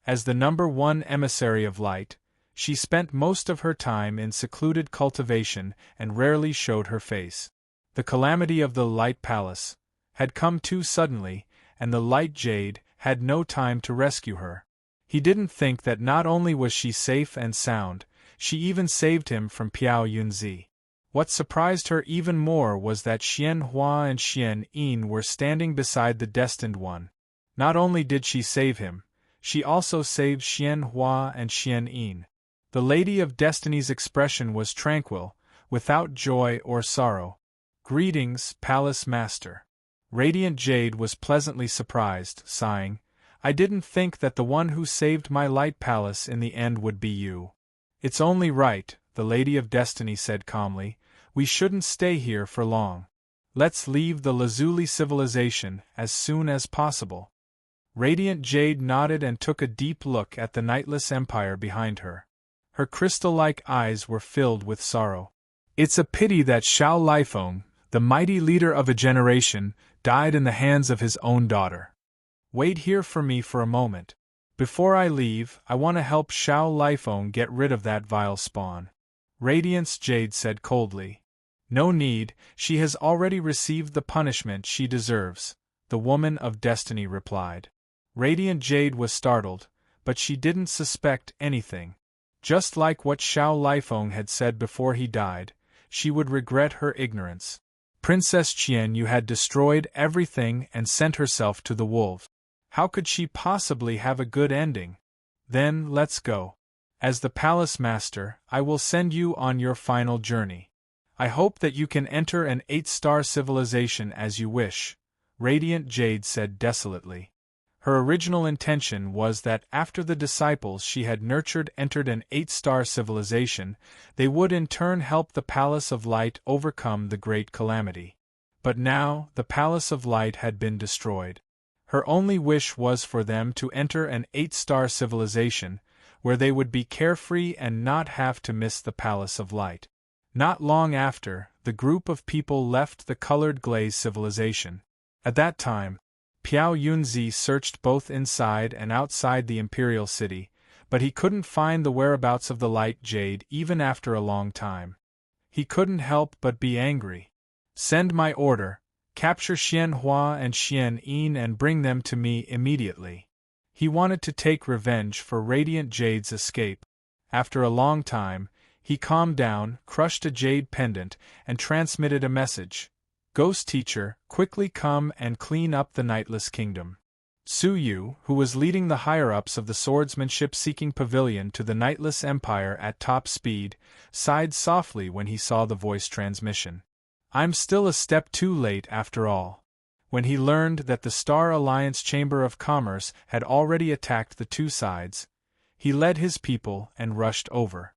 As the number one emissary of light, she spent most of her time in secluded cultivation and rarely showed her face. The calamity of the Light Palace had come too suddenly, and the Light Jade had no time to rescue her. He didn't think that not only was she safe and sound, she even saved him from Piao Yunzi. What surprised her even more was that Xian Hua and Xian Yin were standing beside the Destined One. Not only did she save him, she also saved Xian Hua and Xian Yin. The Lady of Destiny's expression was tranquil, without joy or sorrow. "Greetings, Palace Master." Radiant Jade was pleasantly surprised, sighing, "I didn't think that the one who saved my Light Palace in the end would be you." "It's only right," the Lady of Destiny said calmly. "We shouldn't stay here for long. Let's leave the Lazuli civilization as soon as possible." Radiant Jade nodded and took a deep look at the Nightless Empire behind her. Her crystal-like eyes were filled with sorrow. "It's a pity that Xiao Lifeng, the mighty leader of a generation, died in the hands of his own daughter. Wait here for me for a moment. Before I leave, I want to help Xiao Lifeng get rid of that vile spawn." Radiance Jade said coldly. "No need, she has already received the punishment she deserves," the Woman of Destiny replied. Radiant Jade was startled, but she didn't suspect anything. Just like what Xiao Lifeng had said before he died, she would regret her ignorance. Princess Qian Yu had destroyed everything and sent herself to the wolves. How could she possibly have a good ending? Then, let's go. As the Palace Master, I will send you on your final journey. I hope that you can enter an 8-star civilization as you wish," Radiant Jade said desolately. Her original intention was that after the disciples she had nurtured entered an 8-star civilization, they would in turn help the Palace of Light overcome the great calamity. But now, the Palace of Light had been destroyed. Her only wish was for them to enter an 8-star civilization, where they would be carefree and not have to miss the Palace of Light. Not long after, the group of people left the Colored Glaze civilization. At that time, Piao Yunzi searched both inside and outside the Imperial City, but he couldn't find the whereabouts of the Light Jade even after a long time. He couldn't help but be angry. "Send my order, capture Xian Hua and Xian Yin and bring them to me immediately." He wanted to take revenge for Radiant Jade's escape. After a long time, he calmed down, crushed a jade pendant, and transmitted a message. "Ghost Teacher, quickly come and clean up the Nightless Kingdom." Su Yu, who was leading the higher-ups of the swordsmanship-seeking pavilion to the Nightless Empire at top speed, sighed softly when he saw the voice transmission. "I'm still a step too late after all." When he learned that the Star Alliance Chamber of Commerce had already attacked the two sides, he led his people and rushed over.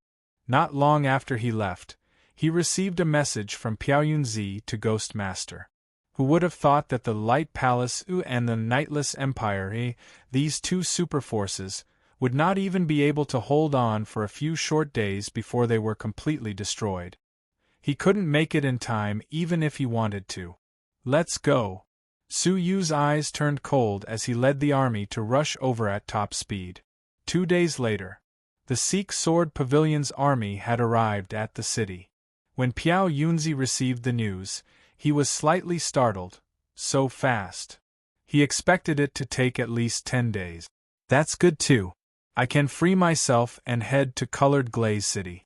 Not long after he left, he received a message from Piao Yunzi to Ghost Master. Who would have thought that the Light Palace and the Nightless Empire, these two superforces, would not even be able to hold on for a few short days before they were completely destroyed. He couldn't make it in time even if he wanted to. "Let's go." Su Yu's eyes turned cold as he led the army to rush over at top speed. 2 days later, the Sikh Sword Pavilion's army had arrived at the city. When Piao Yunzi received the news, he was slightly startled. So fast. He expected it to take at least 10 days. "That's good too. I can free myself and head to Colored Glaze City."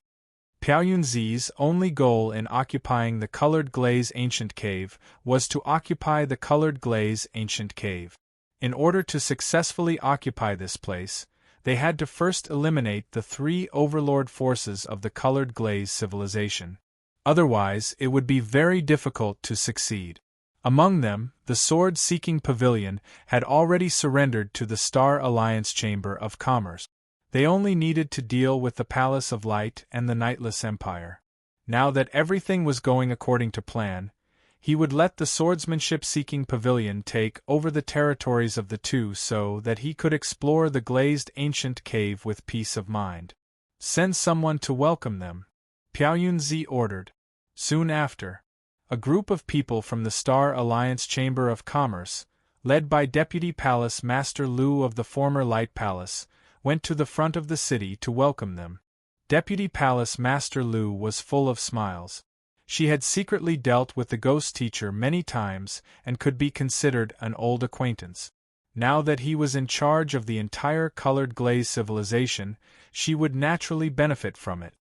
Piao Yunzi's only goal in occupying the Colored Glaze Ancient Cave was to occupy the Colored Glaze Ancient Cave. In order to successfully occupy this place, they had to first eliminate the 3 overlord forces of the Colored Glaze civilization. Otherwise, it would be very difficult to succeed. Among them, the sword-seeking pavilion had already surrendered to the Star Alliance Chamber of Commerce. They only needed to deal with the Palace of Light and the Nightless Empire. Now that everything was going according to plan, he would let the swordsmanship-seeking pavilion take over the territories of the two so that he could explore the glazed ancient cave with peace of mind. Send someone to welcome them, Piaoyunzi ordered. Soon after, a group of people from the Star Alliance Chamber of Commerce, led by Deputy Palace Master Lu of the former Light Palace, went to the front of the city to welcome them. Deputy Palace Master Lu was full of smiles. She had secretly dealt with the ghost teacher many times and could be considered an old acquaintance. Now that he was in charge of the entire colored glaze civilization, she would naturally benefit from it.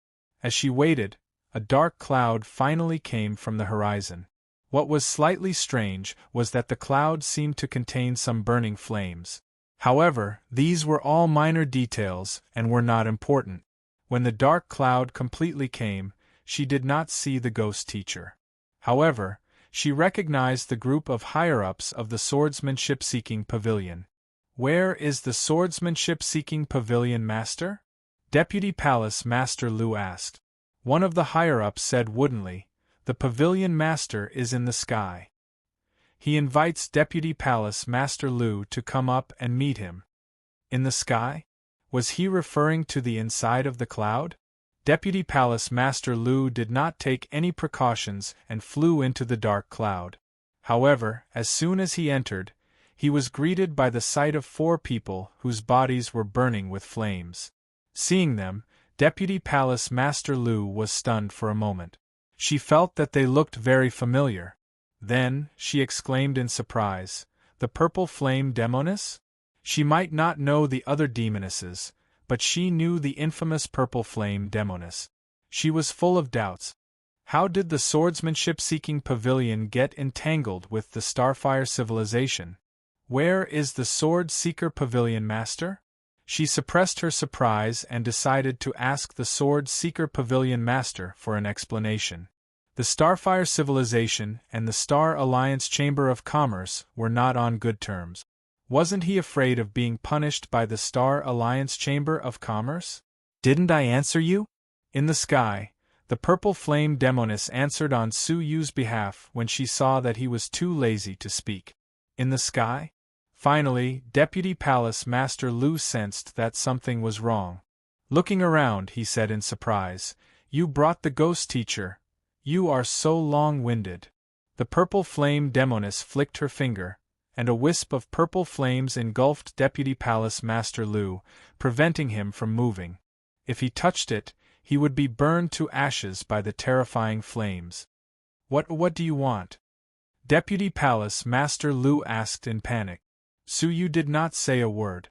As she waited, a dark cloud finally came from the horizon. What was slightly strange was that the cloud seemed to contain some burning flames. However, these were all minor details and were not important. When the dark cloud completely came, she did not see the ghost teacher. However, she recognized the group of higher-ups of the swordsmanship-seeking pavilion. Where is the swordsmanship-seeking pavilion master? Deputy Palace Master Lu asked. One of the higher-ups said woodenly, the pavilion master is in the sky. He invites Deputy Palace Master Lu to come up and meet him. In the sky? Was he referring to the inside of the cloud? Deputy Palace Master Lu did not take any precautions and flew into the dark cloud. However, as soon as he entered, he was greeted by the sight of 4 people whose bodies were burning with flames. Seeing them, Deputy Palace Master Lu was stunned for a moment. She felt that they looked very familiar. Then, she exclaimed in surprise, the purple flame demoness? She might not know the other demonesses, but she knew the infamous purple flame demoness. She was full of doubts. How did the swordsmanship-seeking pavilion get entangled with the Starfire civilization? Where is the sword-seeker pavilion master? She suppressed her surprise and decided to ask the sword-seeker pavilion master for an explanation. The Starfire civilization and the Star Alliance Chamber of Commerce were not on good terms. Wasn't he afraid of being punished by the Star Alliance Chamber of Commerce? Didn't I answer you? In the sky, the purple flame demoness answered on Su Yu's behalf when she saw that he was too lazy to speak. In the sky? Finally, Deputy Palace Master Lu sensed that something was wrong. Looking around, he said in surprise, "You brought the ghost teacher. You are so long-winded." The purple flame demoness flicked her finger, and a wisp of purple flames engulfed Deputy Palace Master Lu, preventing him from moving. If he touched it, he would be burned to ashes by the terrifying flames. What do you want?" Deputy Palace Master Lu asked in panic. Su Yu did not say a word.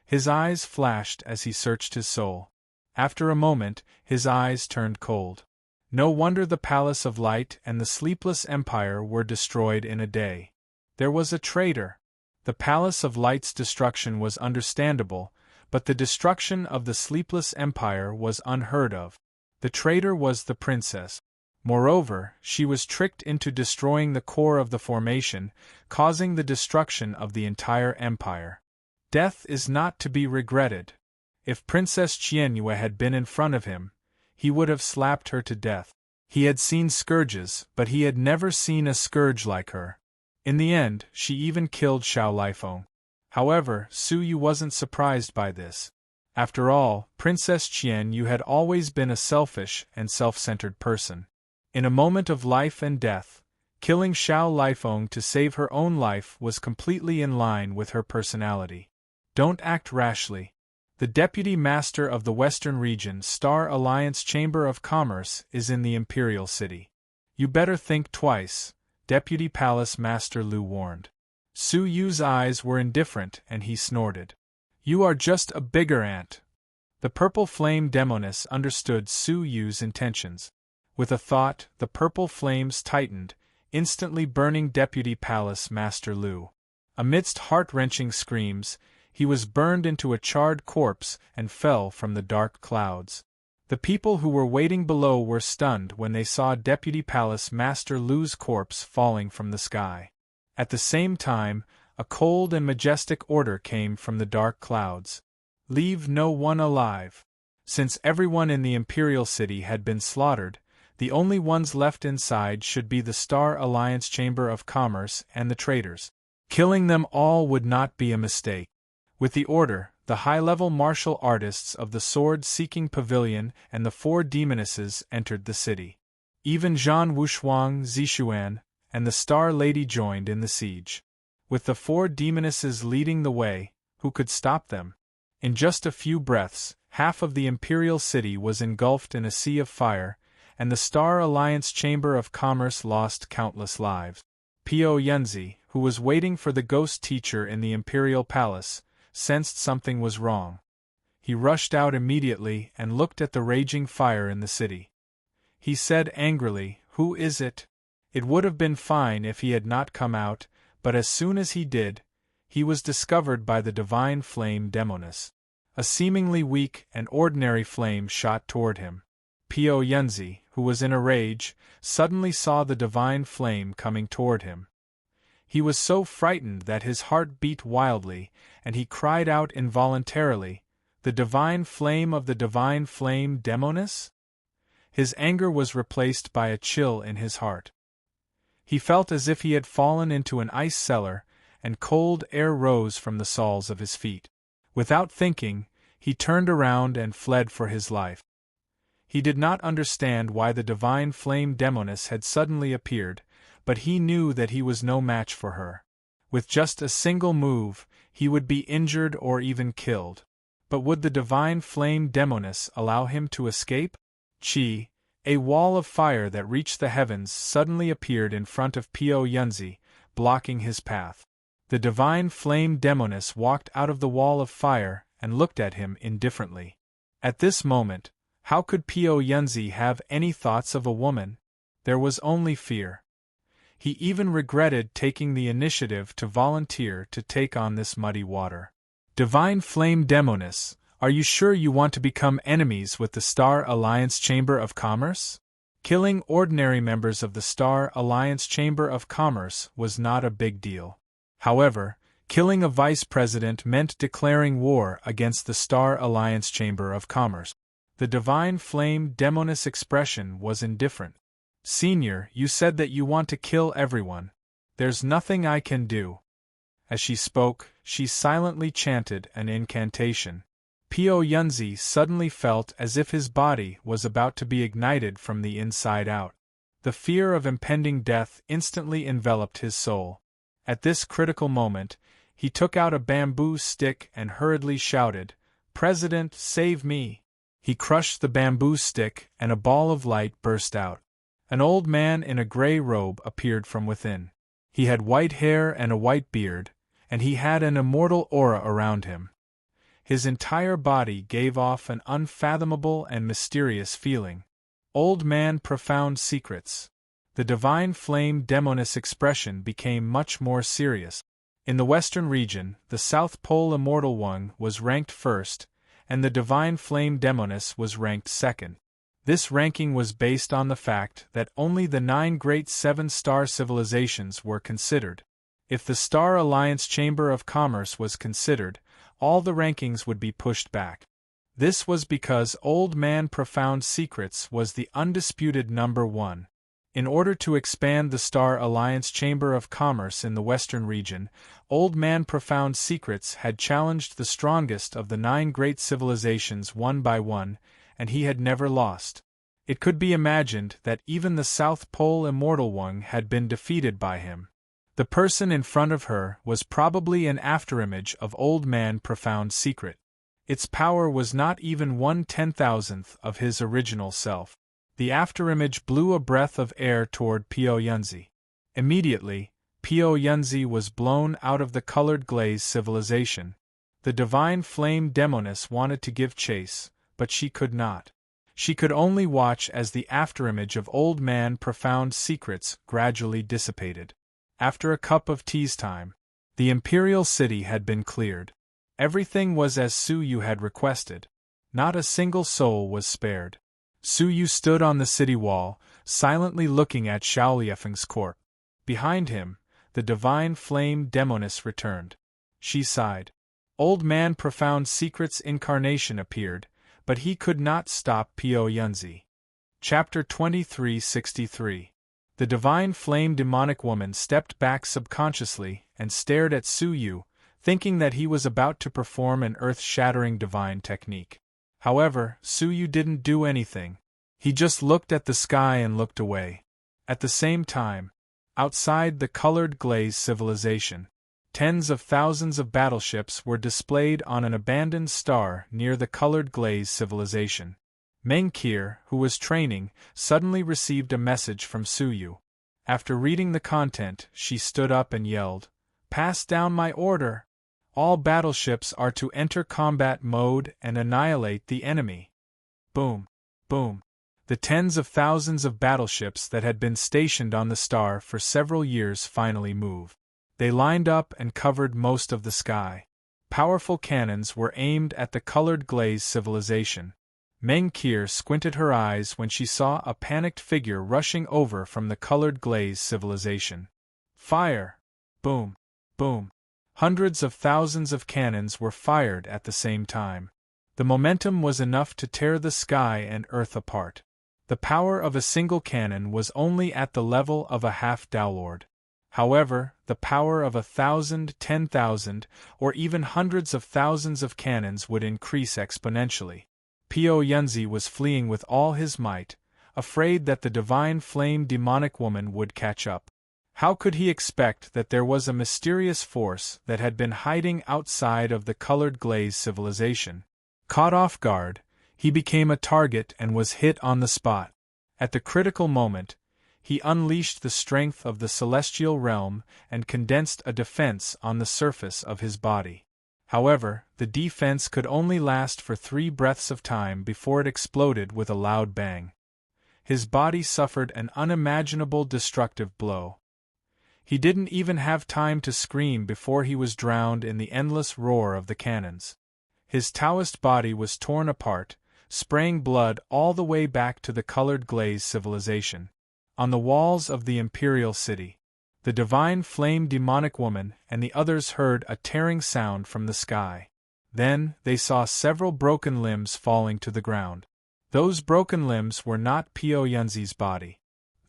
His eyes flashed as he searched his soul. After a moment, his eyes turned cold. No wonder the Palace of Light and the Sleepless Empire were destroyed in a day. There was a traitor. The Palace of Light's destruction was understandable, but the destruction of the Sleepless Empire was unheard of. The traitor was the princess. Moreover, she was tricked into destroying the core of the formation, causing the destruction of the entire empire. Death is not to be regretted. If Princess Qianyue had been in front of him, he would have slapped her to death. He had seen scourges, but he had never seen a scourge like her. In the end, she even killed Xiao Lifeng. However, Su Yu wasn't surprised by this. After all, Princess Qianyue had always been a selfish and self-centered person. In a moment of life and death, killing Xiao Lifeng to save her own life was completely in line with her personality. Don't act rashly. The Deputy Master of the Western Region Star Alliance Chamber of Commerce is in the Imperial City. You better think twice, Deputy Palace Master Lu warned. Su Yu's eyes were indifferent and he snorted. You are just a bigger ant. The purple flame demoness understood Su Yu's intentions. With a thought, the purple flames tightened, instantly burning Deputy Palace Master Lu. Amidst heart-wrenching screams, he was burned into a charred corpse and fell from the dark clouds. The people who were waiting below were stunned when they saw Deputy Palace Master Lu's corpse falling from the sky. At the same time, a cold and majestic order came from the dark clouds. Leave no one alive. Since everyone in the Imperial City had been slaughtered, the only ones left inside should be the Star Alliance Chamber of Commerce and the traitors. Killing them all would not be a mistake. With the order, the high-level martial artists of the sword-seeking pavilion and the 4 demonesses entered the city. Even Zhan Wushuang, Zixuan, and the Star Lady joined in the siege. With the 4 demonesses leading the way, who could stop them? In just a few breaths, half of the imperial city was engulfed in a sea of fire, and the Star Alliance Chamber of Commerce lost countless lives. Piao Yunzi, who was waiting for the ghost teacher in the imperial palace, sensed something was wrong. He rushed out immediately and looked at the raging fire in the city. He said angrily, "Who is it?" It would have been fine if he had not come out, but as soon as he did, he was discovered by the divine flame demoness. A seemingly weak and ordinary flame shot toward him. Piao Yunzi, who was in a rage, suddenly saw the divine flame coming toward him. He was so frightened that his heart beat wildly, and he cried out involuntarily, "The divine flame of the divine flame demoness?" His anger was replaced by a chill in his heart. He felt as if he had fallen into an ice cellar, and cold air rose from the soles of his feet. Without thinking, he turned around and fled for his life. He did not understand why the divine flame demoness had suddenly appeared, but he knew that he was no match for her. With just a single move, he would be injured or even killed. But would the divine flame demoness allow him to escape? Chi, a wall of fire that reached the heavens, suddenly appeared in front of Piao Yunzi, blocking his path. The divine flame demoness walked out of the wall of fire and looked at him indifferently. At this moment, how could Piao Yunzi have any thoughts of a woman? There was only fear. He even regretted taking the initiative to volunteer to take on this muddy water. Divine Flame Demoness, are you sure you want to become enemies with the Star Alliance Chamber of Commerce? Killing ordinary members of the Star Alliance Chamber of Commerce was not a big deal. However, killing a vice president meant declaring war against the Star Alliance Chamber of Commerce. The Divine Flame Demoness expression was indifferent. "Senior, you said that you want to kill everyone. There's nothing I can do." As she spoke, she silently chanted an incantation. Piao Yunzi suddenly felt as if his body was about to be ignited from the inside out. The fear of impending death instantly enveloped his soul. At this critical moment, he took out a bamboo stick and hurriedly shouted, "President, save me!" He crushed the bamboo stick and a ball of light burst out. An old man in a gray robe appeared from within. He had white hair and a white beard, and he had an immortal aura around him. His entire body gave off an unfathomable and mysterious feeling. Old man, profound secrets. The Divine Flame Demoness expression became much more serious. In the Western region, the South Pole Immortal One was ranked first, and the Divine Flame Demoness was ranked second. This ranking was based on the fact that only the 9 great 7-star civilizations were considered. If the Star Alliance Chamber of Commerce was considered, all the rankings would be pushed back. This was because Old Man Profound Secrets was the undisputed number 1. In order to expand the Star Alliance Chamber of Commerce in the Western region, Old Man Profound Secrets had challenged the strongest of the 9 great civilizations one by one, and he had never lost. It could be imagined that even the South Pole Immortal One had been defeated by him. The person in front of her was probably an afterimage of Old Man Profound Secret. Its power was not even 1/10,000th of his original self. The afterimage blew a breath of air toward Piao Yunzi. Immediately, Piao Yunzi was blown out of the colored glaze civilization. The Divine Flame Demoness wanted to give chase, but she could not. She could only watch as the afterimage of Old Man Profound Secrets gradually dissipated. After a cup of tea's time, the imperial city had been cleared. Everything was as Su Yu had requested. Not a single soul was spared. Su Yu stood on the city wall, silently looking at Xiao Liefeng's court. Behind him, the Divine Flame Demoness returned. She sighed. Old Man Profound Secret's incarnation appeared, but he could not stop Piao Yunzi. Chapter 2363. The Divine Flame Demonic Woman stepped back subconsciously and stared at Su Yu, thinking that he was about to perform an earth-shattering divine technique. However, Suyu didn't do anything. He just looked at the sky and looked away. At the same time, outside the colored glaze civilization, tens of thousands of battleships were displayed on an abandoned star near the colored glaze civilization. Mengkir, who was training, suddenly received a message from Suyu. After reading the content, she stood up and yelled, "Pass down my order! All battleships are to enter combat mode and annihilate the enemy." Boom! Boom! The tens of thousands of battleships that had been stationed on the star for several years finally moved. They lined up and covered most of the sky. Powerful cannons were aimed at the colored glaze civilization. Mengkir squinted her eyes when she saw a panicked figure rushing over from the colored glaze civilization. Fire! Boom! Boom! Hundreds of thousands of cannons were fired at the same time. The momentum was enough to tear the sky and earth apart. The power of a single cannon was only at the level of a half-downlord. However, the power of 1,000, 10,000, or even hundreds of thousands of cannons would increase exponentially. Po Yunzi was fleeing with all his might, afraid that the divine flame demonic woman would catch up. How could he expect that there was a mysterious force that had been hiding outside of the colored glaze civilization? Caught off guard, he became a target and was hit on the spot. At the critical moment, he unleashed the strength of the celestial realm and condensed a defense on the surface of his body. However, the defense could only last for 3 breaths of time before it exploded with a loud bang. His body suffered an unimaginable destructive blow. He didn't even have time to scream before he was drowned in the endless roar of the cannons. His Taoist body was torn apart, spraying blood all the way back to the colored glaze civilization. On the walls of the imperial city, the divine flame demonic woman and the others heard a tearing sound from the sky. Then, they saw several broken limbs falling to the ground. Those broken limbs were not Po Yunzi's body.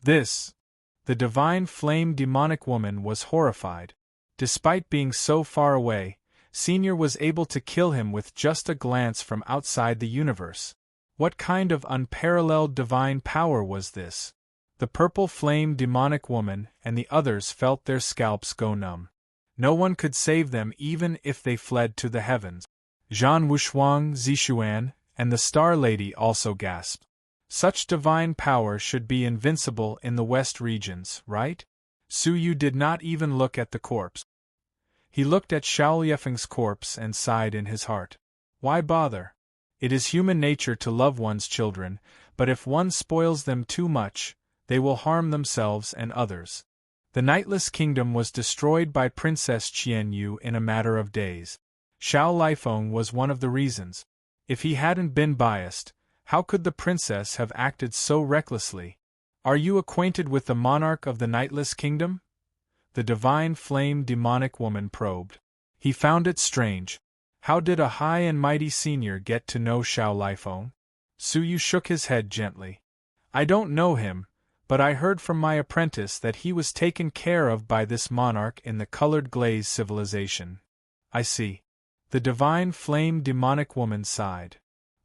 The divine flame demonic woman was horrified. Despite being so far away, Senior was able to kill him with just a glance from outside the universe. What kind of unparalleled divine power was this? The purple flame demonic woman and the others felt their scalps go numb. No one could save them even if they fled to the heavens. Zhan Wushuang, Zishuan, and the Star Lady also gasped. Such divine power should be invincible in the West regions, right? Suyu did not even look at the corpse. He looked at Shaoliefeng's corpse and sighed in his heart. Why bother? It is human nature to love one's children, but if one spoils them too much, they will harm themselves and others. The Nightless Kingdom was destroyed by Princess Qianyu in a matter of days. Xiao Lifeng was one of the reasons. If he hadn't been biased, how could the princess have acted so recklessly? Are you acquainted with the monarch of the Nightless Kingdom? The divine flame demonic woman probed. He found it strange. How did a high and mighty senior get to know Xiao Lifeng? Suyu shook his head gently. I don't know him, but I heard from my apprentice that he was taken care of by this monarch in the colored glaze civilization. I see. The divine flame demonic woman sighed.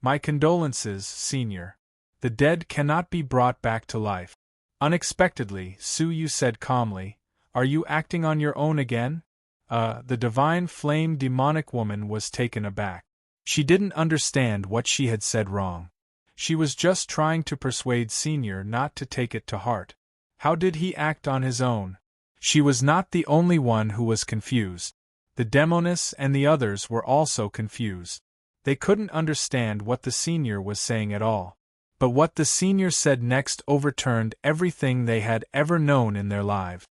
My condolences, senior. The dead cannot be brought back to life. Unexpectedly, Suyu said calmly, Are you acting on your own again? The divine flame demonic woman was taken aback. She didn't understand what she had said wrong. She was just trying to persuade Senior not to take it to heart. How did he act on his own? She was not the only one who was confused. The Demoness and the others were also confused. They couldn't understand what the Senior was saying at all. But what the Senior said next overturned everything they had ever known in their lives.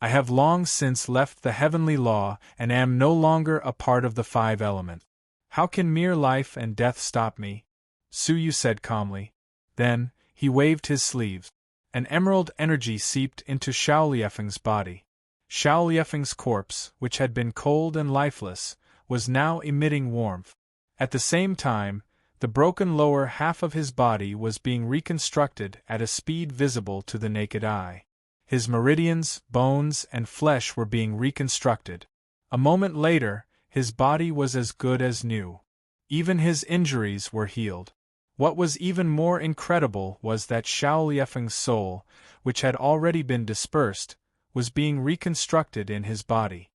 I have long since left the heavenly law and am no longer a part of the 5 elements. How can mere life and death stop me? Suyu said calmly. Then, he waved his sleeves. An emerald energy seeped into Shaoliefeng's body. Shaoliefeng's corpse, which had been cold and lifeless, was now emitting warmth. At the same time, the broken lower half of his body was being reconstructed at a speed visible to the naked eye. His meridians, bones, and flesh were being reconstructed. A moment later, His body was as good as new. Even his injuries were healed. What was even more incredible was that Xiao Liefeng's soul, which had already been dispersed, was being reconstructed in his body.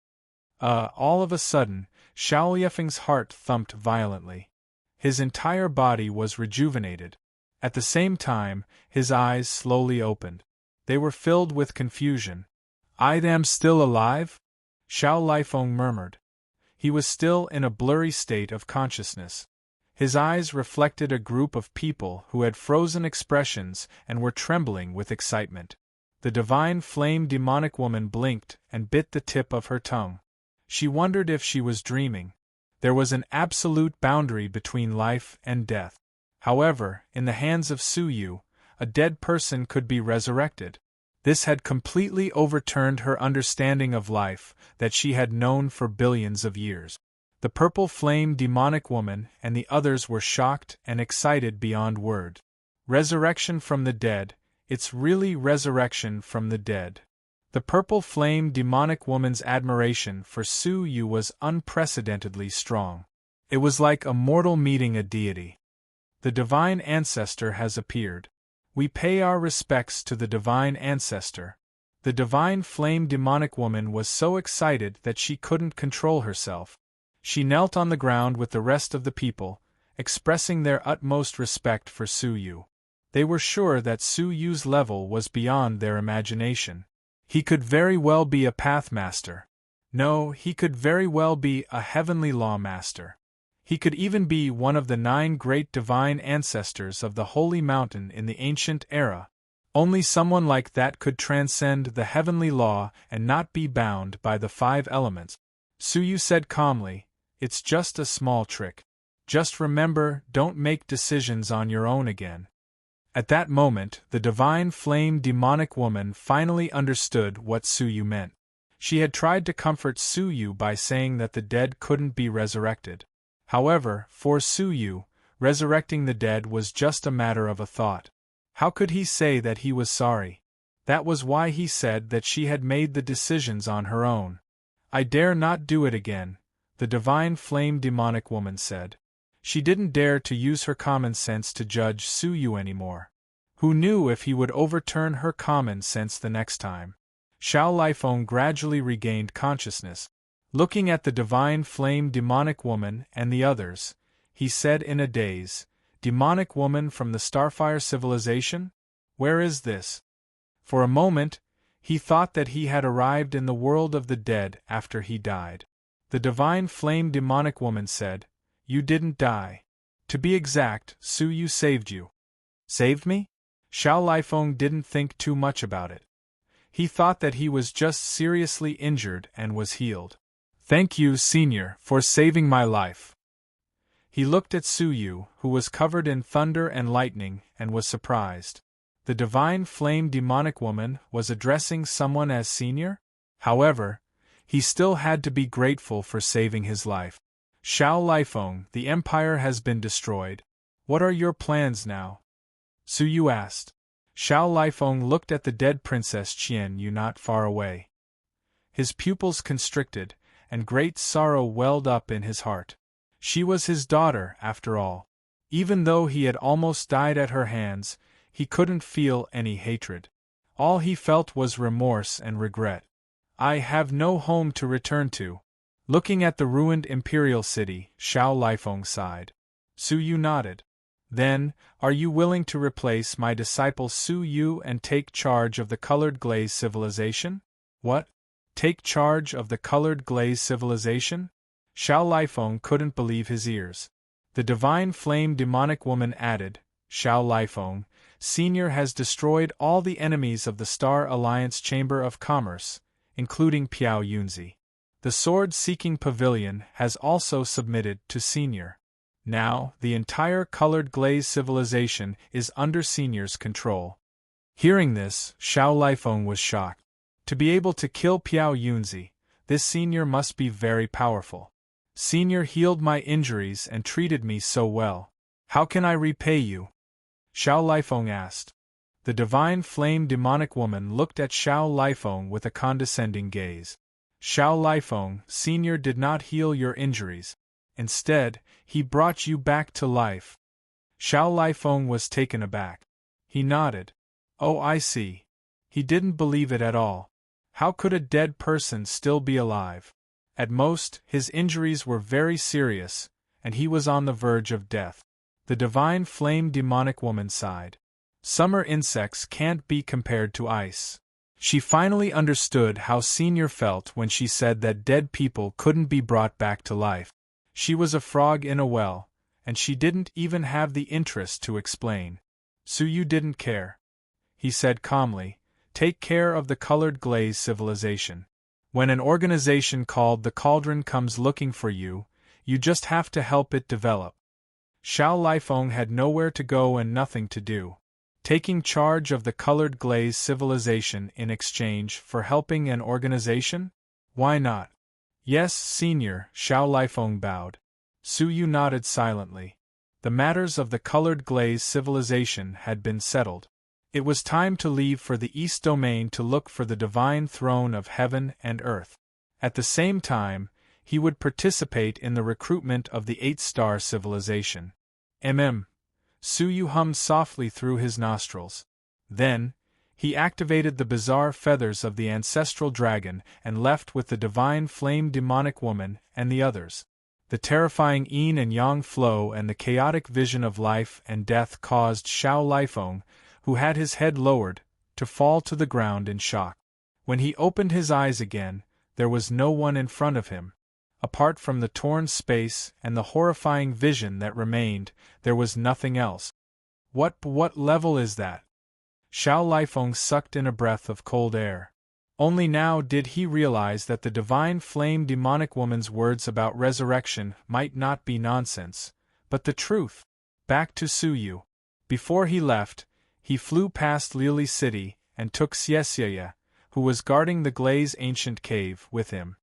All of a sudden, Xiao Liefeng's heart thumped violently. His entire body was rejuvenated. At the same time, his eyes slowly opened. They were filled with confusion. "I am still alive?" Xiao Liefeng murmured. He was still in a blurry state of consciousness. His eyes reflected a group of people who had frozen expressions and were trembling with excitement. The divine flame demonic woman blinked and bit the tip of her tongue. She wondered if she was dreaming. There was an absolute boundary between life and death. However, in the hands of Su Yu, a dead person could be resurrected. This had completely overturned her understanding of life that she had known for billions of years. The purple flame demonic woman and the others were shocked and excited beyond word. Resurrection from the dead, it's really resurrection from the dead. The purple flame demonic woman's admiration for Su Yu was unprecedentedly strong. It was like a mortal meeting a deity. The divine ancestor has appeared. We pay our respects to the divine ancestor. The divine flame demonic woman was so excited that she couldn't control herself. She knelt on the ground with the rest of the people, expressing their utmost respect for Su Yu. They were sure that Su Yu's level was beyond their imagination. He could very well be a pathmaster. No, he could very well be a heavenly law master. He could even be one of the 9 great divine ancestors of the Holy Mountain in the ancient era. Only someone like that could transcend the heavenly law and not be bound by the 5 elements. Su Yu said calmly, "It's just a small trick. Just remember, don't make decisions on your own again." At that moment, the divine flame demonic woman finally understood what Su Yu meant. She had tried to comfort Su Yu by saying that the dead couldn't be resurrected. However, for Su Yu, resurrecting the dead was just a matter of a thought. How could he say that he was sorry? That was why he said that she had made the decisions on her own. "I dare not do it again," the divine flame demonic woman said. She didn't dare to use her common sense to judge Su Yu anymore. Who knew if he would overturn her common sense the next time? Xiao Liefeng gradually regained consciousness. Looking at the divine flame demonic woman and the others, he said in a daze, "Demonic woman from the Starfire civilization? Where is this?" For a moment, he thought that he had arrived in the world of the dead after he died. The divine flame demonic woman said, "You didn't die. To be exact, Su Yu saved you." "Saved me?" Xiao Liefeng didn't think too much about it. He thought that he was just seriously injured and was healed. "Thank you, Senior, for saving my life." He looked at Su Yu, who was covered in thunder and lightning, and was surprised. The divine flame demonic woman was addressing someone as Senior? However, he still had to be grateful for saving his life. "Xiao Liefeng, the Empire has been destroyed. What are your plans now?" Su Yu asked. Xiao Liefeng looked at the dead Princess Qian Yu not far away. His pupils constricted, and great sorrow welled up in his heart. She was his daughter, after all. Even though he had almost died at her hands, he couldn't feel any hatred. All he felt was remorse and regret. "I have no home to return to." Looking at the ruined imperial city, Xiao Liefeng sighed. Su Yu nodded. "Then, are you willing to replace my disciple Su Yu and take charge of the Colored Glaze civilization?" "What? Take charge of the Colored Glaze civilization?" Xiao Liefeng couldn't believe his ears. The divine flame demonic woman added, "Xiao Liefeng, Senior has destroyed all the enemies of the Star Alliance Chamber of Commerce, including Piao Yunzi. The sword-seeking pavilion has also submitted to Senior. Now, the entire Colored Glaze civilization is under Senior's control." Hearing this, Xiao Liefeng was shocked. To be able to kill Piao Yunzi, this Senior must be very powerful. "Senior healed my injuries and treated me so well. How can I repay you?" Xiao Liefeng asked. The divine flame demonic woman looked at Xiao Liefeng with a condescending gaze. Xiao Lifeng Sr. did not heal your injuries. Instead, he brought you back to life. Xiao Lifeng was taken aback. He nodded. Oh, I see. He didn't believe it at all. How could a dead person still be alive? At most, his injuries were very serious, and he was on the verge of death. The divine flame demonic woman sighed. Summer insects can't be compared to ice. She finally understood how Senior felt when she said that dead people couldn't be brought back to life. She was a frog in a well, and she didn't even have the interest to explain. Suyu didn't care. He said calmly, "Take care of the colored glaze civilization. When an organization called the Cauldron comes looking for you, you just have to help it develop." Xiao Lifeng had nowhere to go and nothing to do. Taking charge of the colored glaze civilization in exchange for helping an organization? Why not? Yes, Senior, Xiao Lifeng bowed. Suyu nodded silently. The matters of the colored glaze civilization had been settled. It was time to leave for the East Domain to look for the divine throne of heaven and earth. At the same time, he would participate in the recruitment of the 8-star civilization. Suyu hummed softly through his nostrils. Then, he activated the bizarre feathers of the ancestral dragon and left with the divine flame demonic woman and the others. The terrifying yin and yang flow and the chaotic vision of life and death caused Xiao Lifeng, who had his head lowered, to fall to the ground in shock. When he opened his eyes again, there was no one in front of him. Apart from the torn space and the horrifying vision that remained, there was nothing else. What level is that? Xiao Lifeng sucked in a breath of cold air. Only now did he realize that the divine flame demonic woman's words about resurrection might not be nonsense, but the truth. Back to Suyu. Before he left, he flew past Lili City and took Xiexieye, who was guarding the Glaze ancient cave, with him.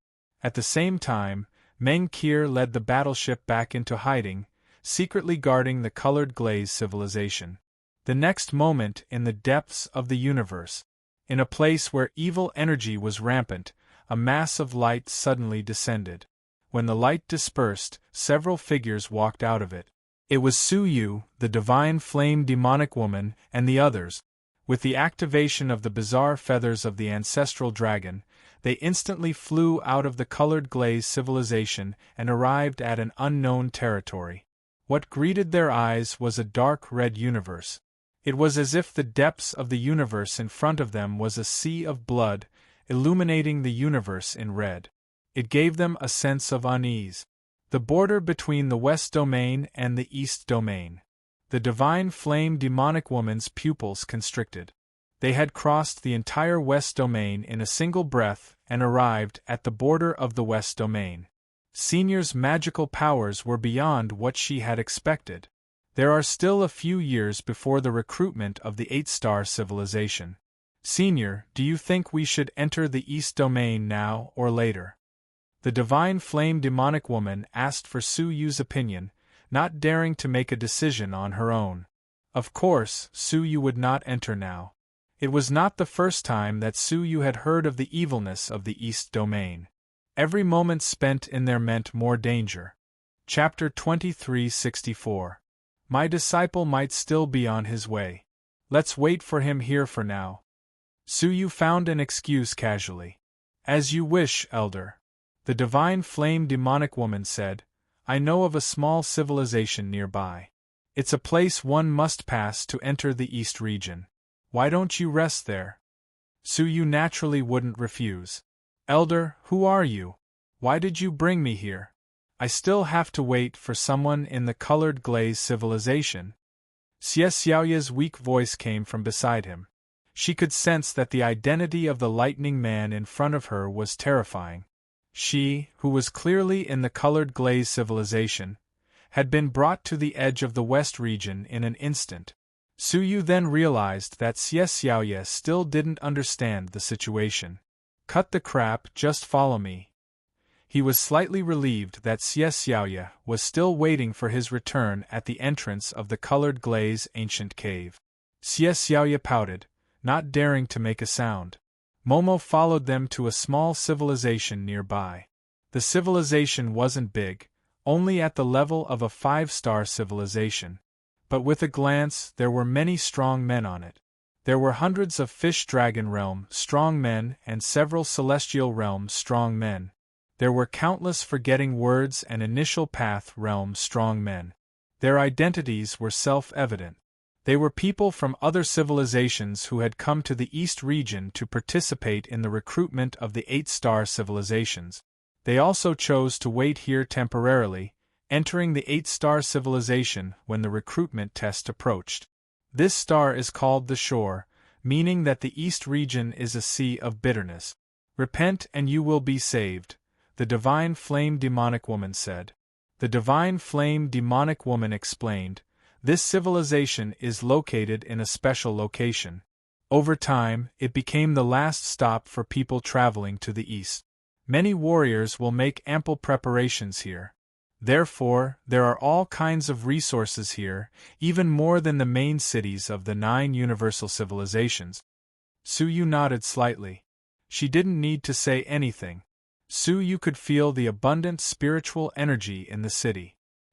At the same time, Meng Qir led the battleship back into hiding, secretly guarding the colored glaze civilization. The next moment, in the depths of the universe, in a place where evil energy was rampant, a mass of light suddenly descended. When the light dispersed, several figures walked out of it. It was Suyu, the divine flame demonic woman, and the others. With the activation of the bizarre feathers of the ancestral dragon, they instantly flew out of the colored glaze civilization and arrived at an unknown territory. What greeted their eyes was a dark red universe. It was as if the depths of the universe in front of them was a sea of blood, illuminating the universe in red. It gave them a sense of unease. The border between the West Domain and the East Domain. The divine flame demonic woman's pupils constricted. They had crossed the entire West Domain in a single breath and arrived at the border of the West Domain. Senior's magical powers were beyond what she had expected. There are still a few years before the recruitment of the 8-star civilization. Senior, do you think we should enter the East Domain now or later? The divine flame demonic woman asked for Suyu's opinion, not daring to make a decision on her own. Of course, Suyu would not enter now. It was not the first time that Suyu had heard of the evilness of the East Domain. Every moment spent in there meant more danger. Chapter 2364. My disciple might still be on his way. Let's wait for him here for now. Suyu found an excuse casually. As you wish, Elder. The divine flame demonic woman said, I know of a small civilization nearby. It's a place one must pass to enter the East region. Why don't you rest there? Suyu naturally wouldn't refuse. Elder, who are you? Why did you bring me here? I still have to wait for someone in the colored glaze civilization. Xiexiaoye's weak voice came from beside him. She could sense that the identity of the lightning man in front of her was terrifying. She, who was clearly in the colored glaze civilization, had been brought to the edge of the West region in an instant. Suyu then realized that Xiexiaoye still didn't understand the situation. Cut the crap, just follow me. He was slightly relieved that Xiexiaoye was still waiting for his return at the entrance of the colored glaze ancient cave. Xiexiaoye pouted, not daring to make a sound. Momo followed them to a small civilization nearby. The civilization wasn't big, only at the level of a 5-star civilization. But with a glance, there were many strong men on it. There were hundreds of Fish-Dragon Realm strong men and several Celestial Realm strong men. There were countless Forgetting Words and Initial Path Realm strong men. Their identities were self-evident. They were people from other civilizations who had come to the East region to participate in the recruitment of the 8-star civilizations. They also chose to wait here temporarily, entering the 8-star civilization when the recruitment test approached. This star is called the Shore, meaning that the East region is a sea of bitterness. Repent and you will be saved, the Divine Flame Demonic Woman said. The Divine Flame Demonic Woman explained, this civilization is located in a special location. Over time, it became the last stop for people traveling to the east. Many warriors will make ample preparations here. Therefore, there are all kinds of resources here, even more than the main cities of the 9 universal civilizations. Suyu nodded slightly. She didn't need to say anything. Suyu could feel the abundant spiritual energy in the city.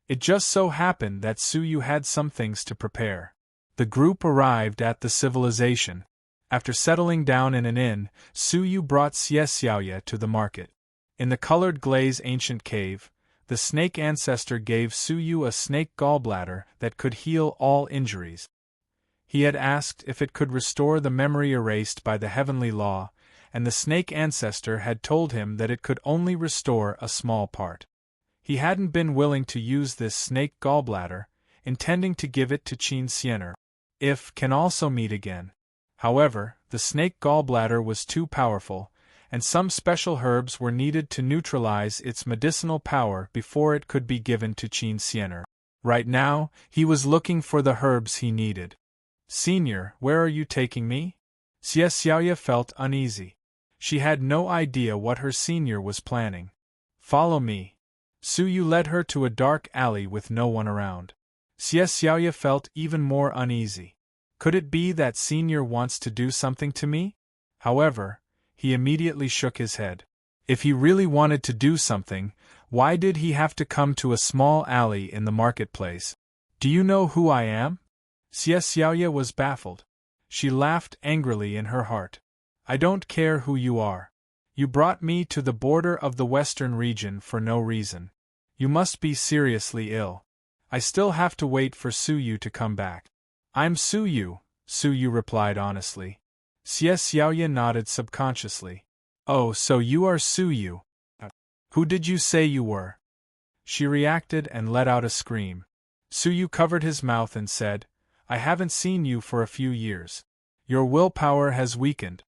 It just so happened that Suyu had some things to prepare. The group arrived at the civilization. After settling down in an inn, Suyu brought Xiaoya to the market. In the colored glaze ancient cave, the snake ancestor gave Suyu a snake gallbladder that could heal all injuries. He had asked if it could restore the memory erased by the heavenly law, and the snake ancestor had told him that it could only restore a small part. He hadn't been willing to use this snake gallbladder, intending to give it to Qin Xianer. If can also meet again. However, the snake gallbladder was too powerful, and some special herbs were needed to neutralize its medicinal power before it could be given to Qin Xianer. Right now, he was looking for the herbs he needed. Senior, where are you taking me? Xiaoya felt uneasy. She had no idea what her senior was planning. Follow me. Suyu led her to a dark alley with no one around. Xiaoya felt even more uneasy. Could it be that senior wants to do something to me? However, he immediately shook his head. If he really wanted to do something, why did he have to come to a small alley in the marketplace? Do you know who I am? Xiaoya was baffled. She laughed angrily in her heart. I don't care who you are. You brought me to the border of the western region for no reason. You must be seriously ill. I still have to wait for Suyu to come back. I'm Suyu, Suyu replied honestly. Xiaoya nodded subconsciously. Oh, so you are Suyu. Who did you say you were? She reacted and let out a scream. Suyu covered his mouth and said, I haven't seen you for a few years. Your willpower has weakened.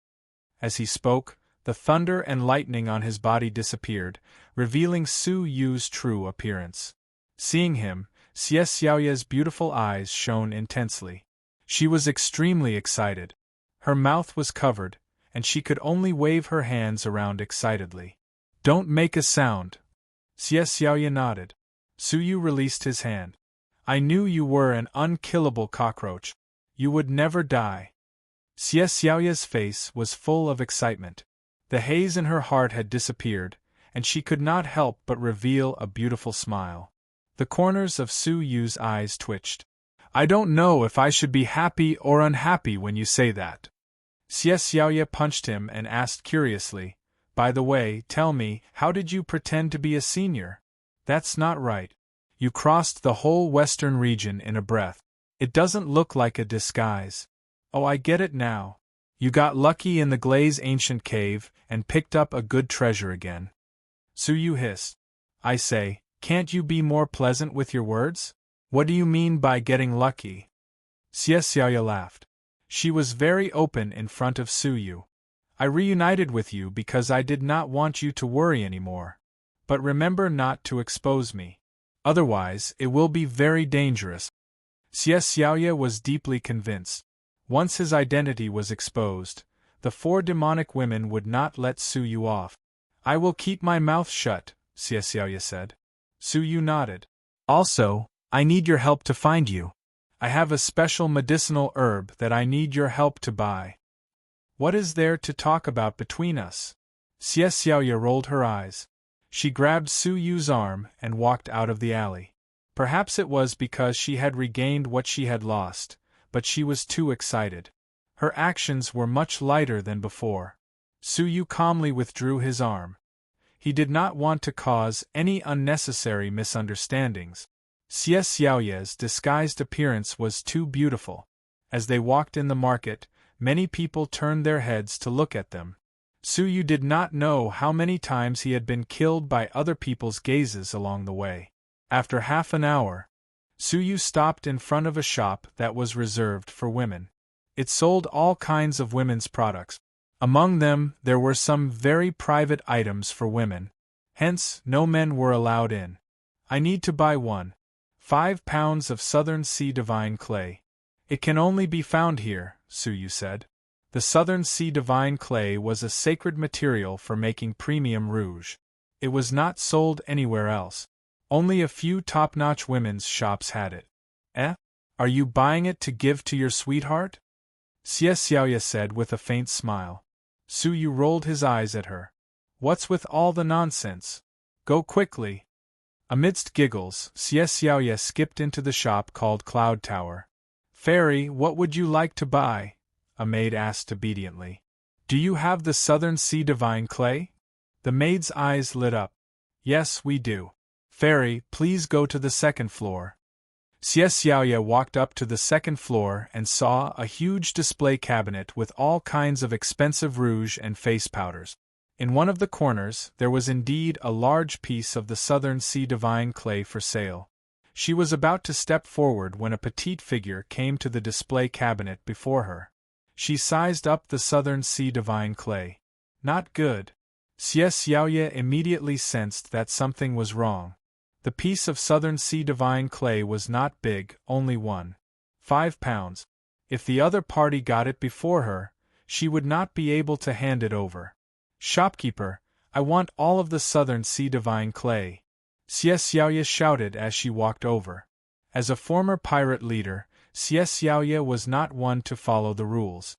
As he spoke, the thunder and lightning on his body disappeared, revealing Suyu's true appearance. Seeing him, Xiaoya's beautiful eyes shone intensely. She was extremely excited. Her mouth was covered, and she could only wave her hands around excitedly. Don't make a sound. Xiaoya nodded. Suyu released his hand. I knew you were an unkillable cockroach. You would never die. Xiaoya's face was full of excitement. The haze in her heart had disappeared, and she could not help but reveal a beautiful smile. The corners of Suyu's eyes twitched. I don't know if I should be happy or unhappy when you say that. Xiaoya punched him and asked curiously, By the way, tell me, how did you pretend to be a senior? That's not right. You crossed the whole western region in a breath. It doesn't look like a disguise. Oh, I get it now. You got lucky in the glaze ancient cave and picked up a good treasure again. Suyu hissed. I say, can't you be more pleasant with your words? What do you mean by getting lucky? Xiaoya laughed. She was very open in front of Suyu. I reunited with you because I did not want you to worry anymore. But remember not to expose me. Otherwise, it will be very dangerous. Xiaoya was deeply convinced. Once his identity was exposed, the 4 demonic women would not let Suyu off. I will keep my mouth shut, Xiaoya said. Suyu nodded. Also, I need your help to find you. I have a special medicinal herb that I need your help to buy. What is there to talk about between us? Xie Xiaoye rolled her eyes. She grabbed Su Yu's arm and walked out of the alley. Perhaps it was because she had regained what she had lost, but she was too excited. Her actions were much lighter than before. Su Yu calmly withdrew his arm. He did not want to cause any unnecessary misunderstandings. Xie Xiaoye's disguised appearance was too beautiful. As they walked in the market, many people turned their heads to look at them. Su Yu did not know how many times he had been killed by other people's gazes along the way. After half an hour, Su Yu stopped in front of a shop that was reserved for women. It sold all kinds of women's products. Among them, there were some very private items for women. Hence, no men were allowed in. I need to buy 5 pounds of Southern Sea Divine Clay. It can only be found here, Su Yu said. The Southern Sea Divine Clay was a sacred material for making premium rouge. It was not sold anywhere else. Only a few top-notch women's shops had it. Eh? Are you buying it to give to your sweetheart? Xie Xiaoye said with a faint smile. Su Yu rolled his eyes at her. What's with all the nonsense? Go quickly. Amidst giggles, Xie Xiaoye skipped into the shop called Cloud Tower. Fairy, what would you like to buy? A maid asked obediently. Do you have the Southern Sea Divine Clay? The maid's eyes lit up. Yes, we do. Fairy, please go to the second floor. Xie Xiaoye walked up to the second floor and saw a huge display cabinet with all kinds of expensive rouge and face powders. In one of the corners, there was indeed a large piece of the Southern Sea Divine Clay for sale. She was about to step forward when a petite figure came to the display cabinet before her. She sized up the Southern Sea Divine Clay. Not good. Xie Xiaoye immediately sensed that something was wrong. The piece of Southern Sea Divine Clay was not big, only 5 pounds. If the other party got it before her, she would not be able to hand it over. Shopkeeper, I want all of the Southern Sea Divine Clay. Xie Xiaoye shouted as she walked over. As a former pirate leader, Xie Xiaoye was not one to follow the rules.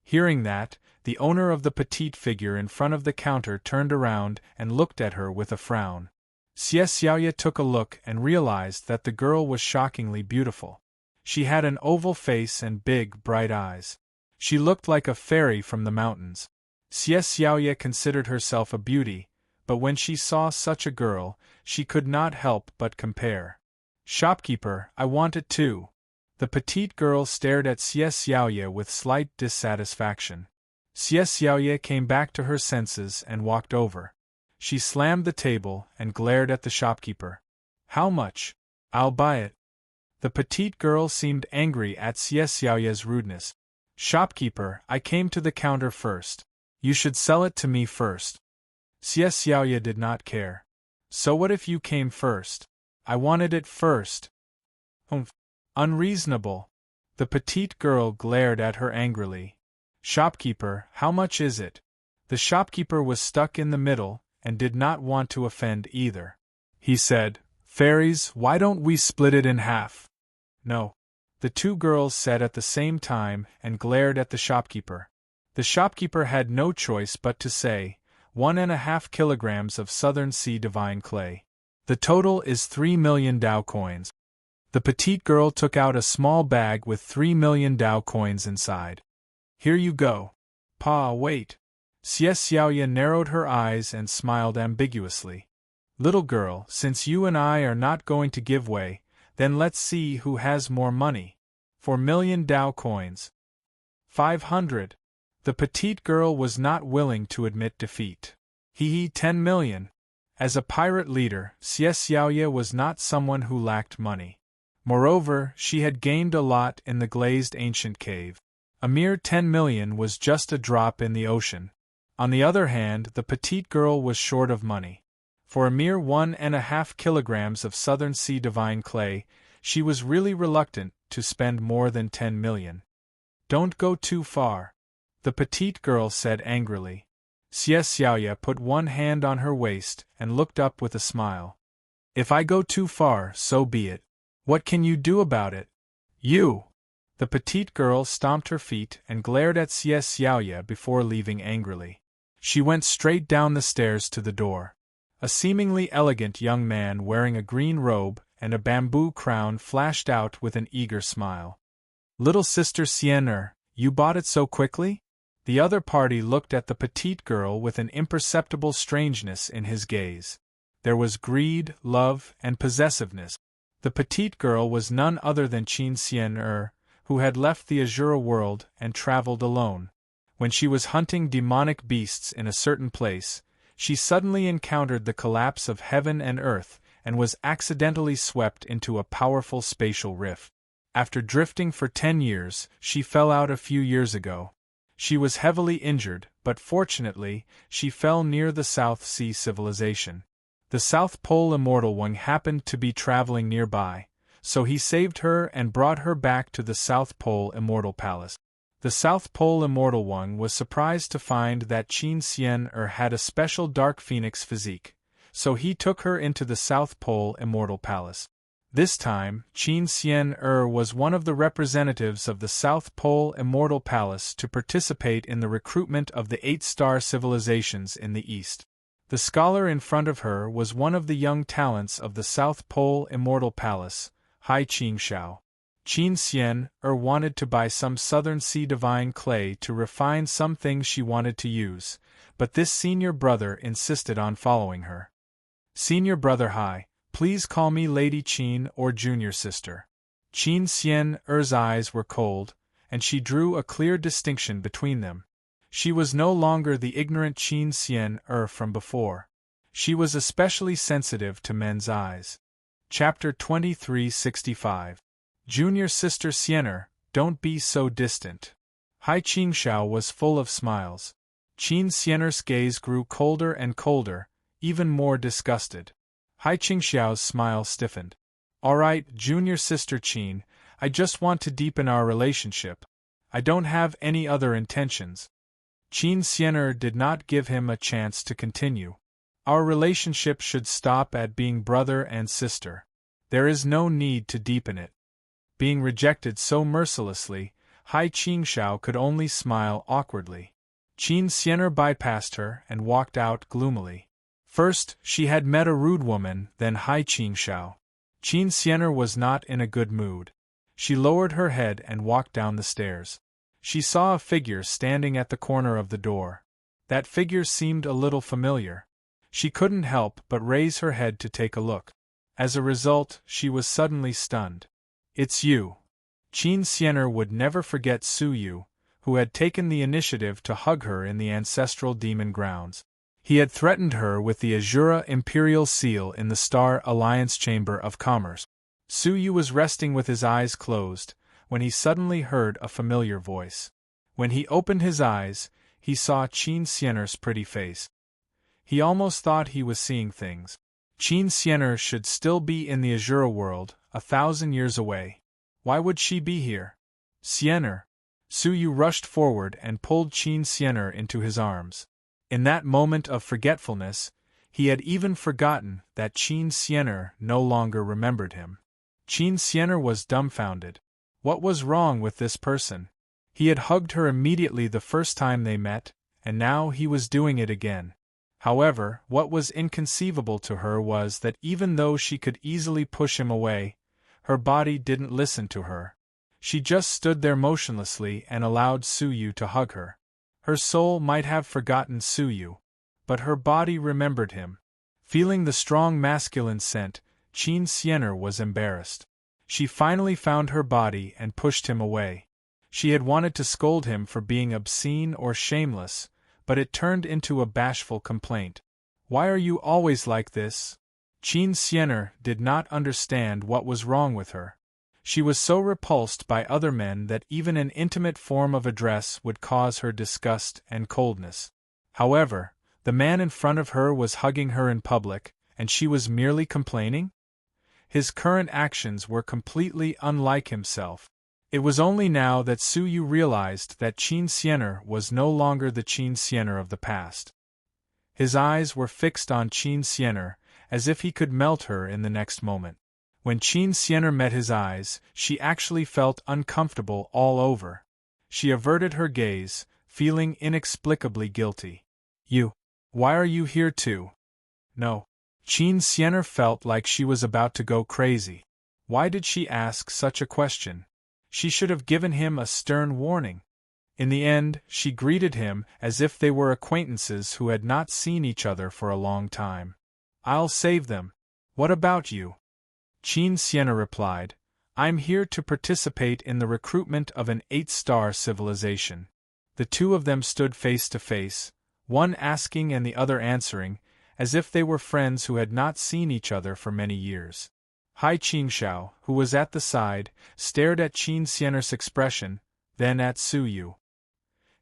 Hearing that, the owner of the petite figure in front of the counter turned around and looked at her with a frown. Xie Xiaoye took a look and realized that the girl was shockingly beautiful. She had an oval face and big, bright eyes. She looked like a fairy from the mountains. Xie Xiaoye considered herself a beauty, but when she saw such a girl, she could not help but compare. Shopkeeper, I want it too. The petite girl stared at Xie Xiaoye with slight dissatisfaction. Xie Xiaoye came back to her senses and walked over. She slammed the table and glared at the shopkeeper. How much? I'll buy it. The petite girl seemed angry at Xie Xiaoye's rudeness. Shopkeeper, I came to the counter first. You should sell it to me first. Xie Xiaoye did not care. So what if you came first? I wanted it first. Unreasonable. The petite girl glared at her angrily. Shopkeeper, how much is it? The shopkeeper was stuck in the middle and did not want to offend either. He said, Fairies, why don't we split it in half? No. The two girls said at the same time and glared at the shopkeeper. The shopkeeper had no choice but to say, 1.5 kilograms of Southern Sea Divine Clay. The total is 3 million Dao coins. The petite girl took out a small bag with 3 million Dao coins inside. Here you go. Pa, wait. Xie Xiaoye narrowed her eyes and smiled ambiguously. Little girl, since you and I are not going to give way, then let's see who has more money. 4 million Dao coins. 500. The petite girl was not willing to admit defeat. 10 million. As a pirate leader, Xie Xiaoye was not someone who lacked money. Moreover, she had gained a lot in the glazed ancient cave. A mere 10 million was just a drop in the ocean. On the other hand, the petite girl was short of money. For a mere 1.5 kilograms of Southern Sea Divine Clay, she was really reluctant to spend more than 10 million. Don't go too far, the petite girl said angrily. Xie Xiaoye put one hand on her waist and looked up with a smile. If I go too far, so be it. What can you do about it? You! The petite girl stomped her feet and glared at Xie Xiaoye before leaving angrily. She went straight down the stairs to the door. A seemingly elegant young man wearing a green robe and a bamboo crown flashed out with an eager smile. "Little sister Xian, you bought it so quickly?" The other party looked at the petite girl with an imperceptible strangeness in his gaze. There was greed, love, and possessiveness. The petite girl was none other than Qin Xian, who had left the Azura world and traveled alone. When she was hunting demonic beasts in a certain place, she suddenly encountered the collapse of heaven and earth and was accidentally swept into a powerful spatial rift. After drifting for 10 years, she fell out a few years ago. She was heavily injured, but fortunately, she fell near the South Sea civilization. The South Pole Immortal One happened to be traveling nearby, so he saved her and brought her back to the South Pole Immortal Palace. The South Pole Immortal One was surprised to find that Qin Xian had a special dark phoenix physique, so he took her into the South Pole Immortal Palace. This time, Qin Xian was one of the representatives of the South Pole Immortal Palace to participate in the recruitment of the 8-star civilizations in the East. The scholar in front of her was one of the young talents of the South Pole Immortal Palace, Hai Qingxiao. Qin Xian wanted to buy some Southern Sea divine clay to refine some things she wanted to use, but this senior brother insisted on following her. "Senior brother Hai, please call me Lady Qin or junior sister." Qin Xian's eyes were cold, and she drew a clear distinction between them. She was no longer the ignorant Qin Xian from before. She was especially sensitive to men's eyes. Chapter 2365. Junior sister Xian, don't be so distant. Hai Qingxiao was full of smiles. Qin Xian's gaze grew colder and colder, even more disgusted. Hai Qingxiao's smile stiffened. "All right, junior sister Qin, I just want to deepen our relationship. I don't have any other intentions." Qin Xian did not give him a chance to continue. "Our relationship should stop at being brother and sister. There is no need to deepen it." Being rejected so mercilessly, Hai Qingxiao could only smile awkwardly. Qin Xian bypassed her and walked out gloomily. First, she had met a rude woman, then Hai Qingxiao. Qin Xian was not in a good mood. She lowered her head and walked down the stairs. She saw a figure standing at the corner of the door. That figure seemed a little familiar. She couldn't help but raise her head to take a look. As a result, she was suddenly stunned. "It's you." Qin Xian would never forget Su Yu, who had taken the initiative to hug her in the ancestral demon grounds. He had threatened her with the Azura Imperial Seal in the Star Alliance Chamber of Commerce. Su Yu was resting with his eyes closed, when he suddenly heard a familiar voice. When he opened his eyes, he saw Qin Xian's pretty face. He almost thought he was seeing things. Qin Xian should still be in the Azura world, 1,000 years away. Why would she be here? "Xian." Su Yu rushed forward and pulled Qin Xian into his arms. In that moment of forgetfulness, he had even forgotten that Qin Xian no longer remembered him. Qin Xian was dumbfounded. What was wrong with this person? He had hugged her immediately the first time they met, and now he was doing it again. However, what was inconceivable to her was that even though she could easily push him away, her body didn't listen to her. She just stood there motionlessly and allowed Su Yu to hug her. Her soul might have forgotten Su Yu, but her body remembered him. Feeling the strong masculine scent, Qin Xian was embarrassed. She finally found her body and pushed him away. She had wanted to scold him for being obscene or shameless, but it turned into a bashful complaint. "Why are you always like this?" Qin Xian did not understand what was wrong with her. She was so repulsed by other men that even an intimate form of address would cause her disgust and coldness. However, the man in front of her was hugging her in public, and she was merely complaining? His current actions were completely unlike himself. It was only now that Su Yu realized that Qin Xian was no longer the Qin Xian of the past. His eyes were fixed on Qin Xian, as if he could melt her in the next moment. When Qin Xianer met his eyes, she actually felt uncomfortable all over. She averted her gaze, feeling inexplicably guilty. You. Why are you here too? No. Qin Xianer felt like she was about to go crazy. Why did she ask such a question? She should have given him a stern warning. In the end, she greeted him as if they were acquaintances who had not seen each other for a long time. I'll save them. What about you? Qin Xianer replied, I'm here to participate in the recruitment of an 8-star civilization. The two of them stood face to face, one asking and the other answering, as if they were friends who had not seen each other for many years. Hai Qingxiao, who was at the side, stared at Qin Xianer's expression, then at Su Yu.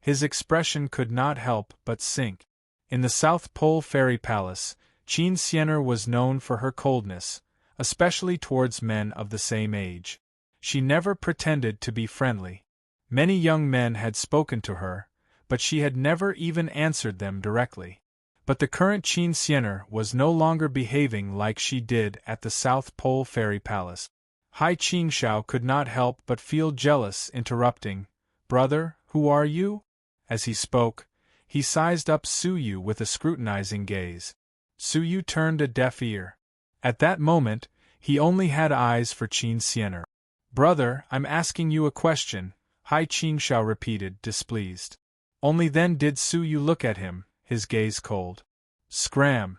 His expression could not help but sink. In the South Pole Fairy Palace, Qin Xianer was known for her coldness, especially towards men of the same age. She never pretended to be friendly. Many young men had spoken to her, but she had never even answered them directly. But the current Qin Xianer was no longer behaving like she did at the South Pole Fairy Palace. Hai Qingxiao could not help but feel jealous, interrupting, Brother, who are you? As he spoke, he sized up Su Yu with a scrutinizing gaze. Su Yu turned a deaf ear. At that moment, he only had eyes for Qin Xianer. Brother, I'm asking you a question, Hai Qingxiao repeated, displeased. Only then did Su Yu look at him, his gaze cold. Scram!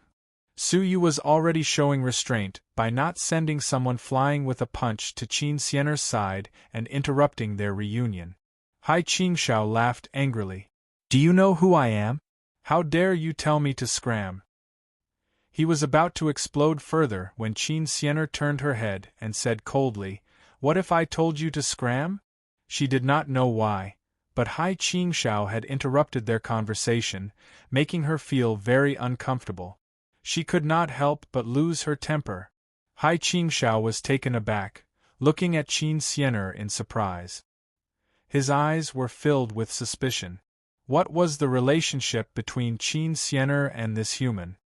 Su Yu was already showing restraint by not sending someone flying with a punch to Qin Xianer's side and interrupting their reunion. Hai Qingxiao laughed angrily. Do you know who I am? How dare you tell me to scram? He was about to explode further when Qin Xianer turned her head and said coldly, What if I told you to scram? She did not know why, but Hai Qingxiao had interrupted their conversation, making her feel very uncomfortable. She could not help but lose her temper. Hai Qingxiao was taken aback, looking at Qin Xianer in surprise. His eyes were filled with suspicion. What was the relationship between Qin Xianer and this human?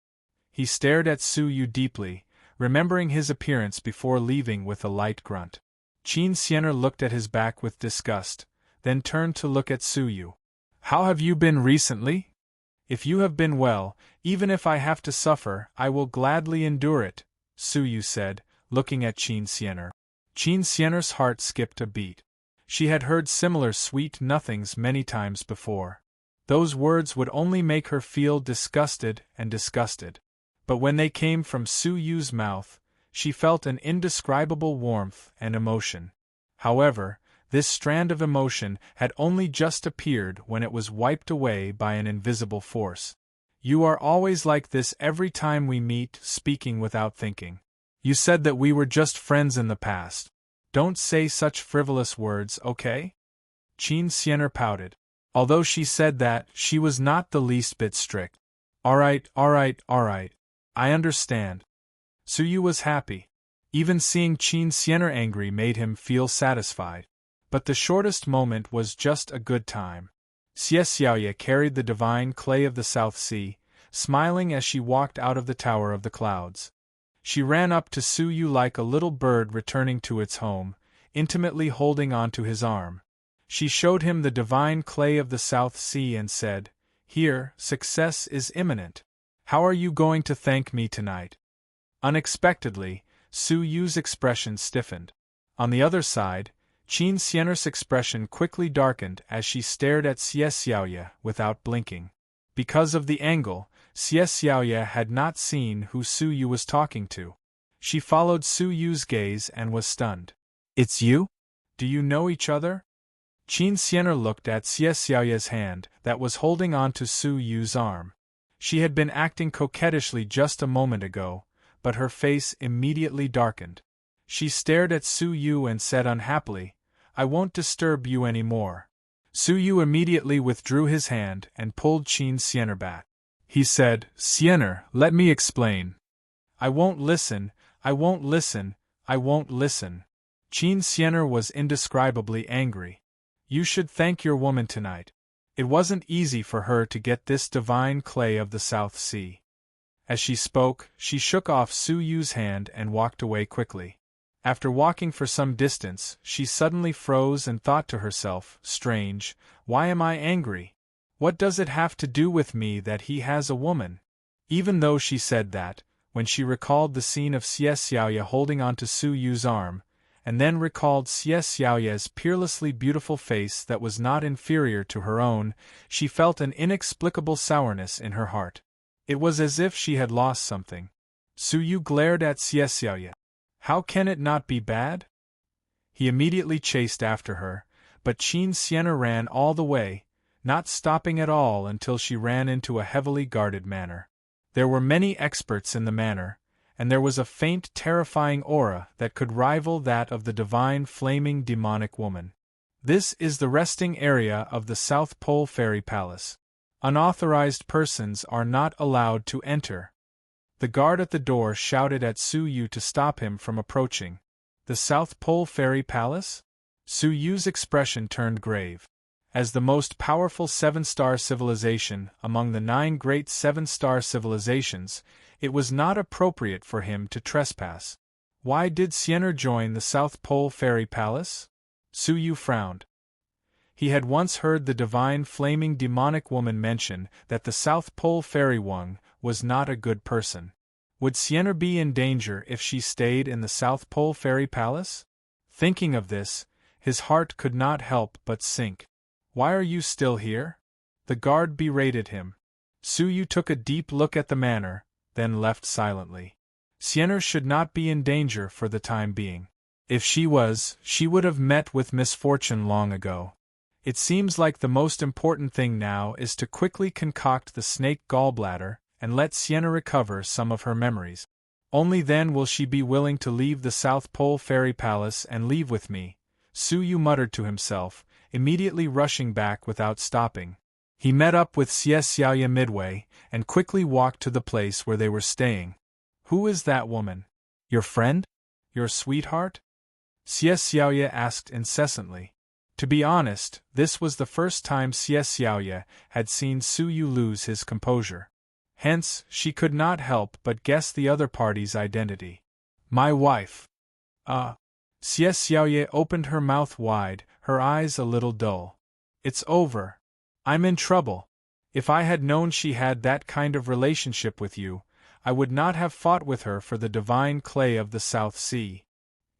He stared at Su Yu deeply, remembering his appearance before leaving with a light grunt. Qin Xianer looked at his back with disgust, then turned to look at Su Yu. How have you been recently? If you have been well, even if I have to suffer, I will gladly endure it, Su Yu said, looking at Qin Xianer. Qin Xianer's heart skipped a beat. She had heard similar sweet nothings many times before. Those words would only make her feel disgusted and disgusted. But when they came from Su Yu's mouth, she felt an indescribable warmth and emotion. However, this strand of emotion had only just appeared when it was wiped away by an invisible force. You are always like this every time we meet, speaking without thinking. You said that we were just friends in the past. Don't say such frivolous words, okay? Qin Xianer pouted. Although she said that, she was not the least bit strict. Alright. I understand. Su Yu was happy. Even seeing Qin Xianer angry made him feel satisfied. But the shortest moment was just a good time. Xie Xiaoye carried the divine clay of the South Sea, smiling as she walked out of the Tower of the Clouds. She ran up to Su Yu like a little bird returning to its home, intimately holding onto his arm. She showed him the divine clay of the South Sea and said, Here, success is imminent. How are you going to thank me tonight? Unexpectedly, Su Yu's expression stiffened. On the other side, Qin Xianer's expression quickly darkened as she stared at Xie Xiaoye without blinking. Because of the angle, Xie Xiaoye had not seen who Su Yu was talking to. She followed Su Yu's gaze and was stunned. It's you? Do you know each other? Qin Xianer looked at Xie Xiaoye's hand that was holding on to Su Yu's arm. She had been acting coquettishly just a moment ago, but her face immediately darkened. She stared at Su Yu and said unhappily, I won't disturb you any more. Su Yu immediately withdrew his hand and pulled Qin Xianer back. He said, Xianer, let me explain. I won't listen. Qin Xianer was indescribably angry. You should thank your woman tonight. It wasn't easy for her to get this divine clay of the South Sea. As she spoke, she shook off Su Yu's hand and walked away quickly. After walking for some distance, she suddenly froze and thought to herself, "Strange, why am I angry? What does it have to do with me that he has a woman?" Even though she said that, when she recalled the scene of Xie Xiaoye holding onto Su Yu's arm, and then recalled Xie Xiaoye's peerlessly beautiful face that was not inferior to her own, she felt an inexplicable sourness in her heart. It was as if she had lost something. Su Yu glared at Xie Xiaoye. "How can it not be bad?" He immediately chased after her, but Qin Xian'er ran all the way, not stopping at all until she ran into a heavily guarded manor. There were many experts in the manor, and there was a faint terrifying aura that could rival that of the divine flaming demonic woman. This is the resting area of the South Pole Fairy Palace. Unauthorized persons are not allowed to enter. The guard at the door shouted at Su Yu to stop him from approaching. The South Pole Fairy Palace? Su Yu's expression turned grave. As the most powerful seven-star civilization among the 9 great seven-star civilizations, it was not appropriate for him to trespass. Why did Xian'er join the South Pole Fairy Palace? Su Yu frowned. He had once heard the divine flaming demonic woman mention that the South Pole Fairy Wang was not a good person. Would Xian'er be in danger if she stayed in the South Pole Fairy Palace? Thinking of this, his heart could not help but sink. "Why are you still here?" The guard berated him. Su Yu took a deep look at the manor, then left silently. Xian'er should not be in danger for the time being. If she was, she would have met with misfortune long ago. It seems like the most important thing now is to quickly concoct the snake gallbladder and let Xian'er recover some of her memories. Only then will she be willing to leave the South Pole Fairy Palace and leave with me, Su Yu muttered to himself, immediately rushing back without stopping. He met up with Xie Xiaoye midway, and quickly walked to the place where they were staying. "Who is that woman? Your friend? Your sweetheart?" Xie Xiaoye asked incessantly. To be honest, this was the first time Xie Xiaoye had seen Su Yu lose his composure. Hence, she could not help but guess the other party's identity. "My wife." Xie Xiaoye opened her mouth wide, her eyes a little dull. "It's over. I'm in trouble. If I had known she had that kind of relationship with you, I would not have fought with her for the divine clay of the South Sea."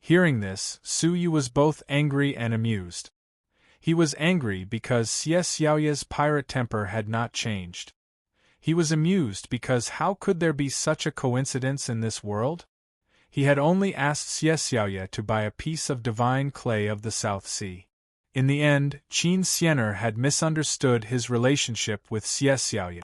Hearing this, Su Yu was both angry and amused. He was angry because Xie Xiaoye's pirate temper had not changed. He was amused because how could there be such a coincidence in this world? He had only asked Xie Xiaoye to buy a piece of divine clay of the South Sea. In the end, Qin Xian'er had misunderstood his relationship with Xie Xiaoye.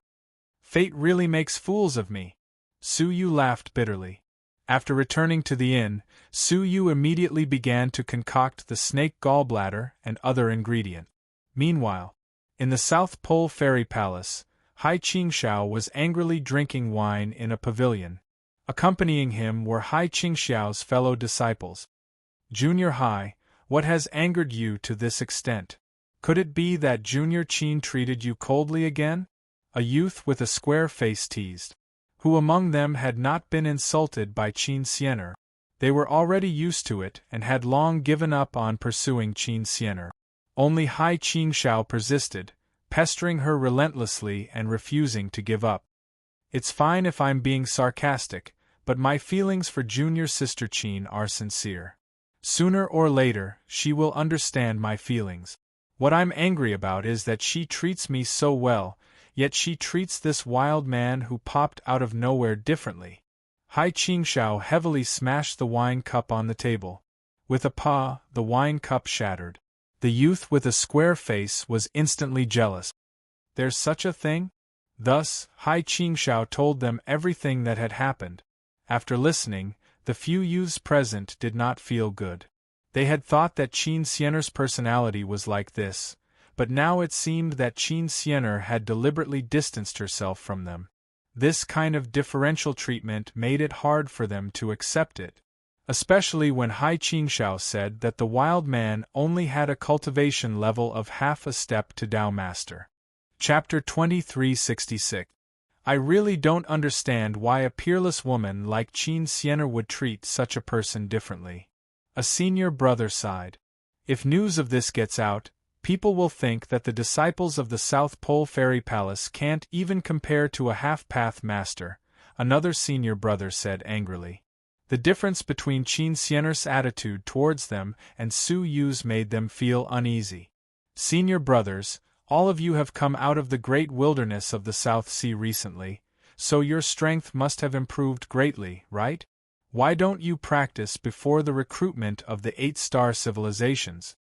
"Fate really makes fools of me." Su Yu laughed bitterly. After returning to the inn, Su Yu immediately began to concoct the snake gallbladder and other ingredient. Meanwhile, in the South Pole Fairy Palace, Hai Qingxiao was angrily drinking wine in a pavilion. Accompanying him were Hai Qingxiao's fellow disciples. "Junior Hai, what has angered you to this extent? Could it be that Junior Qin treated you coldly again?" A youth with a square face teased. Who among them had not been insulted by Qin Xian'er? They were already used to it and had long given up on pursuing Qin Xian'er. Only Hai Qingxiao persisted, pestering her relentlessly and refusing to give up. "It's fine if I'm being sarcastic, but my feelings for junior sister Qin are sincere. Sooner or later, she will understand my feelings. What I'm angry about is that she treats me so well, yet she treats this wild man who popped out of nowhere differently." Hai Qingxiao heavily smashed the wine cup on the table. With a paw, the wine cup shattered. The youth with a square face was instantly jealous. "There's such a thing?" Thus, Hai Qingxiao told them everything that had happened. After listening, the few youths present did not feel good. They had thought that Qin Xian'er's personality was like this, but now it seemed that Qin Xian'er had deliberately distanced herself from them. This kind of differential treatment made it hard for them to accept it, especially when Hai Qingxiao said that the wild man only had a cultivation level of half a step to Tao Master. Chapter 2366. I really don't understand why a peerless woman like Qin Xian'er would treat such a person differently. A senior brother sighed. If news of this gets out, people will think that the disciples of the South Pole Fairy Palace can't even compare to a half-path master, another senior brother said angrily. The difference between Qin Xian'er's attitude towards them and Su Yu's made them feel uneasy. Senior brothers, all of you have come out of the great wilderness of the South Sea recently, so your strength must have improved greatly, right? Why don't you practice before the recruitment of the 8-star civilizations?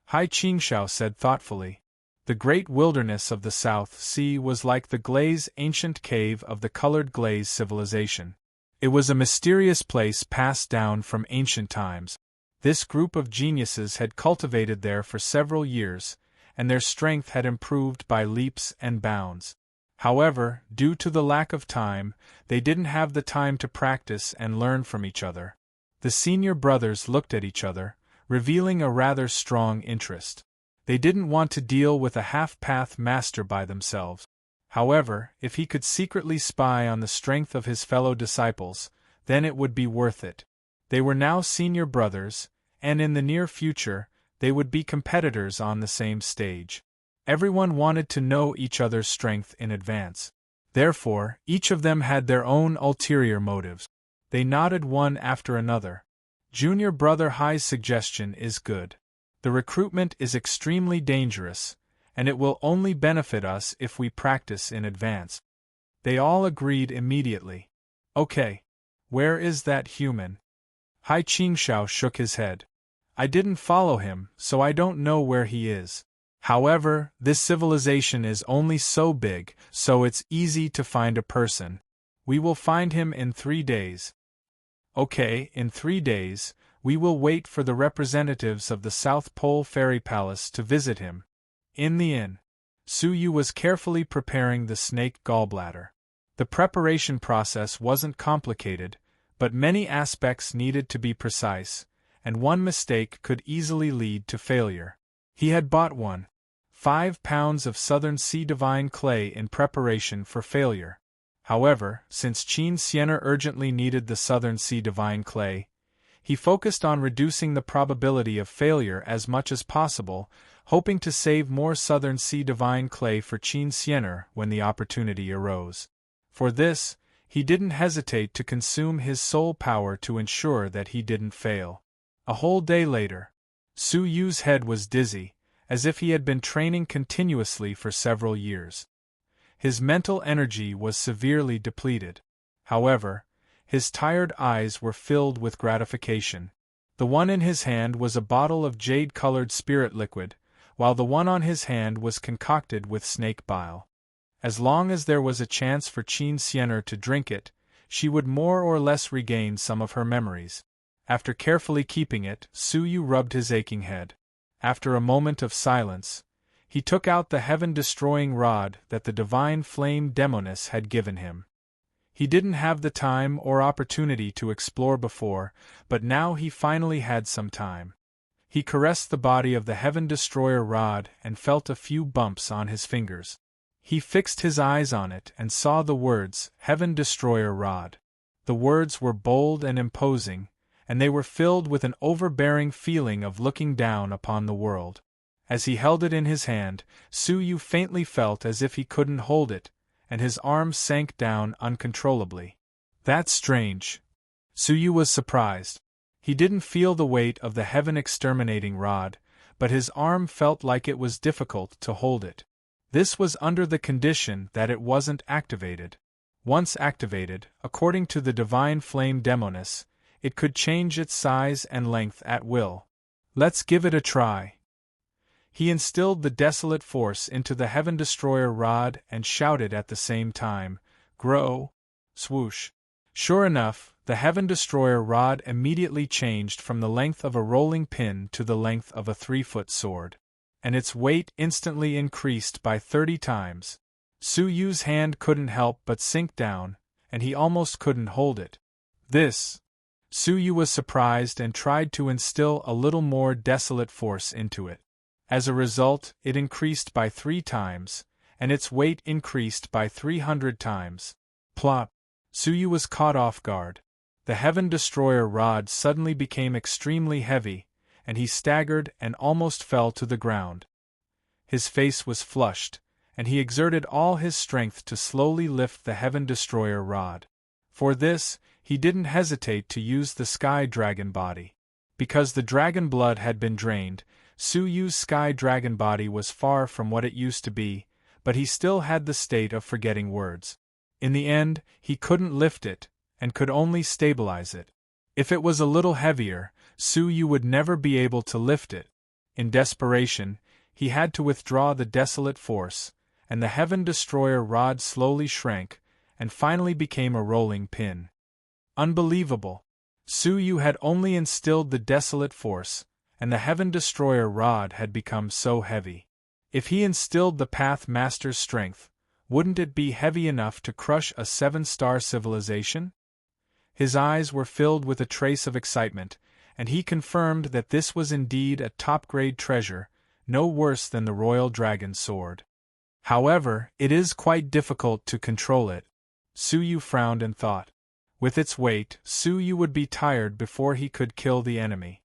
Hai Qingshao said thoughtfully. The great wilderness of the South Sea was like the glaze ancient cave of the colored glaze civilization. It was a mysterious place passed down from ancient times. This group of geniuses had cultivated there for several years, and their strength had improved by leaps and bounds. However, due to the lack of time, they didn't have the time to practice and learn from each other. The senior brothers looked at each other, revealing a rather strong interest. They didn't want to deal with a half-path master by themselves. However, if he could secretly spy on the strength of his fellow disciples, then it would be worth it. They were now senior brothers, and in the near future, they would be competitors on the same stage. Everyone wanted to know each other's strength in advance. Therefore, each of them had their own ulterior motives. They nodded one after another. Junior brother Hai's suggestion is good. The recruitment is extremely dangerous, and it will only benefit us if we practice in advance. They all agreed immediately. Okay. Where is that human? Hai Qingshao shook his head. I didn't follow him, so I don't know where he is. However, this civilization is only so big, so it's easy to find a person. We will find him in 3 days. Okay, in 3 days, we will wait for the representatives of the South Pole Fairy Palace to visit him. In the inn, Su Yu was carefully preparing the snake gallbladder. The preparation process wasn't complicated, but many aspects needed to be precise, and one mistake could easily lead to failure. He had bought 5 pounds of Southern Sea Divine Clay in preparation for failure. However, since Qin Xian'er urgently needed the Southern Sea Divine Clay, he focused on reducing the probability of failure as much as possible, hoping to save more Southern Sea Divine Clay for Qin Xian'er when the opportunity arose. For this, he didn't hesitate to consume his soul power to ensure that he didn't fail. A whole day later, Su Yu's head was dizzy, as if he had been training continuously for several years. His mental energy was severely depleted. However, his tired eyes were filled with gratification. The one in his hand was a bottle of jade-colored spirit liquid, while the one on his hand was concocted with snake bile. As long as there was a chance for Qin Xian'er to drink it, she would more or less regain some of her memories. After carefully keeping it, Su Yu rubbed his aching head. After a moment of silence, he took out the heaven-destroying rod that the divine flame demoness had given him. He didn't have the time or opportunity to explore before, but now he finally had some time. He caressed the body of the heaven-destroyer rod and felt a few bumps on his fingers. He fixed his eyes on it and saw the words, Heaven-destroyer rod. The words were bold and imposing, and they were filled with an overbearing feeling of looking down upon the world. As he held it in his hand, Su Yu faintly felt as if he couldn't hold it, and his arms sank down uncontrollably. That's strange. Su Yu was surprised. He didn't feel the weight of the heaven-exterminating rod, but his arm felt like it was difficult to hold it. This was under the condition that it wasn't activated. Once activated, according to the divine flame demoness, it could change its size and length at will. Let's give it a try. He instilled the desolate force into the heaven-destroyer rod and shouted at the same time, Grow! Swoosh! Sure enough, the heaven-destroyer rod immediately changed from the length of a rolling pin to the length of a 3-foot sword. And its weight instantly increased by 30 times. Su Yu's hand couldn't help but sink down, and he almost couldn't hold it. Su Yu was surprised and tried to instill a little more desolate force into it. As a result, it increased by 3 times, and its weight increased by 300 times. Plop! Su Yu was caught off guard. The Heaven Destroyer rod suddenly became extremely heavy, and he staggered and almost fell to the ground. His face was flushed, and he exerted all his strength to slowly lift the Heaven Destroyer rod. For this, he didn't hesitate to use the Sky Dragon body. Because the dragon blood had been drained, Su Yu's Sky Dragon body was far from what it used to be, but he still had the state of forgetting words. In the end, he couldn't lift it, and could only stabilize it. If it was a little heavier, Su Yu would never be able to lift it. In desperation, he had to withdraw the desolate force, and the Heaven Destroyer rod slowly shrank, and finally became a rolling pin. Unbelievable! Su Yu had only instilled the desolate force, and the Heaven Destroyer rod had become so heavy. If he instilled the Path Master's strength, wouldn't it be heavy enough to crush a 7-star civilization? His eyes were filled with a trace of excitement, and he confirmed that this was indeed a top-grade treasure, no worse than the Royal Dragon Sword. However, it is quite difficult to control it. Su Yu frowned and thought. With its weight, Su Yu would be tired before he could kill the enemy.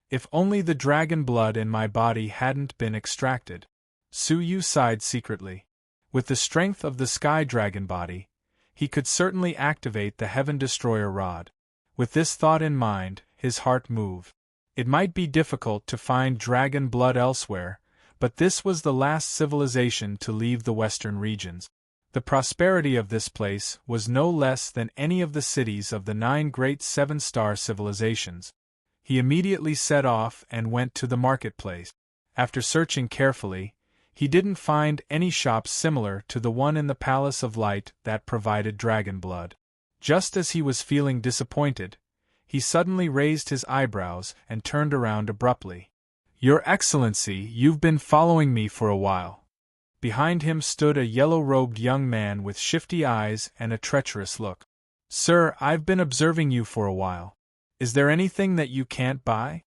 If only the dragon blood in my body hadn't been extracted. Su Yu sighed secretly. With the strength of the Sky Dragon body, he could certainly activate the Heaven Destroyer rod. With this thought in mind, his heart moved. It might be difficult to find dragon blood elsewhere, but this was the last civilization to leave the western regions. The prosperity of this place was no less than any of the cities of the 9 great 7-star civilizations. He immediately set off and went to the marketplace. After searching carefully, he didn't find any shops similar to the one in the Palace of Light that provided dragon blood. Just as he was feeling disappointed, he suddenly raised his eyebrows and turned around abruptly. "Your Excellency, you've been following me for a while." Behind him stood a yellow-robed young man with shifty eyes and a treacherous look. "Sir, I've been observing you for a while. Is there anything that you can't buy?"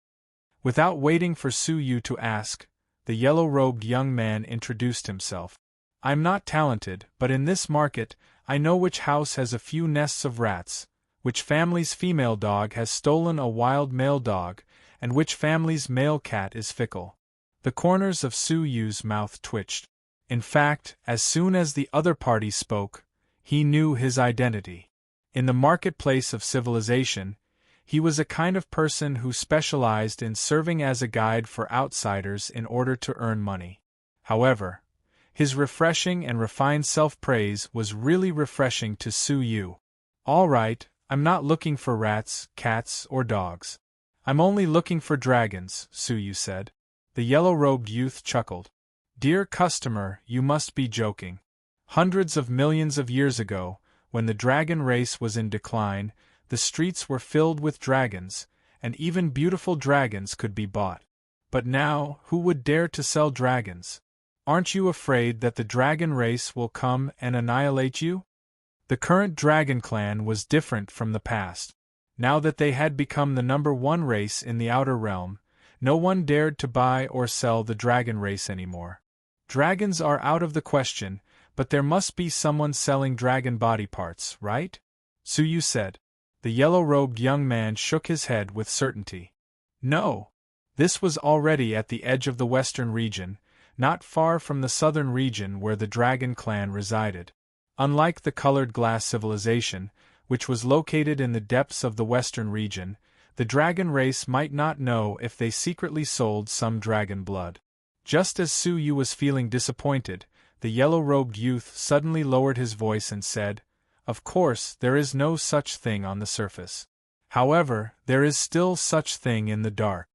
Without waiting for Su Yu to ask, the yellow-robed young man introduced himself. "I'm not talented, but in this market, I know which house has a few nests of rats, which family's female dog has stolen a wild male dog, and which family's male cat is fickle." The corners of Su Yu's mouth twitched. In fact, as soon as the other party spoke, he knew his identity. In the marketplace of civilization, he was a kind of person who specialized in serving as a guide for outsiders in order to earn money. However, his refreshing and refined self-praise was really refreshing to Su Yu. "All right, I'm not looking for rats, cats, or dogs. I'm only looking for dragons," Su Yu said. The yellow-robed youth chuckled. "Dear customer, you must be joking. Hundreds of millions of years ago, when the dragon race was in decline, the streets were filled with dragons, and even beautiful dragons could be bought. But now, who would dare to sell dragons? Aren't you afraid that the dragon race will come and annihilate you?" The current dragon clan was different from the past. Now that they had become the #1 race in the outer realm, no one dared to buy or sell the dragon race anymore. Dragons are out of the question, but there must be someone selling dragon body parts, right? Su Yu said. The yellow-robed young man shook his head with certainty. No. This was already at the edge of the western region, not far from the southern region where the dragon clan resided. Unlike the colored glass civilization, which was located in the depths of the western region, the dragon race might not know if they secretly sold some dragon blood. Just as Su Yu was feeling disappointed, the yellow-robed youth suddenly lowered his voice and said, "Of course, there is no such thing on the surface. However, there is still such thing in the dark."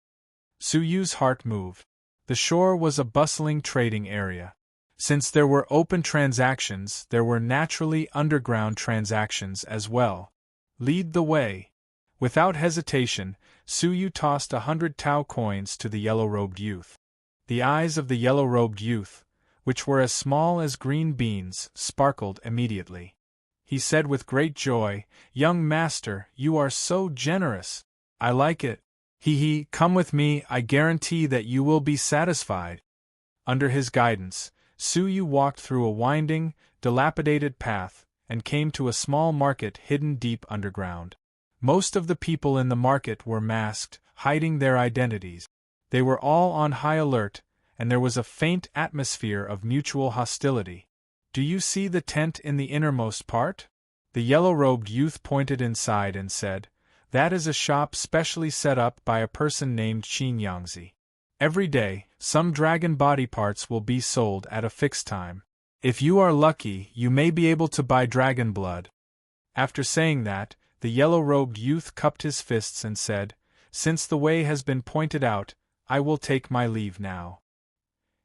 Su Yu's heart moved. The shore was a bustling trading area. Since there were open transactions, there were naturally underground transactions as well. "Lead the way." Without hesitation, Su Yu tossed 100 Tao coins to the yellow-robed youth. The eyes of the yellow-robed youth, which were as small as green beans, sparkled immediately. He said with great joy, "Young master, you are so generous. I like it. He, come with me, I guarantee that you will be satisfied." Under his guidance, Su Yu walked through a winding, dilapidated path, and came to a small market hidden deep underground. Most of the people in the market were masked, hiding their identities. They were all on high alert, and there was a faint atmosphere of mutual hostility. "Do you see the tent in the innermost part?" The yellow-robed youth pointed inside and said, "That is a shop specially set up by a person named Qin Yangzi. Every day, some dragon body parts will be sold at a fixed time. If you are lucky, you may be able to buy dragon blood." After saying that, the yellow-robed youth cupped his fists and said, "Since the way has been pointed out, I will take my leave now."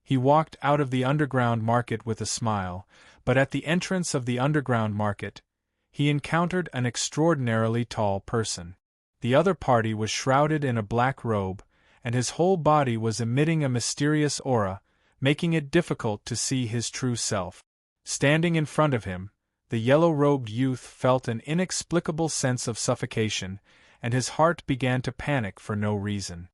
He walked out of the underground market with a smile, but at the entrance of the underground market, he encountered an extraordinarily tall person. The other party was shrouded in a black robe, and his whole body was emitting a mysterious aura, making it difficult to see his true self. Standing in front of him, the yellow-robed youth felt an inexplicable sense of suffocation, and his heart began to panic for no reason.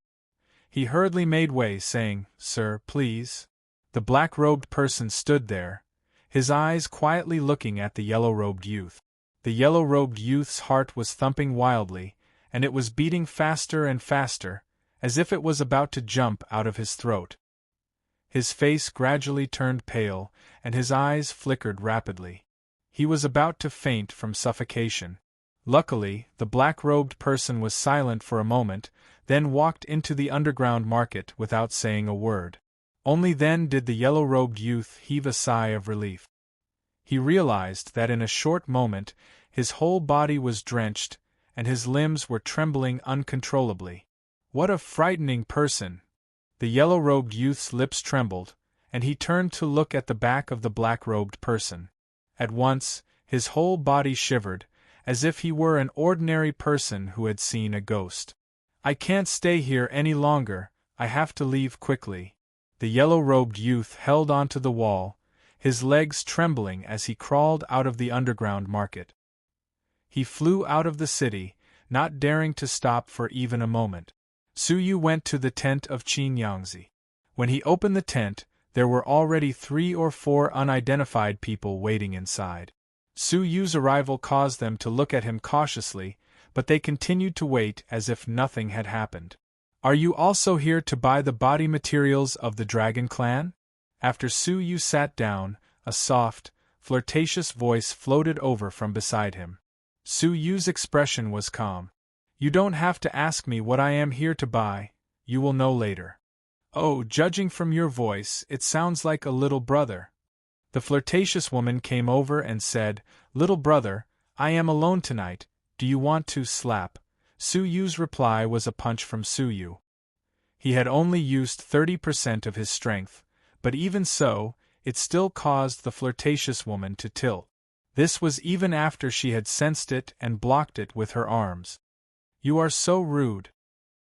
He hurriedly made way, saying, "Sir, please." The black-robed person stood there, his eyes quietly looking at the yellow-robed youth. The yellow-robed youth's heart was thumping wildly, and it was beating faster and faster, as if it was about to jump out of his throat. His face gradually turned pale, and his eyes flickered rapidly. He was about to faint from suffocation. Luckily, the black-robed person was silent for a moment, then walked into the underground market without saying a word. Only then did the yellow-robed youth heave a sigh of relief. He realized that in a short moment his whole body was drenched, and his limbs were trembling uncontrollably. What a frightening person! The yellow-robed youth's lips trembled, and he turned to look at the back of the black-robed person. At once, his whole body shivered, as if he were an ordinary person who had seen a ghost. "I can't stay here any longer, I have to leave quickly." The yellow-robed youth held onto the wall, his legs trembling as he crawled out of the underground market. He flew out of the city, not daring to stop for even a moment. Su Yu went to the tent of Qin Yangzi. When he opened the tent, there were already 3 or 4 unidentified people waiting inside. Su Yu's arrival caused them to look at him cautiously, but they continued to wait as if nothing had happened. "Are you also here to buy the body materials of the Dragon Clan?" After Su Yu sat down, a soft, flirtatious voice floated over from beside him. Su Yu's expression was calm. "You don't have to ask me what I am here to buy, you will know later." "Oh, judging from your voice, it sounds like a little brother." The flirtatious woman came over and said, "Little brother, I am alone tonight, do you want to slap?" Su Yu's reply was a punch from Su Yu. He had only used 30% of his strength, but even so, it still caused the flirtatious woman to tilt. This was even after she had sensed it and blocked it with her arms. "You are so rude,"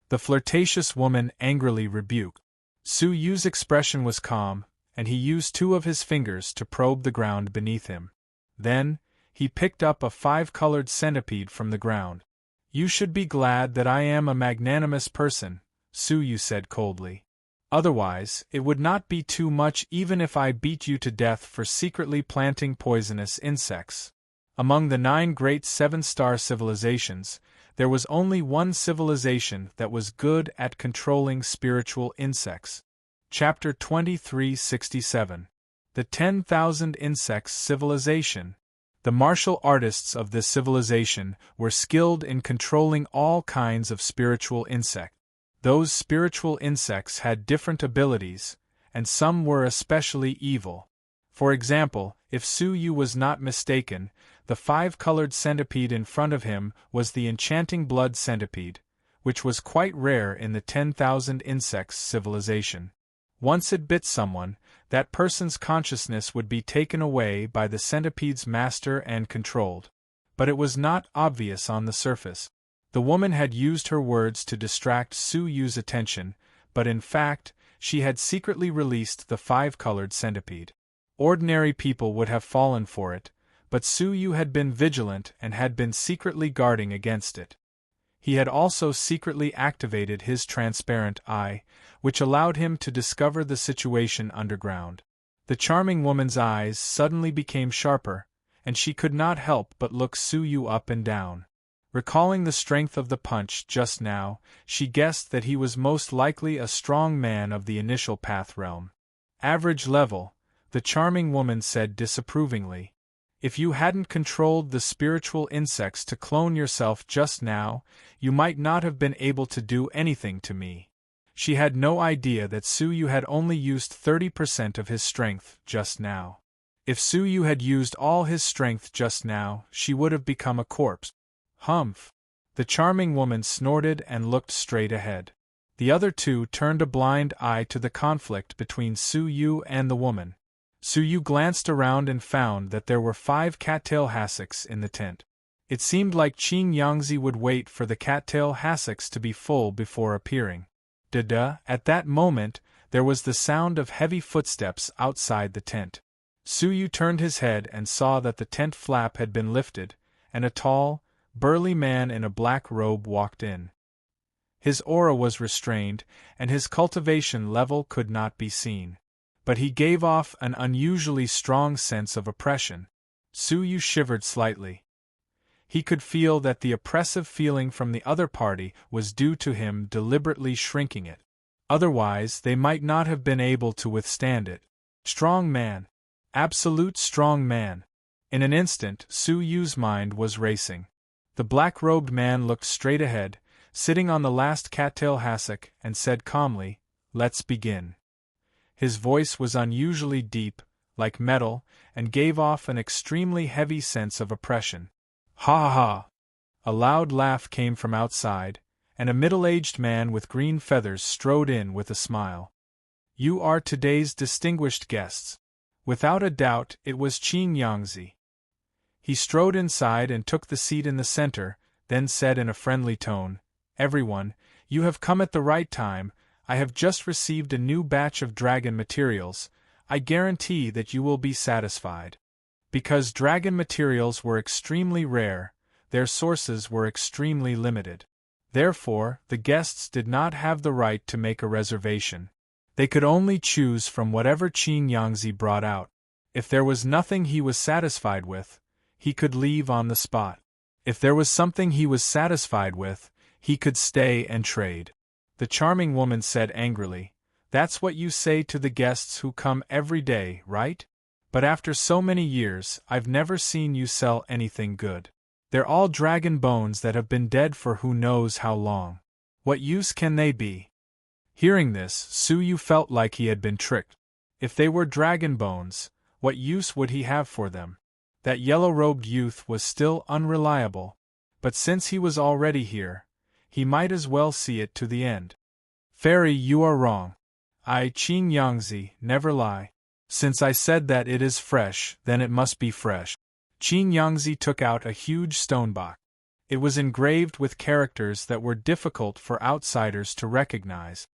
the flirtatious woman angrily rebuked. Su Yu's expression was calm, and he used 2 of his fingers to probe the ground beneath him. Then, he picked up a 5-colored centipede from the ground. "You should be glad that I am a magnanimous person," Su Yu said coldly. "Otherwise, it would not be too much even if I beat you to death for secretly planting poisonous insects." Among the 9 great 7-star civilizations, there was only one civilization that was good at controlling spiritual insects. Chapter 2367. The 10,000 Insects Civilization. The martial artists of this civilization were skilled in controlling all kinds of spiritual insects. Those spiritual insects had different abilities, and some were especially evil. For example, if Su Yu was not mistaken, the 5-colored centipede in front of him was the enchanting blood centipede, which was quite rare in the 10,000 Insects civilization. Once it bit someone, that person's consciousness would be taken away by the centipede's master and controlled. But it was not obvious on the surface. The woman had used her words to distract Su Yu's attention, but in fact, she had secretly released the 5-colored centipede. Ordinary people would have fallen for it, but Su Yu had been vigilant and had been secretly guarding against it. He had also secretly activated his transparent eye, which allowed him to discover the situation underground. The charming woman's eyes suddenly became sharper, and she could not help but look Su Yu up and down. Recalling the strength of the punch just now, she guessed that he was most likely a strong man of the initial path realm. Average level, the charming woman said disapprovingly. If you hadn't controlled the spiritual insects to clone yourself just now, you might not have been able to do anything to me. She had no idea that Suyu had only used 30% of his strength just now. If Suyu had used all his strength just now, she would have become a corpse. Humph! The charming woman snorted and looked straight ahead. The other two turned a blind eye to the conflict between Suyu and the woman. Suyu glanced around and found that there were 5 cattail hassocks in the tent. It seemed like Qing Yangzi would wait for the cattail hassocks to be full before appearing. At that moment, there was the sound of heavy footsteps outside the tent. Suyu turned his head and saw that the tent flap had been lifted, and a tall, burly man in a black robe walked in. His aura was restrained, and his cultivation level could not be seen. But he gave off an unusually strong sense of oppression. Suyu shivered slightly. He could feel that the oppressive feeling from the other party was due to him deliberately shrinking it. Otherwise, they might not have been able to withstand it. Strong man. Absolute strong man. In an instant, Suyu's mind was racing. The black-robed man looked straight ahead, sitting on the last cattail hassock, and said calmly, "Let's begin." His voice was unusually deep, like metal, and gave off an extremely heavy sense of oppression. "Ha ha ha!" A loud laugh came from outside, and a middle-aged man with green feathers strode in with a smile. "You are today's distinguished guests." Without a doubt, it was Qing Yangzi. He strode inside and took the seat in the center, then said in a friendly tone, "Everyone, you have come at the right time. I have just received a new batch of dragon materials. I guarantee that you will be satisfied." Because dragon materials were extremely rare, their sources were extremely limited. Therefore, the guests did not have the right to make a reservation. They could only choose from whatever Qing Yangzi brought out. If there was nothing he was satisfied with, he could leave on the spot. If there was something he was satisfied with, he could stay and trade. The charming woman said angrily, "That's what you say to the guests who come every day, right? But after so many years, I've never seen you sell anything good. They're all dragon bones that have been dead for who knows how long. What use can they be?" Hearing this, Suyu felt like he had been tricked. If they were dragon bones, what use would he have for them? That yellow-robed youth was still unreliable, but since he was already here, he might as well see it to the end. "Fairy, you are wrong. I, Qing Yangzi, never lie. Since I said that it is fresh, then it must be fresh." Qing Yangzi took out a huge stone box. It was engraved with characters that were difficult for outsiders to recognize.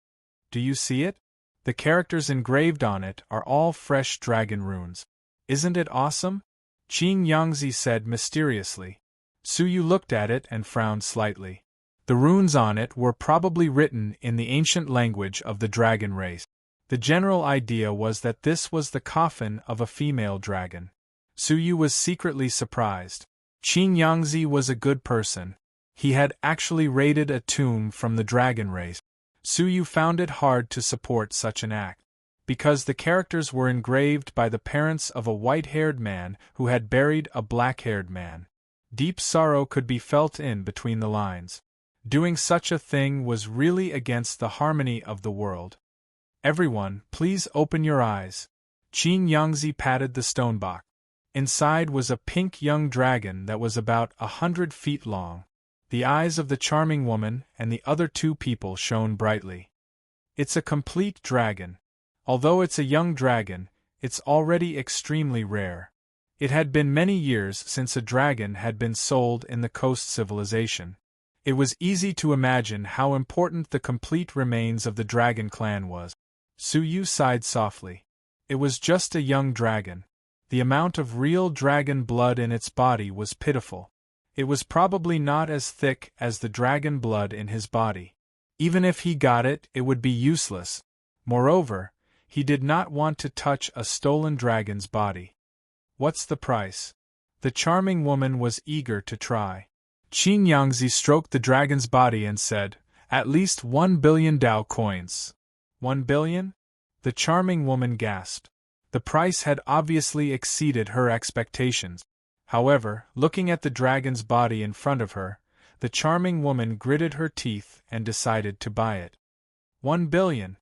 Do you see it? The characters engraved on it are all fresh dragon runes. Isn't it awesome? Qing Yangzi said mysteriously. Suyu looked at it and frowned slightly. The runes on it were probably written in the ancient language of the dragon race. The general idea was that this was the coffin of a female dragon. Suyu was secretly surprised. Qing Yangzi was a good person. He had actually raided a tomb from the dragon race. Suyu found it hard to support such an act. Because the characters were engraved by the parents of a white-haired man who had buried a black-haired man. Deep sorrow could be felt in between the lines. Doing such a thing was really against the harmony of the world. "Everyone, please open your eyes." Qing Yangzi patted the stone box. Inside was a pink young dragon that was about 100 feet long. The eyes of the charming woman and the other two people shone brightly. "It's a complete dragon. Although it's a young dragon, it's already extremely rare." It had been many years since a dragon had been sold in the coast civilization. It was easy to imagine how important the complete remains of the dragon clan was. Suyu sighed softly. It was just a young dragon. The amount of real dragon blood in its body was pitiful. It was probably not as thick as the dragon blood in his body. Even if he got it, it would be useless. Moreover, he did not want to touch a stolen dragon's body. "What's the price?" The charming woman was eager to try. Qin Yangzi stroked the dragon's body and said, "At least 1 billion Dao coins." 1 billion? The charming woman gasped. The price had obviously exceeded her expectations. However, looking at the dragon's body in front of her, the charming woman gritted her teeth and decided to buy it. 1 billion?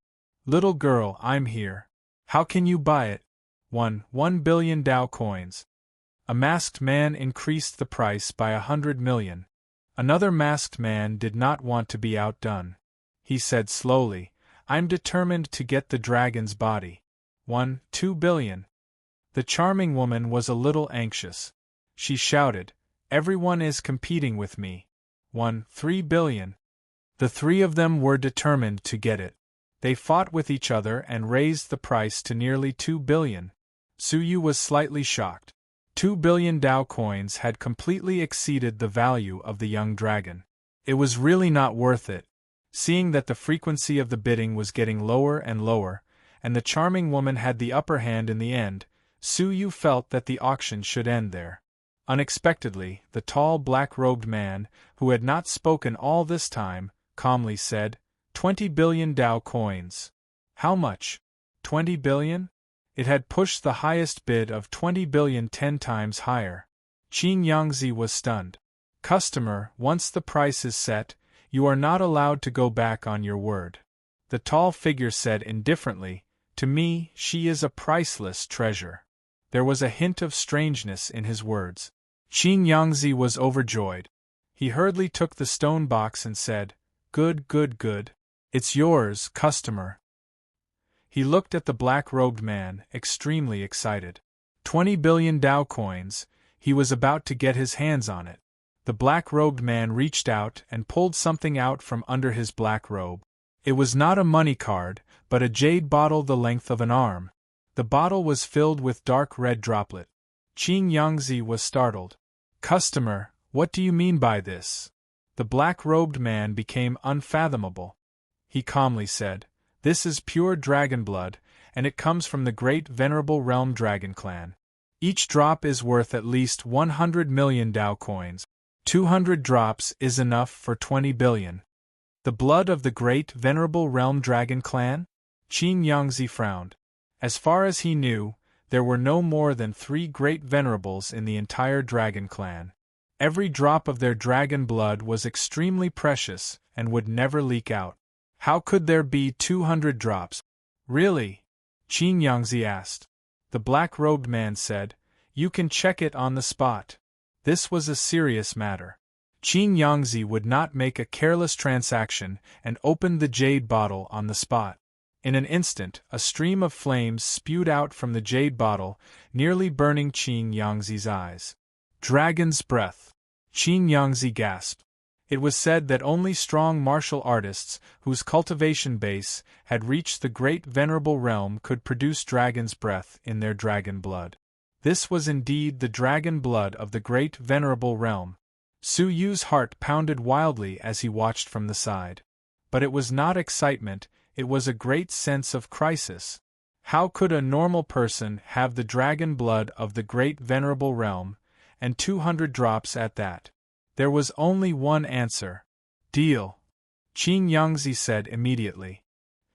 Little girl, I'm here. How can you buy it? 1 billion Dao coins. A masked man increased the price by 100 million. Another masked man did not want to be outdone. He said slowly, "I'm determined to get the dragon's body. 2 billion. The charming woman was a little anxious. She shouted, "Everyone is competing with me. 3 billion. The three of them were determined to get it. They fought with each other and raised the price to nearly 2 billion. Suyu was slightly shocked. 2 billion Dao coins had completely exceeded the value of the young dragon. It was really not worth it. Seeing that the frequency of the bidding was getting lower and lower, and the charming woman had the upper hand in the end, Suyu felt that the auction should end there. Unexpectedly, the tall black-robed man, who had not spoken all this time, calmly said, 20 billion Dao coins. How much? 20 billion? It had pushed the highest bid of 20 billion 10 times higher. Qin Yangzi was stunned. Customer, once the price is set, you are not allowed to go back on your word. The tall figure said indifferently, to me, she is a priceless treasure. There was a hint of strangeness in his words. Qin Yangzi was overjoyed. He hurriedly took the stone box and said, Good, good, good. It's yours, customer. He looked at the black-robed man, extremely excited. 20 billion Dao coins, he was about to get his hands on it. The black-robed man reached out and pulled something out from under his black robe. It was not a money card, but a jade bottle the length of an arm. The bottle was filled with dark red droplet. Qin Yangzi was startled. Customer, what do you mean by this? The black-robed man became unfathomable. He calmly said, This is pure dragon blood, and it comes from the great venerable realm dragon clan. Each drop is worth at least 100 million Dao coins. 200 drops is enough for 20 billion. The blood of the great venerable realm dragon clan? Qin Yangzi frowned. As far as he knew, there were no more than 3 great venerables in the entire dragon clan. Every drop of their dragon blood was extremely precious and would never leak out. How could there be 200 drops? Really? Qin Yangzi asked. The black-robed man said, You can check it on the spot. This was a serious matter. Qin Yangzi would not make a careless transaction and opened the jade bottle on the spot. In an instant, a stream of flames spewed out from the jade bottle, nearly burning Qin Yangzi's eyes. Dragon's breath. Qin Yangzi gasped. It was said that only strong martial artists, whose cultivation base had reached the great venerable realm, could produce dragon's breath in their dragon blood. This was indeed the dragon blood of the great venerable realm. Su Yu's heart pounded wildly as he watched from the side. But it was not excitement, it was a great sense of crisis. How could a normal person have the dragon blood of the great venerable realm, and 200 drops at that? There was only one answer. Deal. Qin Yangzi said immediately.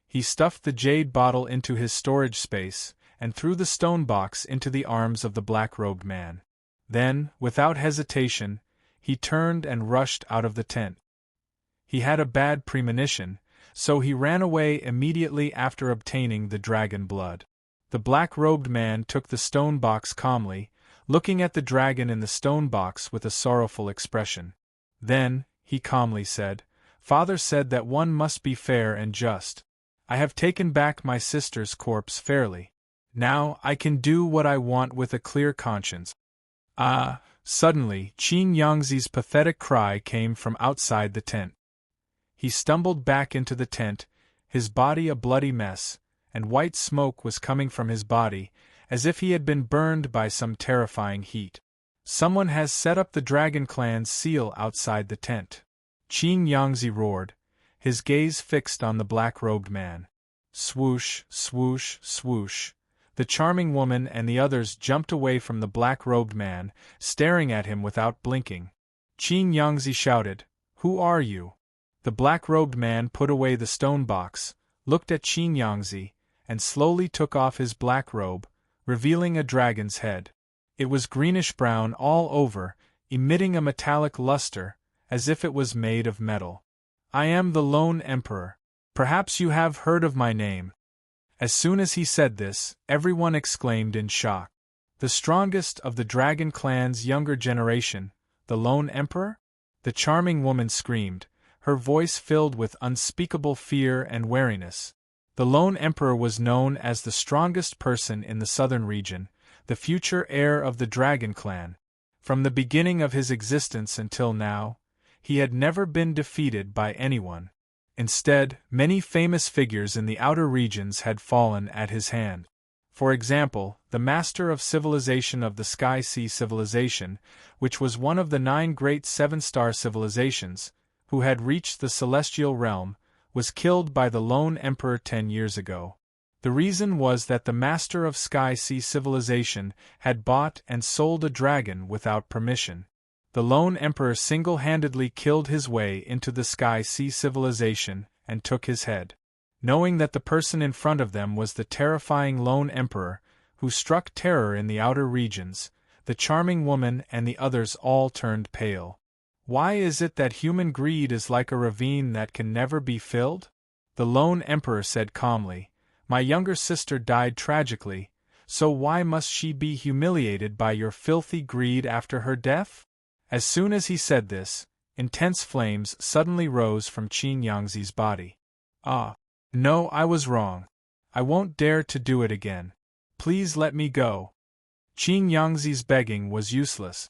He stuffed the jade bottle into his storage space, and threw the stone box into the arms of the black-robed man. Then, without hesitation, he turned and rushed out of the tent. He had a bad premonition, so he ran away immediately after obtaining the dragon blood. The black-robed man took the stone box calmly, looking at the dragon in the stone box with a sorrowful expression. Then, he calmly said, Father said that one must be fair and just. I have taken back my sister's corpse fairly. Now I can do what I want with a clear conscience. Ah! Suddenly, Qin Yangzi's pathetic cry came from outside the tent. He stumbled back into the tent, his body a bloody mess, and white smoke was coming from his body, as if he had been burned by some terrifying heat. Someone has set up the Dragon Clan's seal outside the tent. Qin Yangzi roared, his gaze fixed on the black-robed man. Swoosh, swoosh, swoosh. The charming woman and the others jumped away from the black-robed man, staring at him without blinking. Qin Yangzi shouted, "Who are you?" The black-robed man put away the stone box, looked at Qin Yangzi, and slowly took off his black robe, revealing a dragon's head. It was greenish-brown all over, emitting a metallic luster, as if it was made of metal. "I am the Lone Emperor. Perhaps you have heard of my name." As soon as he said this, everyone exclaimed in shock. The strongest of the Dragon Clan's younger generation, the Lone Emperor? The charming woman screamed, her voice filled with unspeakable fear and wariness. The Lone Emperor was known as the strongest person in the southern region, the future heir of the Dragon Clan. From the beginning of his existence until now, he had never been defeated by anyone. Instead, many famous figures in the outer regions had fallen at his hand. For example, the master of civilization of the Sky Sea civilization, which was one of the 9 great 7-star civilizations, who had reached the celestial realm, was killed by the Lone Emperor 10 years ago. The reason was that the master of Sky Sea civilization had bought and sold a dragon without permission. The Lone Emperor single-handedly killed his way into the Sky Sea civilization and took his head. Knowing that the person in front of them was the terrifying Lone Emperor, who struck terror in the outer regions, the charming woman and the others all turned pale. Why is it that human greed is like a ravine that can never be filled? The Lone Emperor said calmly, "My younger sister died tragically, so why must she be humiliated by your filthy greed after her death?" As soon as he said this, intense flames suddenly rose from Qin Yangzi's body. "Ah! No, I was wrong. I won't dare to do it again. Please let me go." Qin Yangzi's begging was useless.